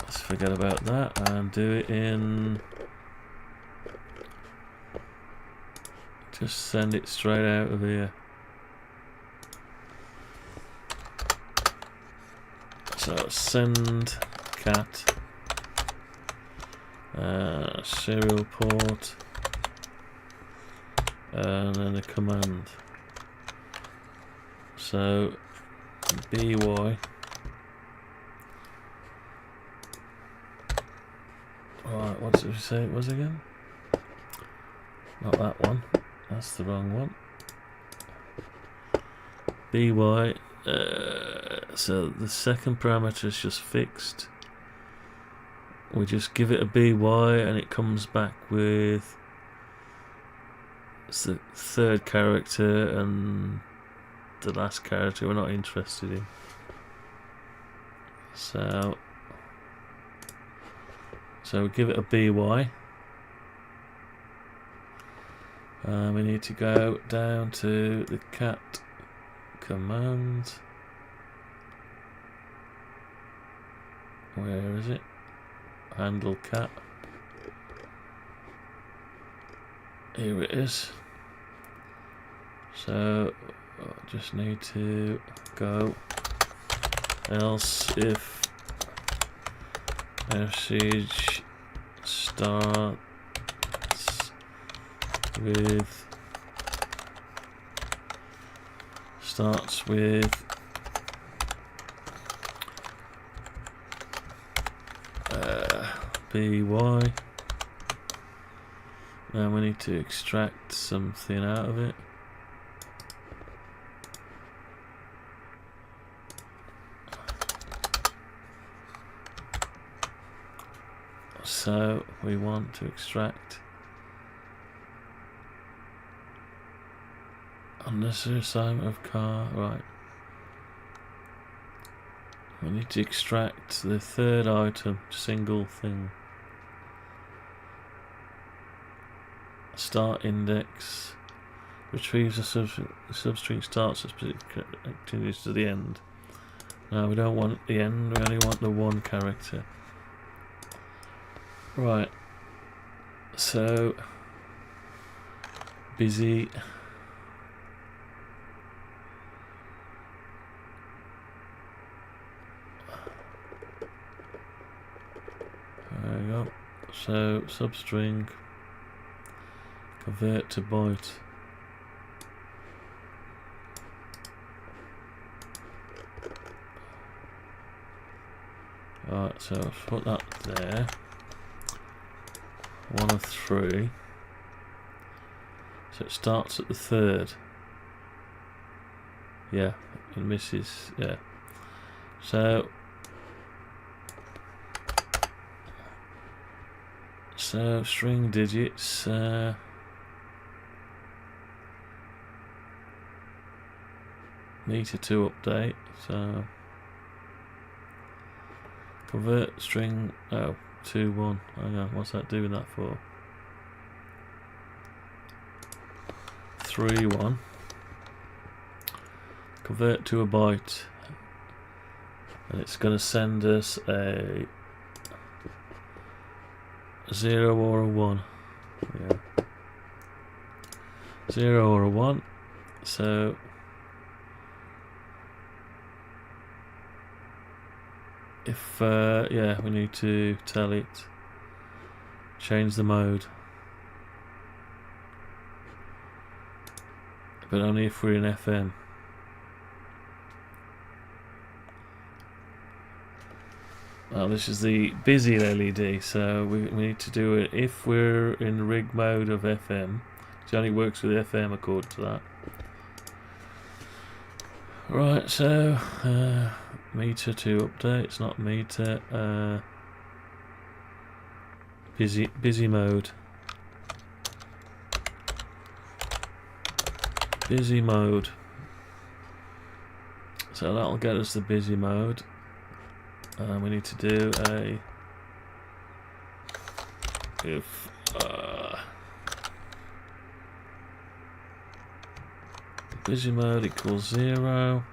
G: Let's forget about that and do it in... Just send it straight out of here. So send cat serial port and then a command. So BY. Right, what did we say it was again? Not that one. That's the wrong one. BY. So the second parameter is just fixed. We just give it a BY and it comes back with the third character and the last character we're not interested in. So we give it a BY. We need to go down to the cat command. Where is it? Handle cat. Here it is. So I just need to go else if message starts with by. Now we need to extract something out of it. So we want to extract unnecessary assignment of car, right. We need to extract the third item, single thing. Start index. Retrieves a substring starts as continues to the end. Now we don't want the end, we only want the one character. Right. So busy. There we go. So substring convert to byte. Alright, so let's put that there. 1 of 3. So it starts at the third. Yeah, it misses. Yeah. So string digits. Meter to update. So convert string. Oh. 2 1. Hang on, what's that doing that for? 3 1. Convert to a byte, and it's going to send us a 0 or a 1. Yeah, 0 or a 1. So if yeah, we need to tell it change the mode, but only if we're in FM. Well, this is the busy LED, so we need to do it if we're in rig mode of FM. It only works with FM according to that. Right, so meter to update. It's not meter. Busy mode. Busy mode. So that'll get us the busy mode. We need to do a if busy mode equals 0,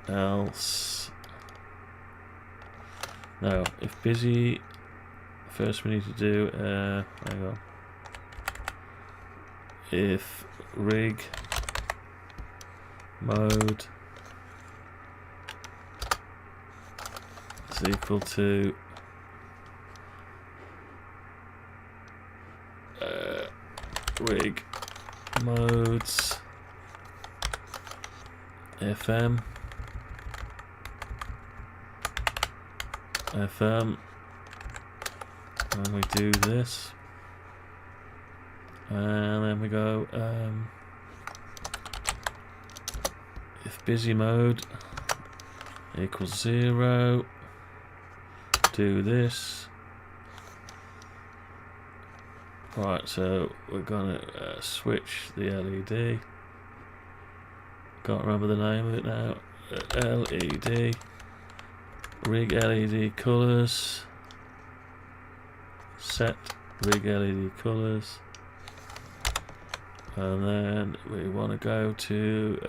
G: else no, if busy, first we need to do hang on, if rig mode is equal to rig modes FM and we do this, and then we go if busy mode equals 0, do this. Right, so we're gonna switch the LED. Can't remember the name of it now. LED. Rig LED colors. Set rig LED colours, and then we want to go to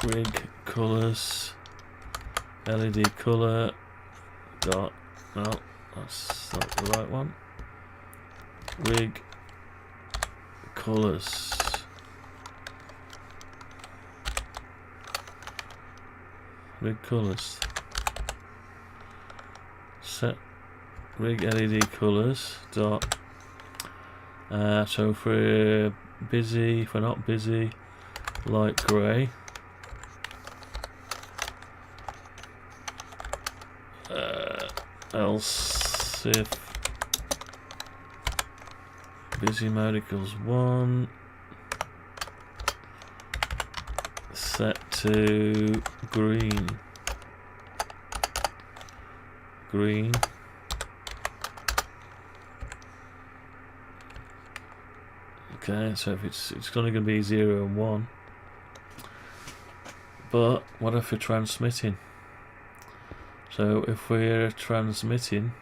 G: rig colours, LED colour dot, no, that's not the right one, rig colours, set rig LED colours dot, so if we're busy, if we're not busy, light grey, else if busy mode equals 1, set to green. Okay, so if it's only going to be 0 and 1. But what if we're transmitting? So if we're transmitting,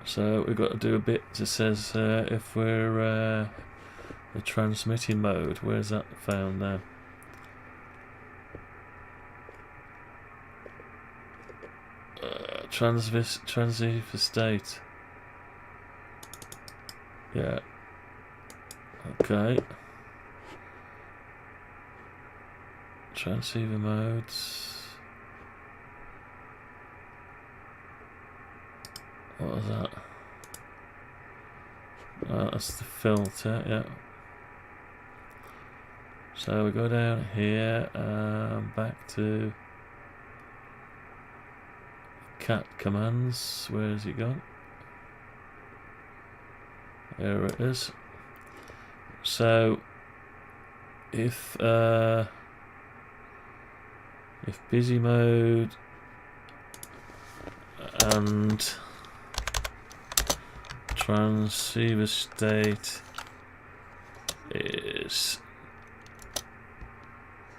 G: so we've got to do a bit that says if we're the transmitting mode. Where's that found now? Tranceiver state. Yeah. Okay. Transceiver modes. What was that? That's the filter, yeah. So we go down here, back to cat commands. Where has it gone? There it is. So if busy mode and transceiver state is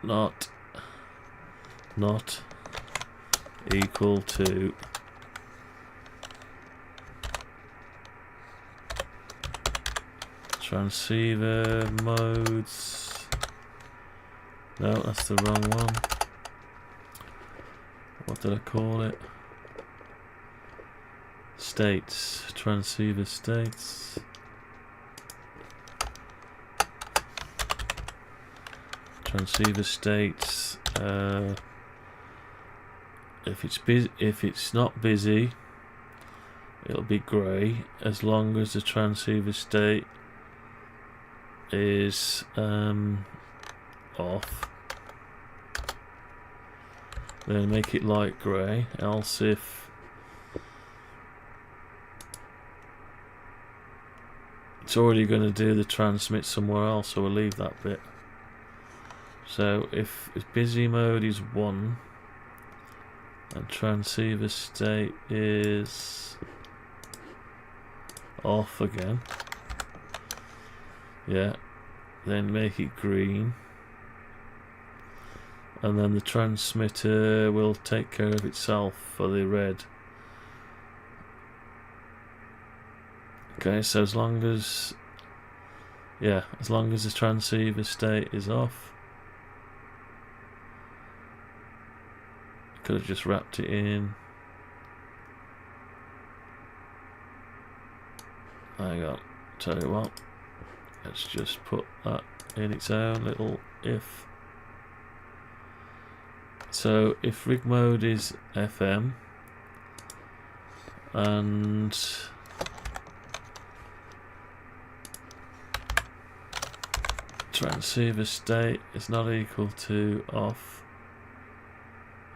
G: not equal to transceiver modes. No, that's the wrong one. What did I call it? States. Transceiver states. Transceiver states. If it's busy, if it's not busy, it'll be grey. As long as the transceiver state is off, then make it light grey. Else if it's already going to do the transmit somewhere else, so we'll leave that bit. So if busy mode is 1 and transceiver state is off again, yeah, then make it green, and then the transmitter will take care of itself for the red. Okay, so as long as the transceiver state is off, could have just wrapped it in. Hang on, tell you what, let's just put that in its own little if. So if rig mode is FM and transceiver state is not equal to off,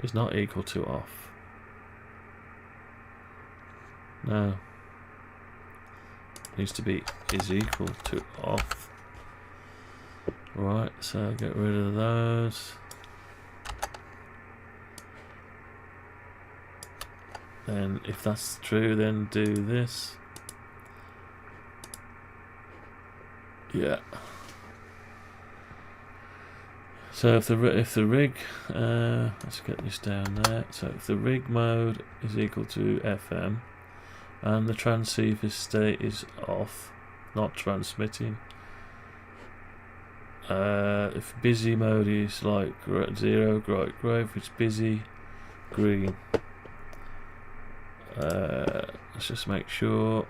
G: is not equal to off. No, needs to be is equal to off. Right, so get rid of those. Then if that's true, then do this. Yeah. So if the rig, let's get this down there. So if the rig mode is equal to FM, and the transceiver state is off, not transmitting. If busy mode is like 0, right, grey. If it's busy, green. Let's just make sure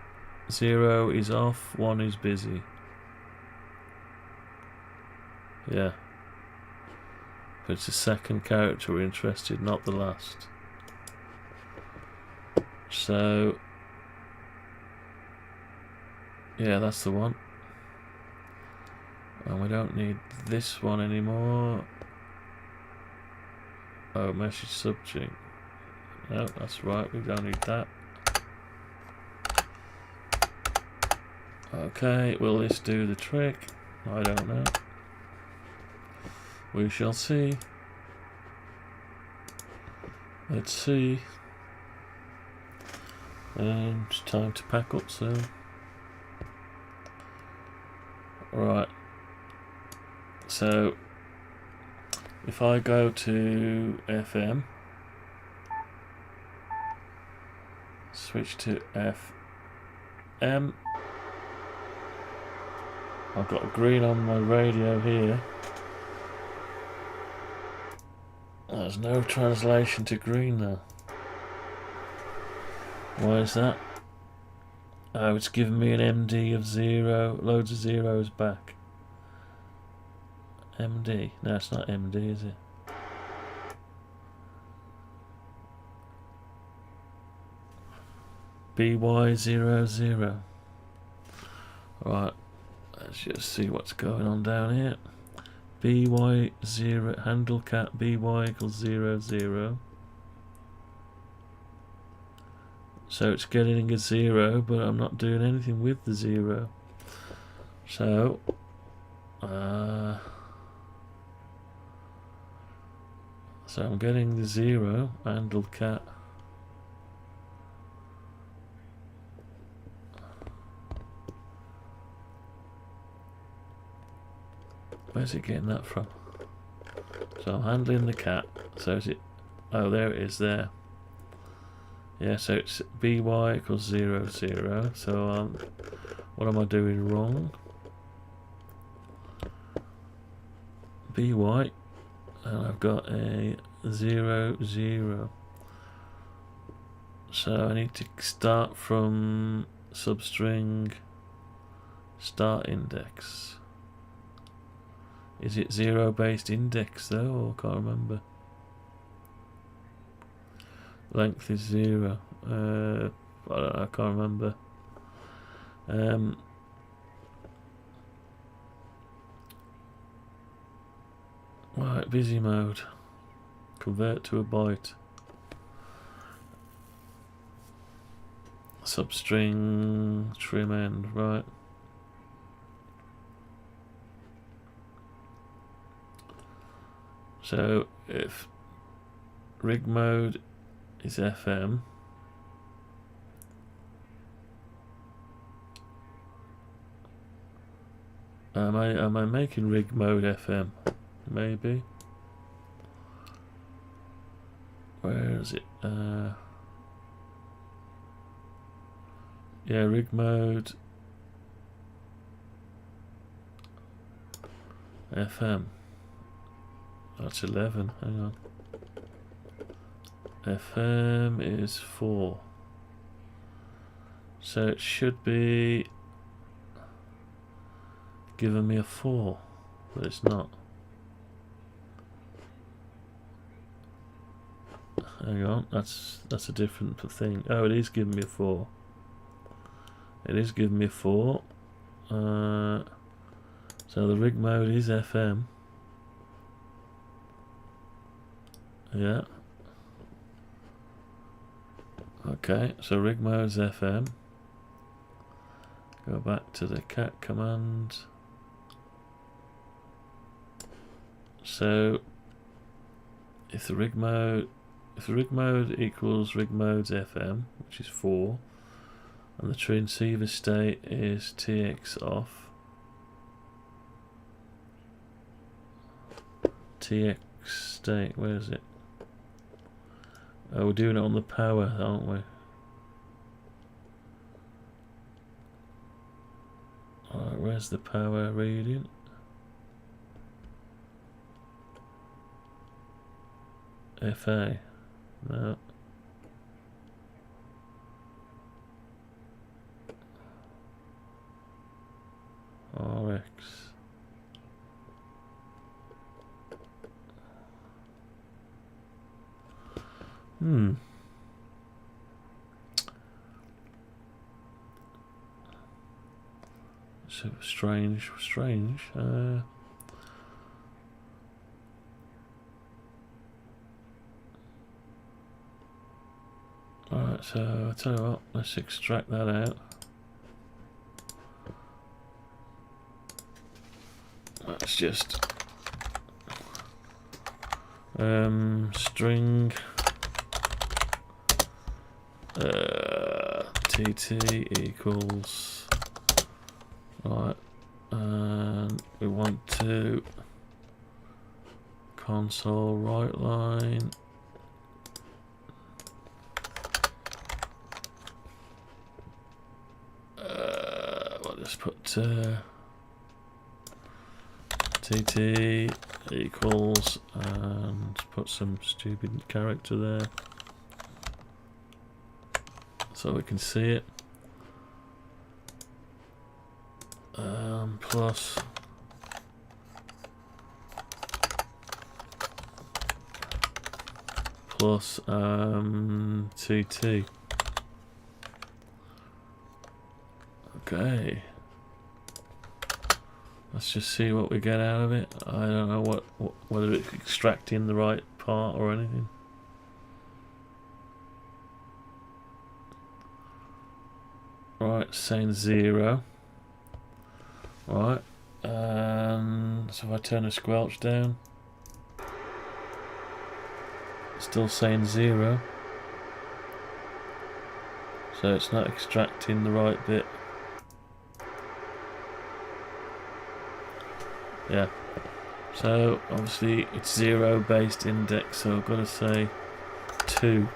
G: 0 is off, 1 is busy. Yeah. But it's the second character we're interested, not the last. So yeah, that's the one. And we don't need this one anymore. Oh, message subject. No, that's right, we don't need that. Okay, will this do the trick? I don't know. We shall see. Let's see. It's time to pack up soon. Right. So if I go to FM, switch to FM, I've got green on my radio here. There's no translation to green though. Why is that? Oh, it's giving me an MD of 0, loads of zeros back. MD? No, it's not MD, is it? BY00. Right, let's just see what's going on down here. BY0, handle cat BY equals 00. So it's getting a 0, but I'm not doing anything with the 0. So so I'm getting the 0, handle cat. Where's it getting that from? So I'm handling the cat. So is it? Oh, there it is there. Yeah, so it's BY equals 00. So what am I doing wrong? BY, and I've got a 00. So I need to start from substring start index. Is it 0 based index though, or can't remember? Length is 0. I don't know, I can't remember. Right, busy mode. Convert to a byte. Substring trim end, right. So if rig mode is FM, am I making rig mode FM? Maybe. Where is it? Yeah, rig mode FM. That's 11. Hang on. FM is 4. So it should be giving me a 4, but it's not. Hang on, that's a different thing. Oh, it is giving me a 4. It is giving me a 4. So the rig mode is FM. Yeah. Okay, so rig mode is FM. Go back to the cat command. So if the rig mode equals rig mode's FM, which is 4, and the transceiver state is TX off, TX state, where is it? Oh, we're doing it on the power, aren't we? Alright, where's the power reading? FA. No. RX. So strange. Alright, so I'll tell you what, let's extract that out. Let's just string TT equals, right, and we want to console write line we'll just put TT equals and put some stupid character there so we can see it. Plus TT. Okay. Let's just see what we get out of it. I don't know whether it's extracting the right part or anything. Right, saying 0. Right, so if I turn the squelch down, still saying 0. So it's not extracting the right bit. Yeah, so obviously it's 0 based index, so I've got to say 2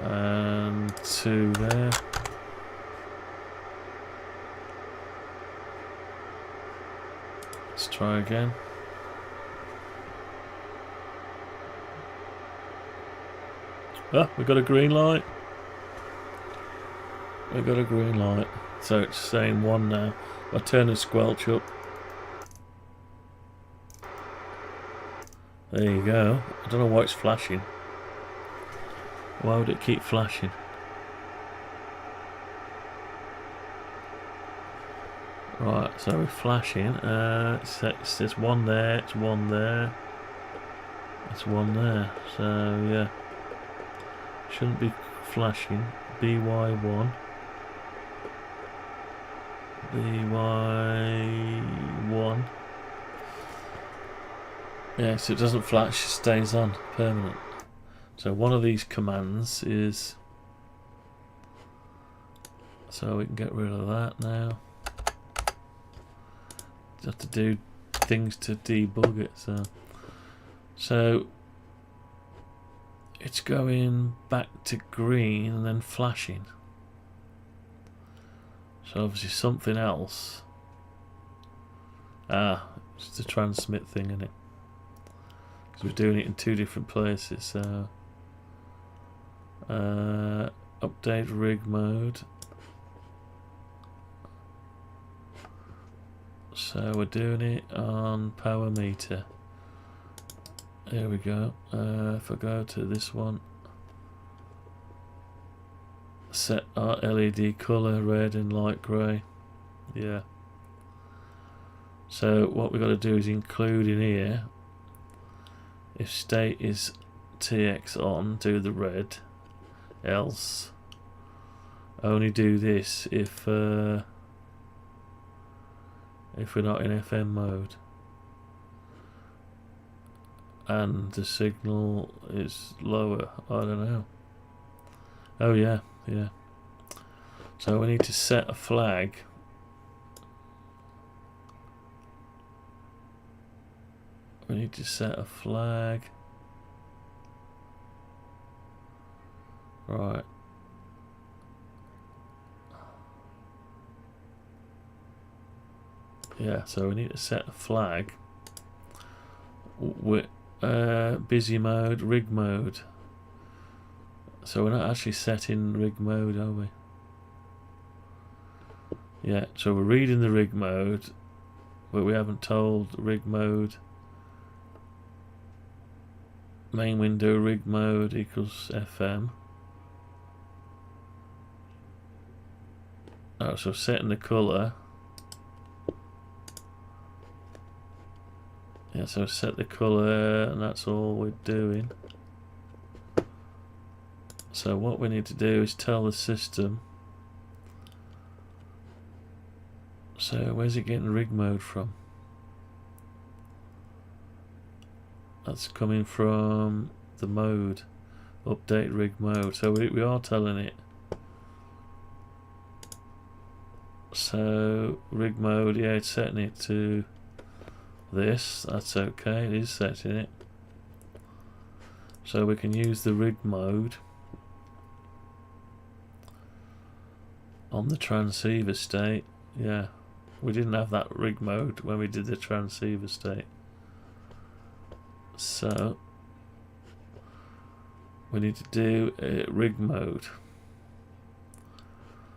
G: and 2 there. Let's try again. Ah, we got a green light. We got a green light. So it's saying 1 now. I turn the squelch up. There you go. I don't know why it's flashing. Why would it keep flashing? Right, so we're flashing. It says 1 there, it's 1 there. It's 1 there. So yeah. Shouldn't be flashing. BY1. BY1. Yeah, so it doesn't flash, it stays on permanent. So one of these commands is, so we can get rid of that now. You have to do things to debug it. So it's going back to green and then flashing. So obviously something else. It's the transmit thing, isn't it? Because we're doing it in 2 different places. So update rig mode. So we're doing it on power meter. There we go. If I go to this one, set our LED colour red and light grey. Yeah. So what we've got to do is include in here, if state is TX on, do the red. Else only do this if we're not in FM mode and the signal is lower. I don't know. Oh yeah. So we need to set a flag We need to set a flag. Right. Yeah, so we need to set a flag with busy mode, rig mode. So we're not actually setting rig mode, are we? Yeah, so we're reading the rig mode, but we haven't told rig mode main window rig mode equals FM. Oh, so setting the colour. Yeah, so set the colour, and that's all we're doing. So what we need to do is tell the system. So where's it getting rig mode from? That's coming from the mode, update rig mode. So we are telling it. So rig mode, yeah, it's setting it to this. That's okay, it is setting it. So we can use the rig mode on the transceiver state. Yeah, we didn't have that rig mode when we did the transceiver state. So we need to do a rig mode.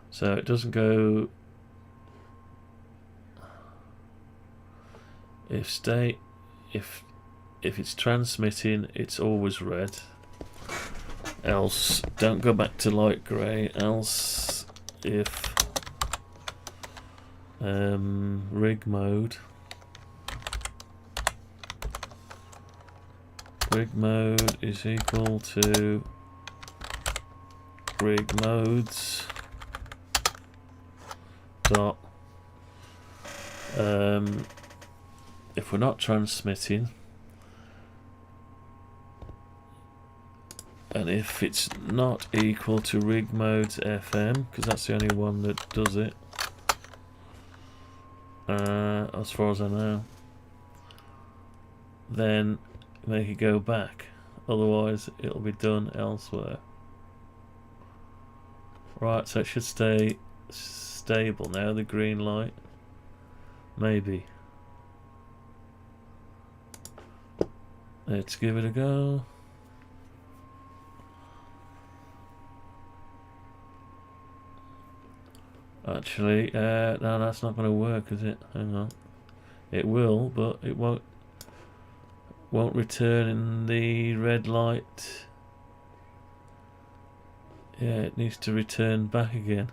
G: So it doesn't go if state, if it's transmitting, it's always red. Else don't go back to light grey. Else if rig mode is equal to rig modes dot if we're not transmitting, and if it's not equal to rig modes FM, because that's the only one that does it, as far as I know, then make it go back, otherwise it'll be done elsewhere. Right, so it should stay stable now, the green light. Maybe. Let's give it a go. Actually, no, that's not going to work, is it? Hang on. It will, but it won't return in the red light. Yeah, it needs to return back again.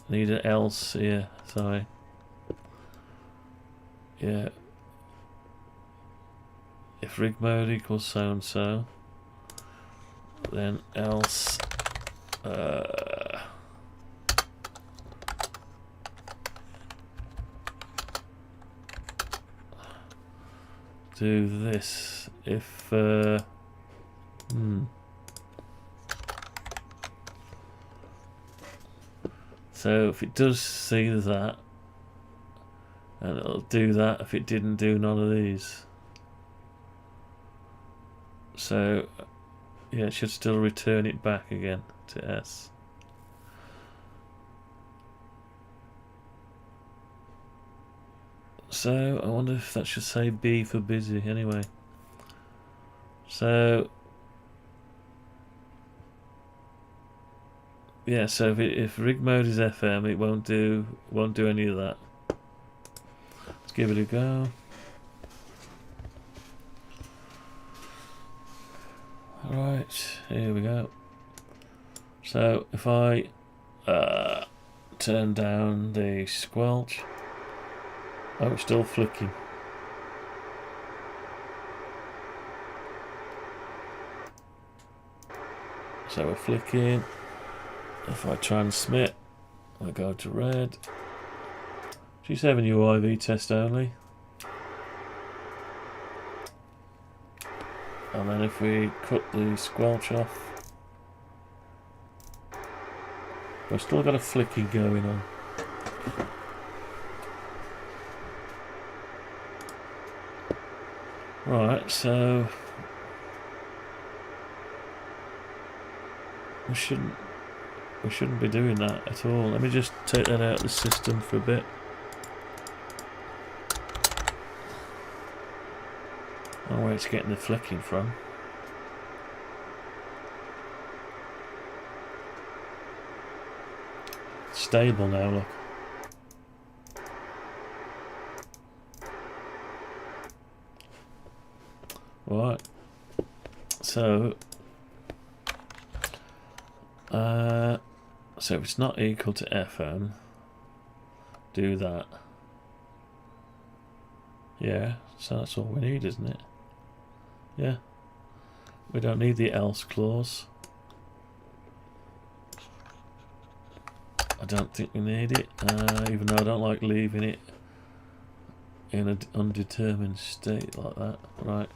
G: Need an else here, sorry. Yeah. If rig mode equals so and so, then else do this. If so if it does see that, and it'll do that if it didn't do none of these. So yeah, it should still return it back again to S. So I wonder if that should say B for busy anyway. So yeah, so if rig mode is FM, it won't do any of that. Let's give it a go. Alright, here we go. So if I turn down the squelch, oh, it's still flicking. So we're flicking. If I transmit, I go to red. G7UIV test only. And then if we cut the squelch off, we've still got a flicking going on. Right, so we shouldn't be doing that at all. Let me just take that out of the system for a bit. I don't know where it's getting the flicking from. It's stable now, look. Right. So if it's not equal to FM, do that. Yeah, so that's all we need, isn't it? Yeah. We don't need the else clause. I don't think we need it, even though I don't like leaving it in an undetermined state like that. Right.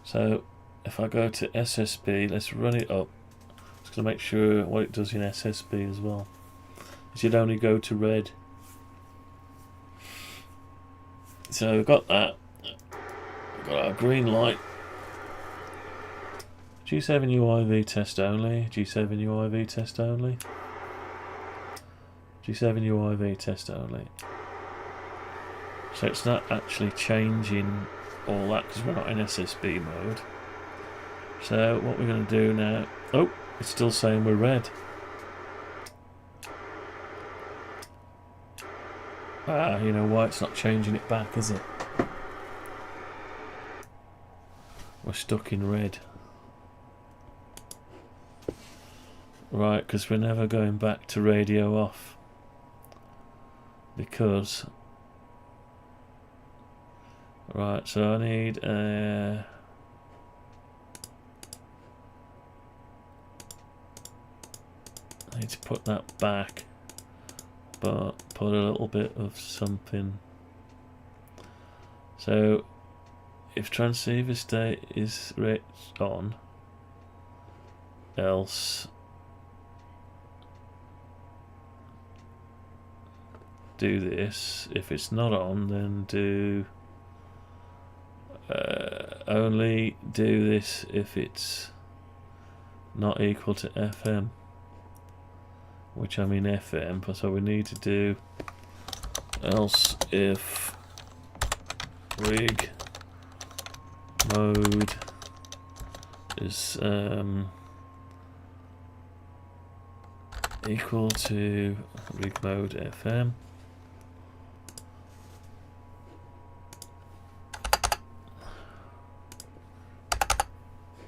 G: So if I go to SSB, let's run it up. Just going to make sure what it does in SSB as well. It should only go to red. So we've got that. We've got our green light. G7UIV test only. G7UIV test only. G7UIV test only. So it's not actually changing all that because we're not in SSB mode. So what we're going to do now... Oh, it's still saying we're red. You know why it's not changing it back, is it? We're stuck in red. Right, because we're never going back to radio off. Because... Right, so I need I need to put that back, but put a little bit of something. So if transceiver state is on, else do this. If it's not on, then do only do this if it's not equal to FM, which I'm in FM, so we need to do else if rig mode is equal to rig mode FM.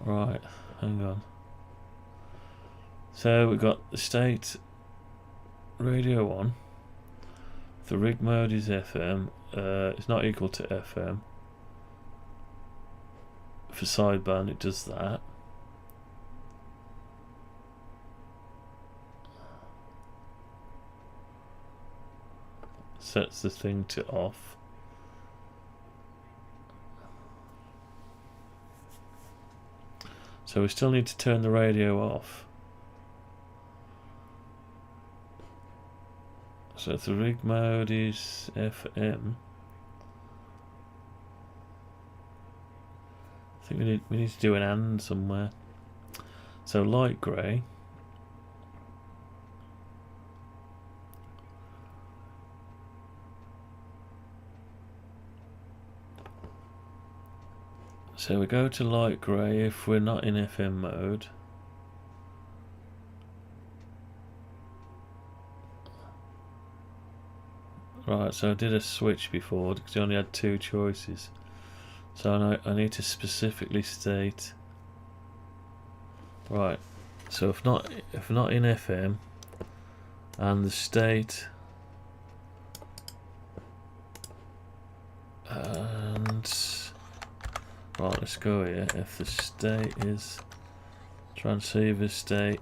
G: Right, hang on. So we've got the state radio on. The rig mode is FM. It's not equal to FM. For sideband, it does that. Sets the thing to off. So we still need to turn the radio off. So if the rig mode is FM, I think we need to do an and somewhere. So light grey. So we go to light grey if we're not in FM mode. Right, so I did a switch before because I only had two choices. So I need to specifically state. Right, so if not in FM and the state and right, let's go here. If the state is transceiver state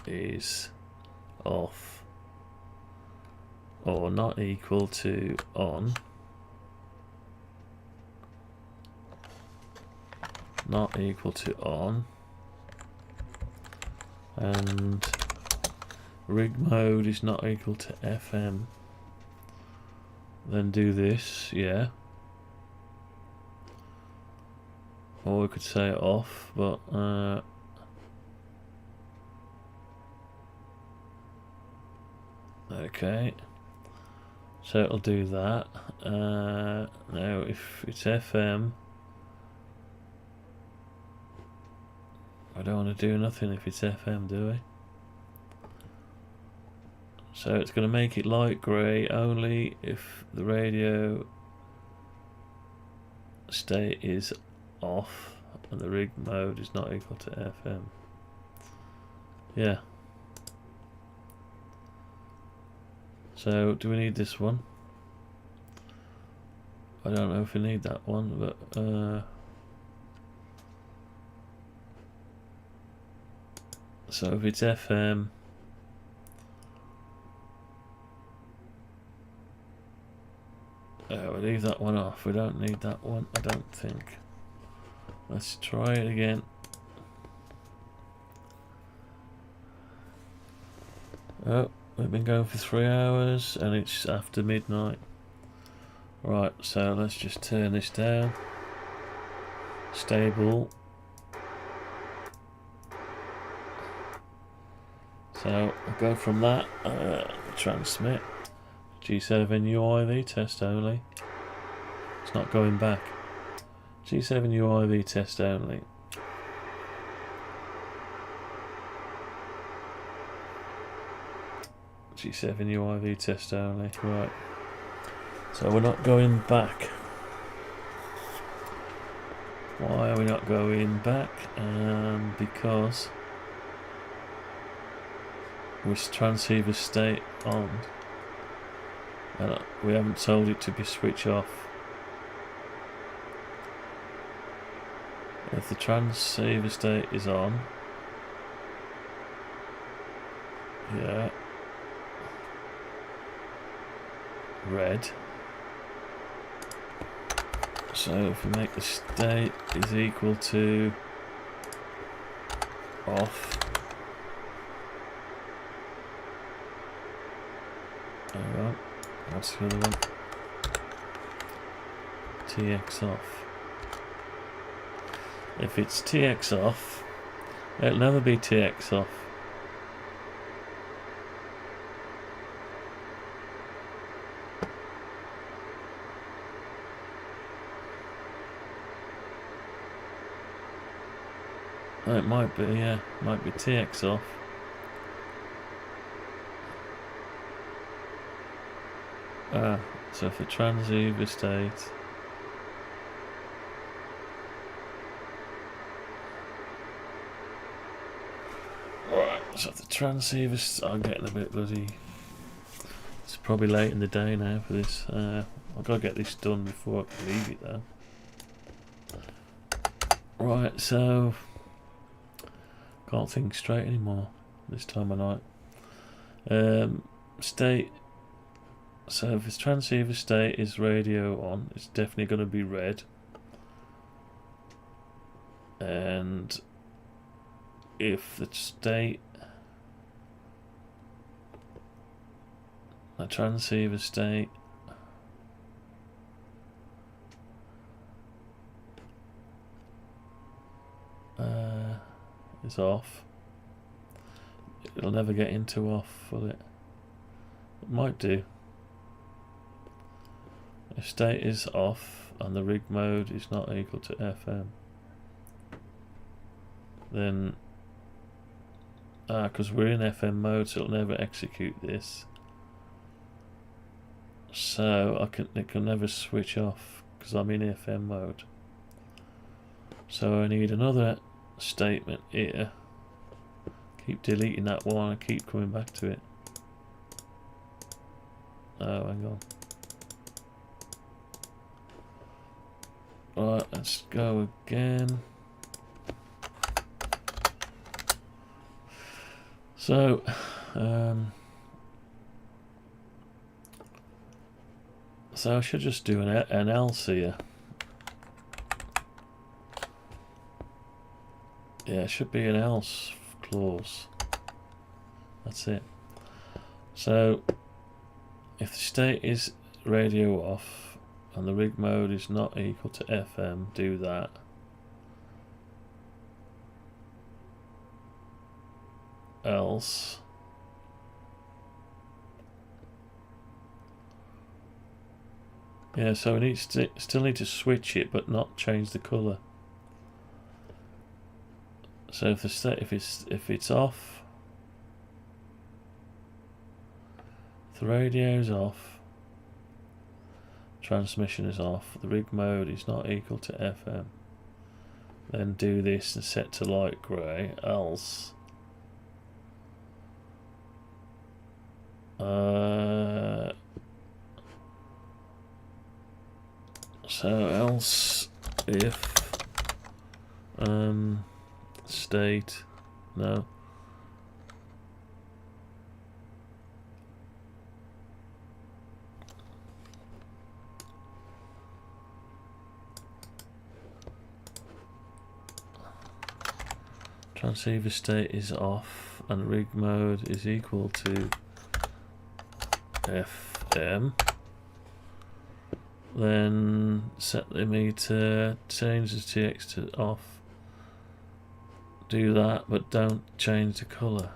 G: is off or not equal to on, not equal to on, and rig mode is not equal to FM, then do this, yeah. or we could say off, but okay, so it'll do that. Now if it's FM, I don't want to do nothing if it's FM, do we? So it's going to make it light grey only if the radio state is off and the rig mode is not equal to FM. Yeah. So do we need this one? I don't know if we need that one, but so if it's FM, we'll leave that one off. We don't need that one, I don't think. Let's try it again. Oh, we've been going for 3 hours and it's after midnight. Right, so let's just turn this down. Stable. So I'll go from that, transmit, G7UIV test only. It's not going back. G7UIV test only. G7UIV test only, right. So we're not going back. Why are we not going back? Because with transceiver state on, and we haven't told it to be switch off. If the transceiver state is on, yeah, red. So if we make the state is equal to off, hang on, what's the other one? TX off. If it's TX off, it'll never be TX off. Oh, it might be, yeah, might be TX off. So for transceiver state, right, so the transceiver, I'm getting a bit bloody, it's probably late in the day now for this. I've got to get this done before I can leave it though. Right, so can't think straight anymore this time of night. State. So if its transceiver state is radio on, it's definitely going to be red. And if the state, the transceiver state is off, it'll never get into off, will it? It might do. If state is off and the rig mode is not equal to FM, then because we're in FM mode, so it'll never execute this. So it can never switch off because I'm in FM mode. So I need another statement here. Keep deleting that one and keep coming back to it. Oh, hang on. Right, let's go again. So, so I should just do an else here. Yeah, it should be an else clause. That's it. So, if the state is radio off and the rig mode is not equal to FM, do that. else yeah, so we need still need to switch it but not change the colour. So if it's off, the radio's off, transmission is off, the rig mode is not equal to FM, then do this and set to light grey, else so else if state no transceiver state is off and rig mode is equal to FM, then set the meter, change the TX to off, do that but don't change the colour.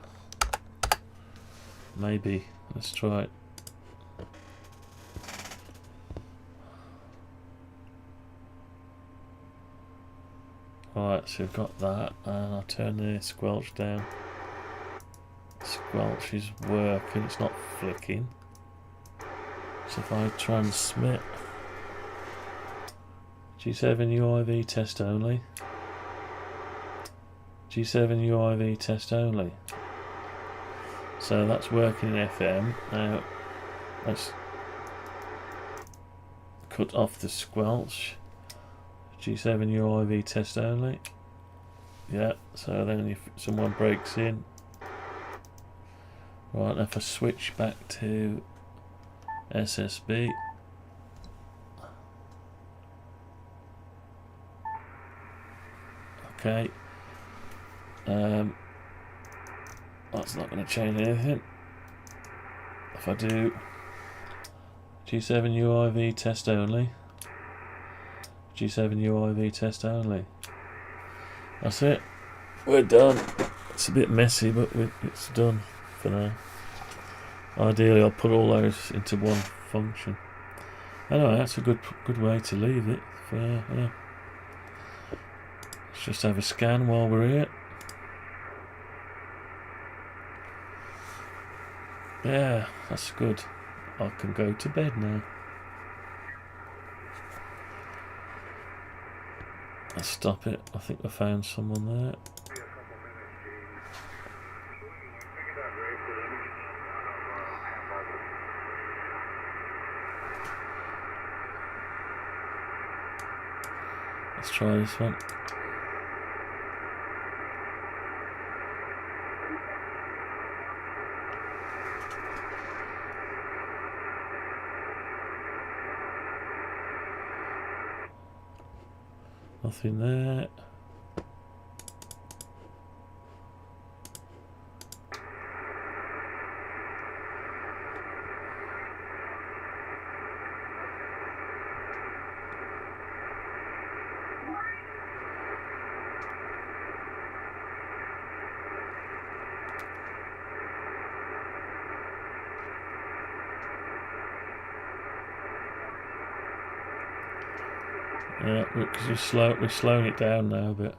G: Maybe, let's try it. Alright, so we've got that, and I'll turn the squelch down. Squelch is working, it's not flicking. So if I transmit G7UIV test only, G7UIV test only. So that's working in FM. Now let's cut off the squelch. G7UIV test only. Yeah, so then if someone breaks in. Right, if I switch back to SSB. Okay. That's not going to change anything. If I do G7UIV test only, G7UIV test only. That's it. We're done. It's a bit messy, but it's done for now. Ideally, I'll put all those into one function. Anyway, that's a good way to leave it. Yeah. Let's just have a scan while we're here. Yeah, that's good. I can go to bed now. Let's stop it. I think I found someone there. Let's try this one. Nothing there. Yeah, because we're slowing it down now a bit.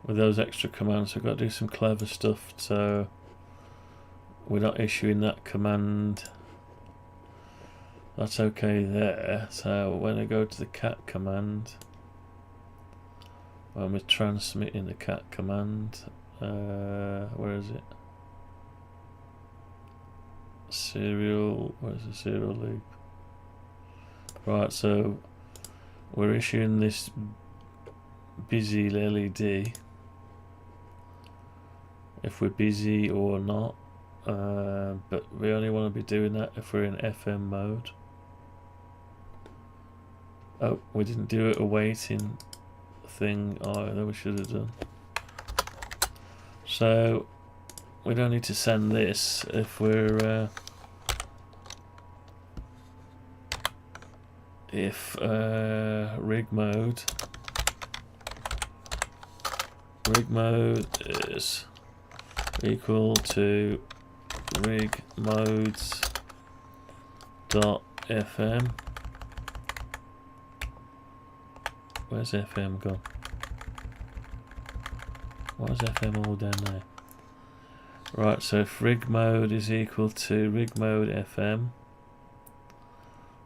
G: With those extra commands, we've got to do some clever stuff, so we're not issuing that command. That's okay there. So when I go to the cat command, when we're transmitting the cat command, where is it? Serial, where's the serial loop? Right, so we're issuing this busy LED if we're busy or not, but we only want to be doing that if we're in FM mode. Oh, we didn't do a waiting thing either, we should have done. So we don't need to send this if we're rig mode rig mode is equal to rig modes dot FM. Where's FM gone? Why is FM all down there? Right, so if rig mode is equal to rig mode FM,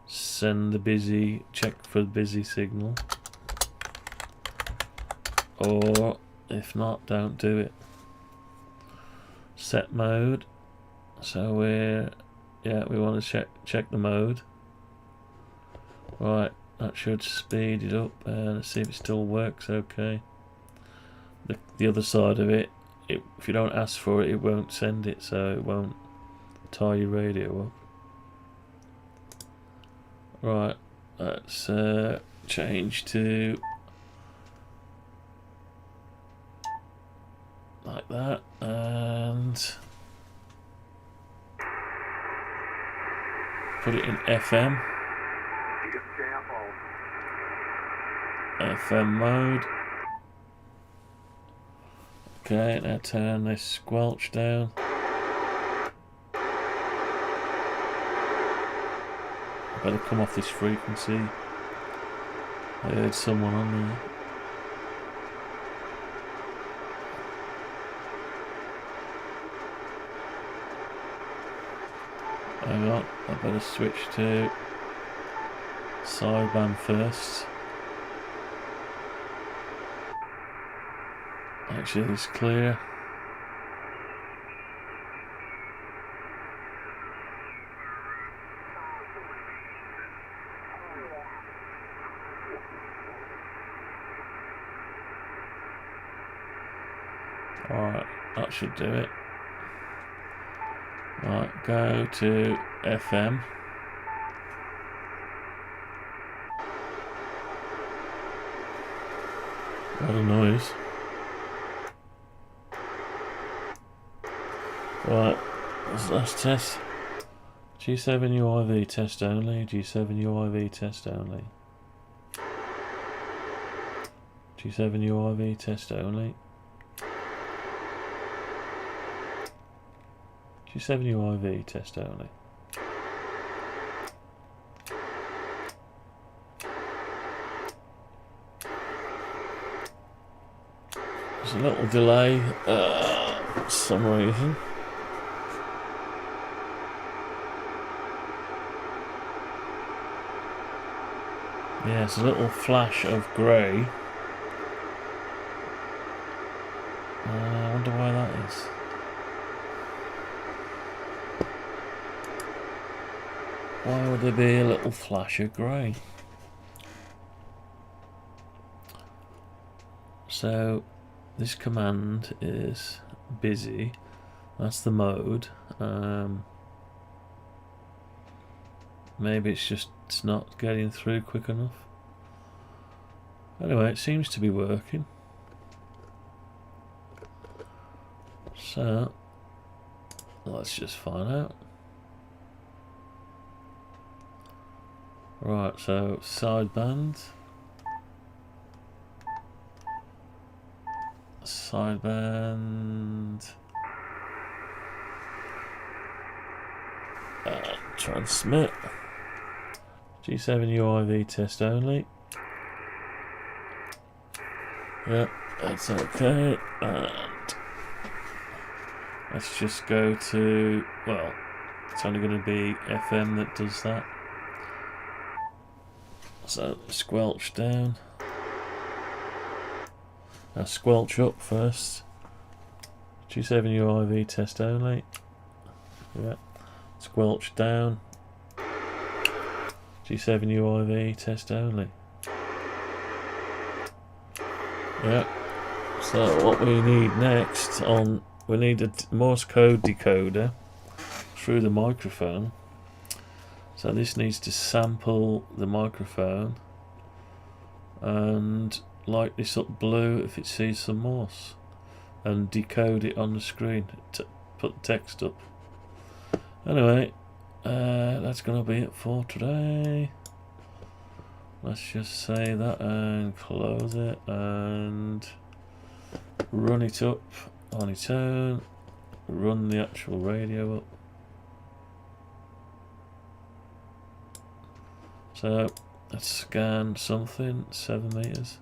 G: send the busy, check for the busy signal, or if not, don't do it. Set mode, so we want to check the mode. Right, that should speed it up. Let's see if it still works okay. The other side of it, if you don't ask for it, it won't send it, so it won't tie your radio up. Right, let's change to like that, and put it in FM. FM mode. Okay, now turn this squelch down. I better come off this frequency. I heard someone on there. Hang on, I better switch to sideband first. Actually, it's clear. Alright, that should do it. Right, go to FM. What a noise. Right, let's test. G7UIV test only. G7UIV test only. G7UIV test only. G7UIV test only. There's a little delay for some reason. Yeah, it's a little flash of grey. I wonder why that is. Why would there be a little flash of grey? So this command is busy. That's the mode. Maybe it's not getting through quick enough. Anyway, it seems to be working. So let's just find out. Right, so sideband. Transmit. G7UIV test only. Yep, that's okay. And let's just go to, well, it's only going to be FM that does that. So squelch down. Now squelch up first. G7UIV test only. Yeah. Squelch down. G7UIV test only. Yeah. So what we need next we need a Morse code decoder through the microphone. So this needs to sample the microphone and light this up blue if it sees some Morse and decode it on the screen to put the text up. Anyway, that's gonna be it for today. Let's just say that and close it, and run it up on its own, run the actual radio up. So let's scan something. 7 meters.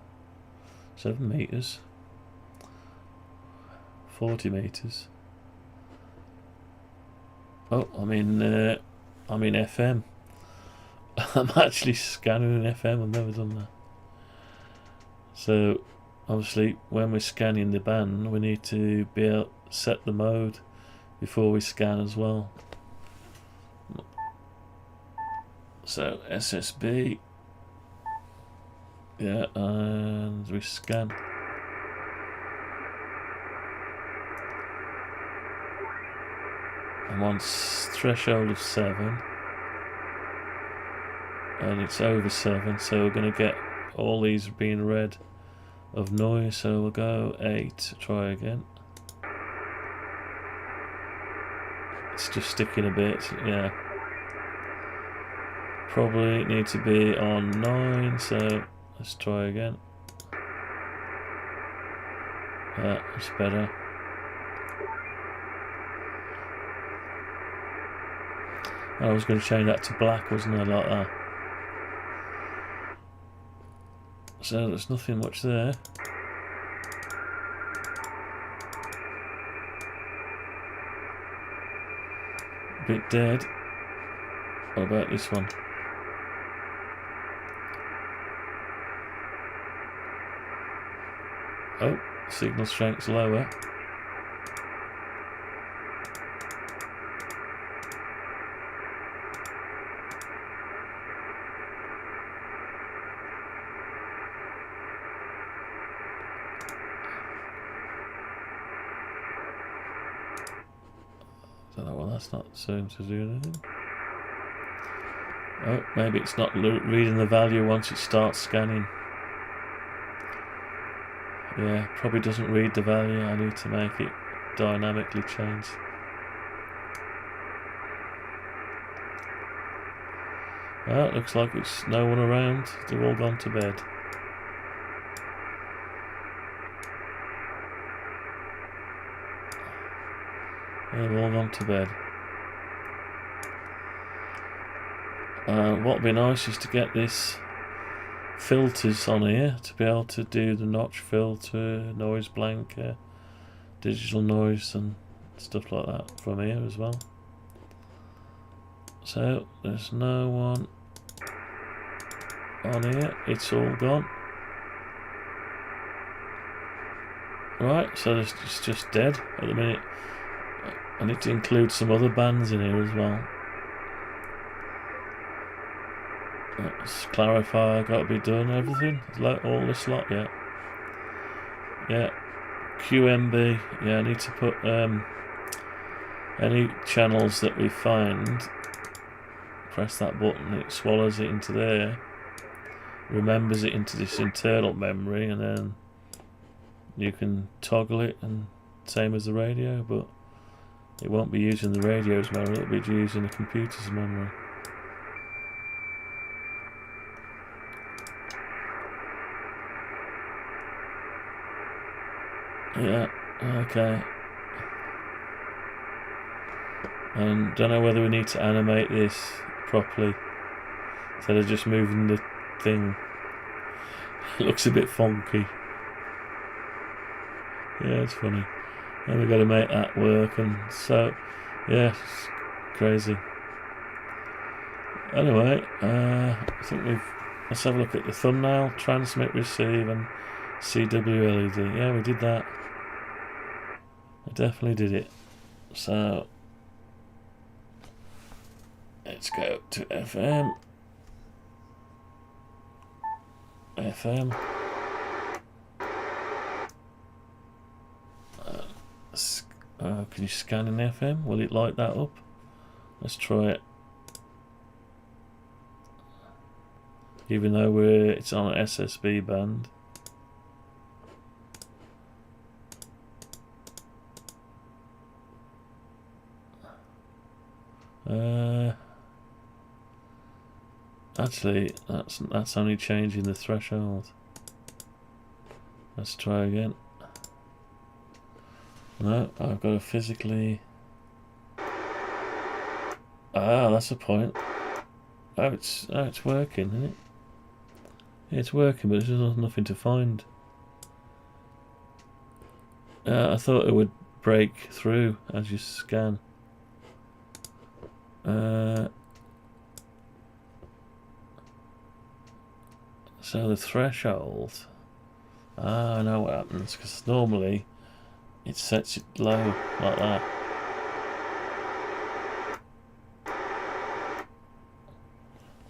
G: 7 meters. 40 meters. Oh, I'm in FM. I'm actually scanning in FM. I've never done that. So obviously, when we're scanning the band, we need to be able to set the mode before we scan as well. So SSB, yeah, and we scan. I'm on threshold of 7, and it's over 7, so we're going to get all these being read of noise. So we'll go 8. Try again. It's just sticking a bit, yeah. Probably need to be on 9, so let's try again. Yeah, that's better. I was going to change that to black, wasn't I, like that? So there's nothing much there. A bit dead. What about this one? Oh, signal strength's lower. Don't know, well, that's not seeming to do anything. Oh, maybe it's not reading the value once it starts scanning. Yeah, probably doesn't read the value. I need to make it dynamically change. Well, it looks like it's no one around. They've all gone to bed. They've all gone to bed. What would be nice is to get this filters on here to be able to do the notch filter, noise blanket, digital noise and stuff like that from here as well. So there's no one on here, it's all gone. Right, so it's just dead at the minute. I need to include some other bands in here as well. Let's clarify, got to be done, everything? All this lot, yeah. Yeah, QMB, yeah, I need to put any channels that we find, press that button, it swallows it into there, remembers it into this internal memory, and then you can toggle it, and same as the radio, but it won't be using the radio's memory, it'll be using the computer's memory. Yeah, okay. And don't know whether we need to animate this properly instead of just moving the thing. It looks a bit funky. Yeah, it's funny. And we've got to make that work, and so yeah, it's crazy. Anyway, I think let's have a look at the thumbnail, transmit, receive, and CW LED. Yeah, we did that. I definitely did it. So let's go to FM. FM. Can you scan in FM? Will it light that up? Let's try it. Even though it's on an SSB band. Actually, that's only changing the threshold. Let's try again. No, I've got to physically... Ah, that's the point. Oh, it's working, isn't it? Yeah, it's working, but there's nothing to find. I thought it would break through as you scan. So the threshold... Ah, I know what happens, because normally it sets it low, like that.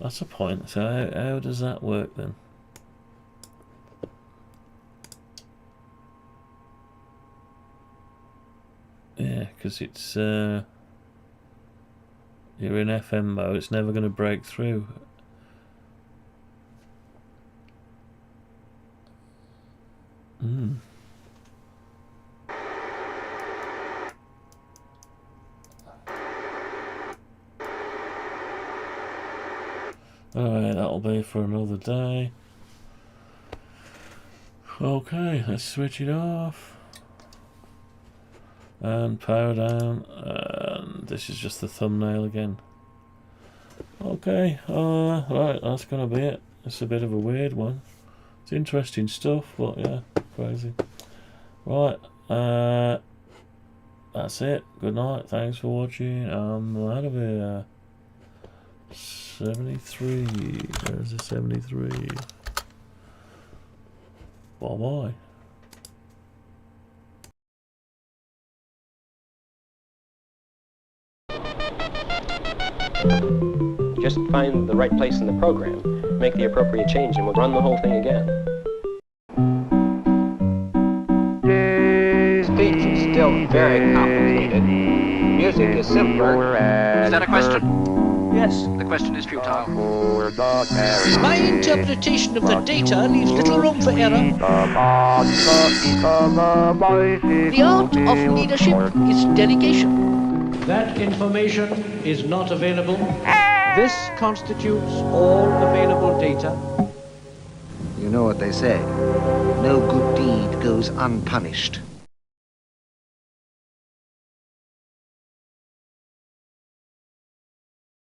G: That's a point. So how does that work then? Yeah, because it's... you're in FM mode, it's never going to break through. Alright, that'll be for another day. Okay, let's switch it off. And power down. And this is just the thumbnail again. Okay, right, that's gonna be it. It's a bit of a weird one. It's interesting stuff, but yeah, crazy. Right, that's it. Good night. Thanks for watching. I'm out of here. 73. There's a 73. Bye bye.
A: Just find the right place in the program, make the appropriate change, and we'll run the whole thing again.
B: Speech is still very complicated. Music is simpler.
C: Is that a question?
D: Yes.
C: The question is futile.
D: My interpretation of the data leaves little room for error. The art of leadership is delegation.
E: That information is not available. This constitutes all available data.
F: You know what they say. No good deed goes unpunished.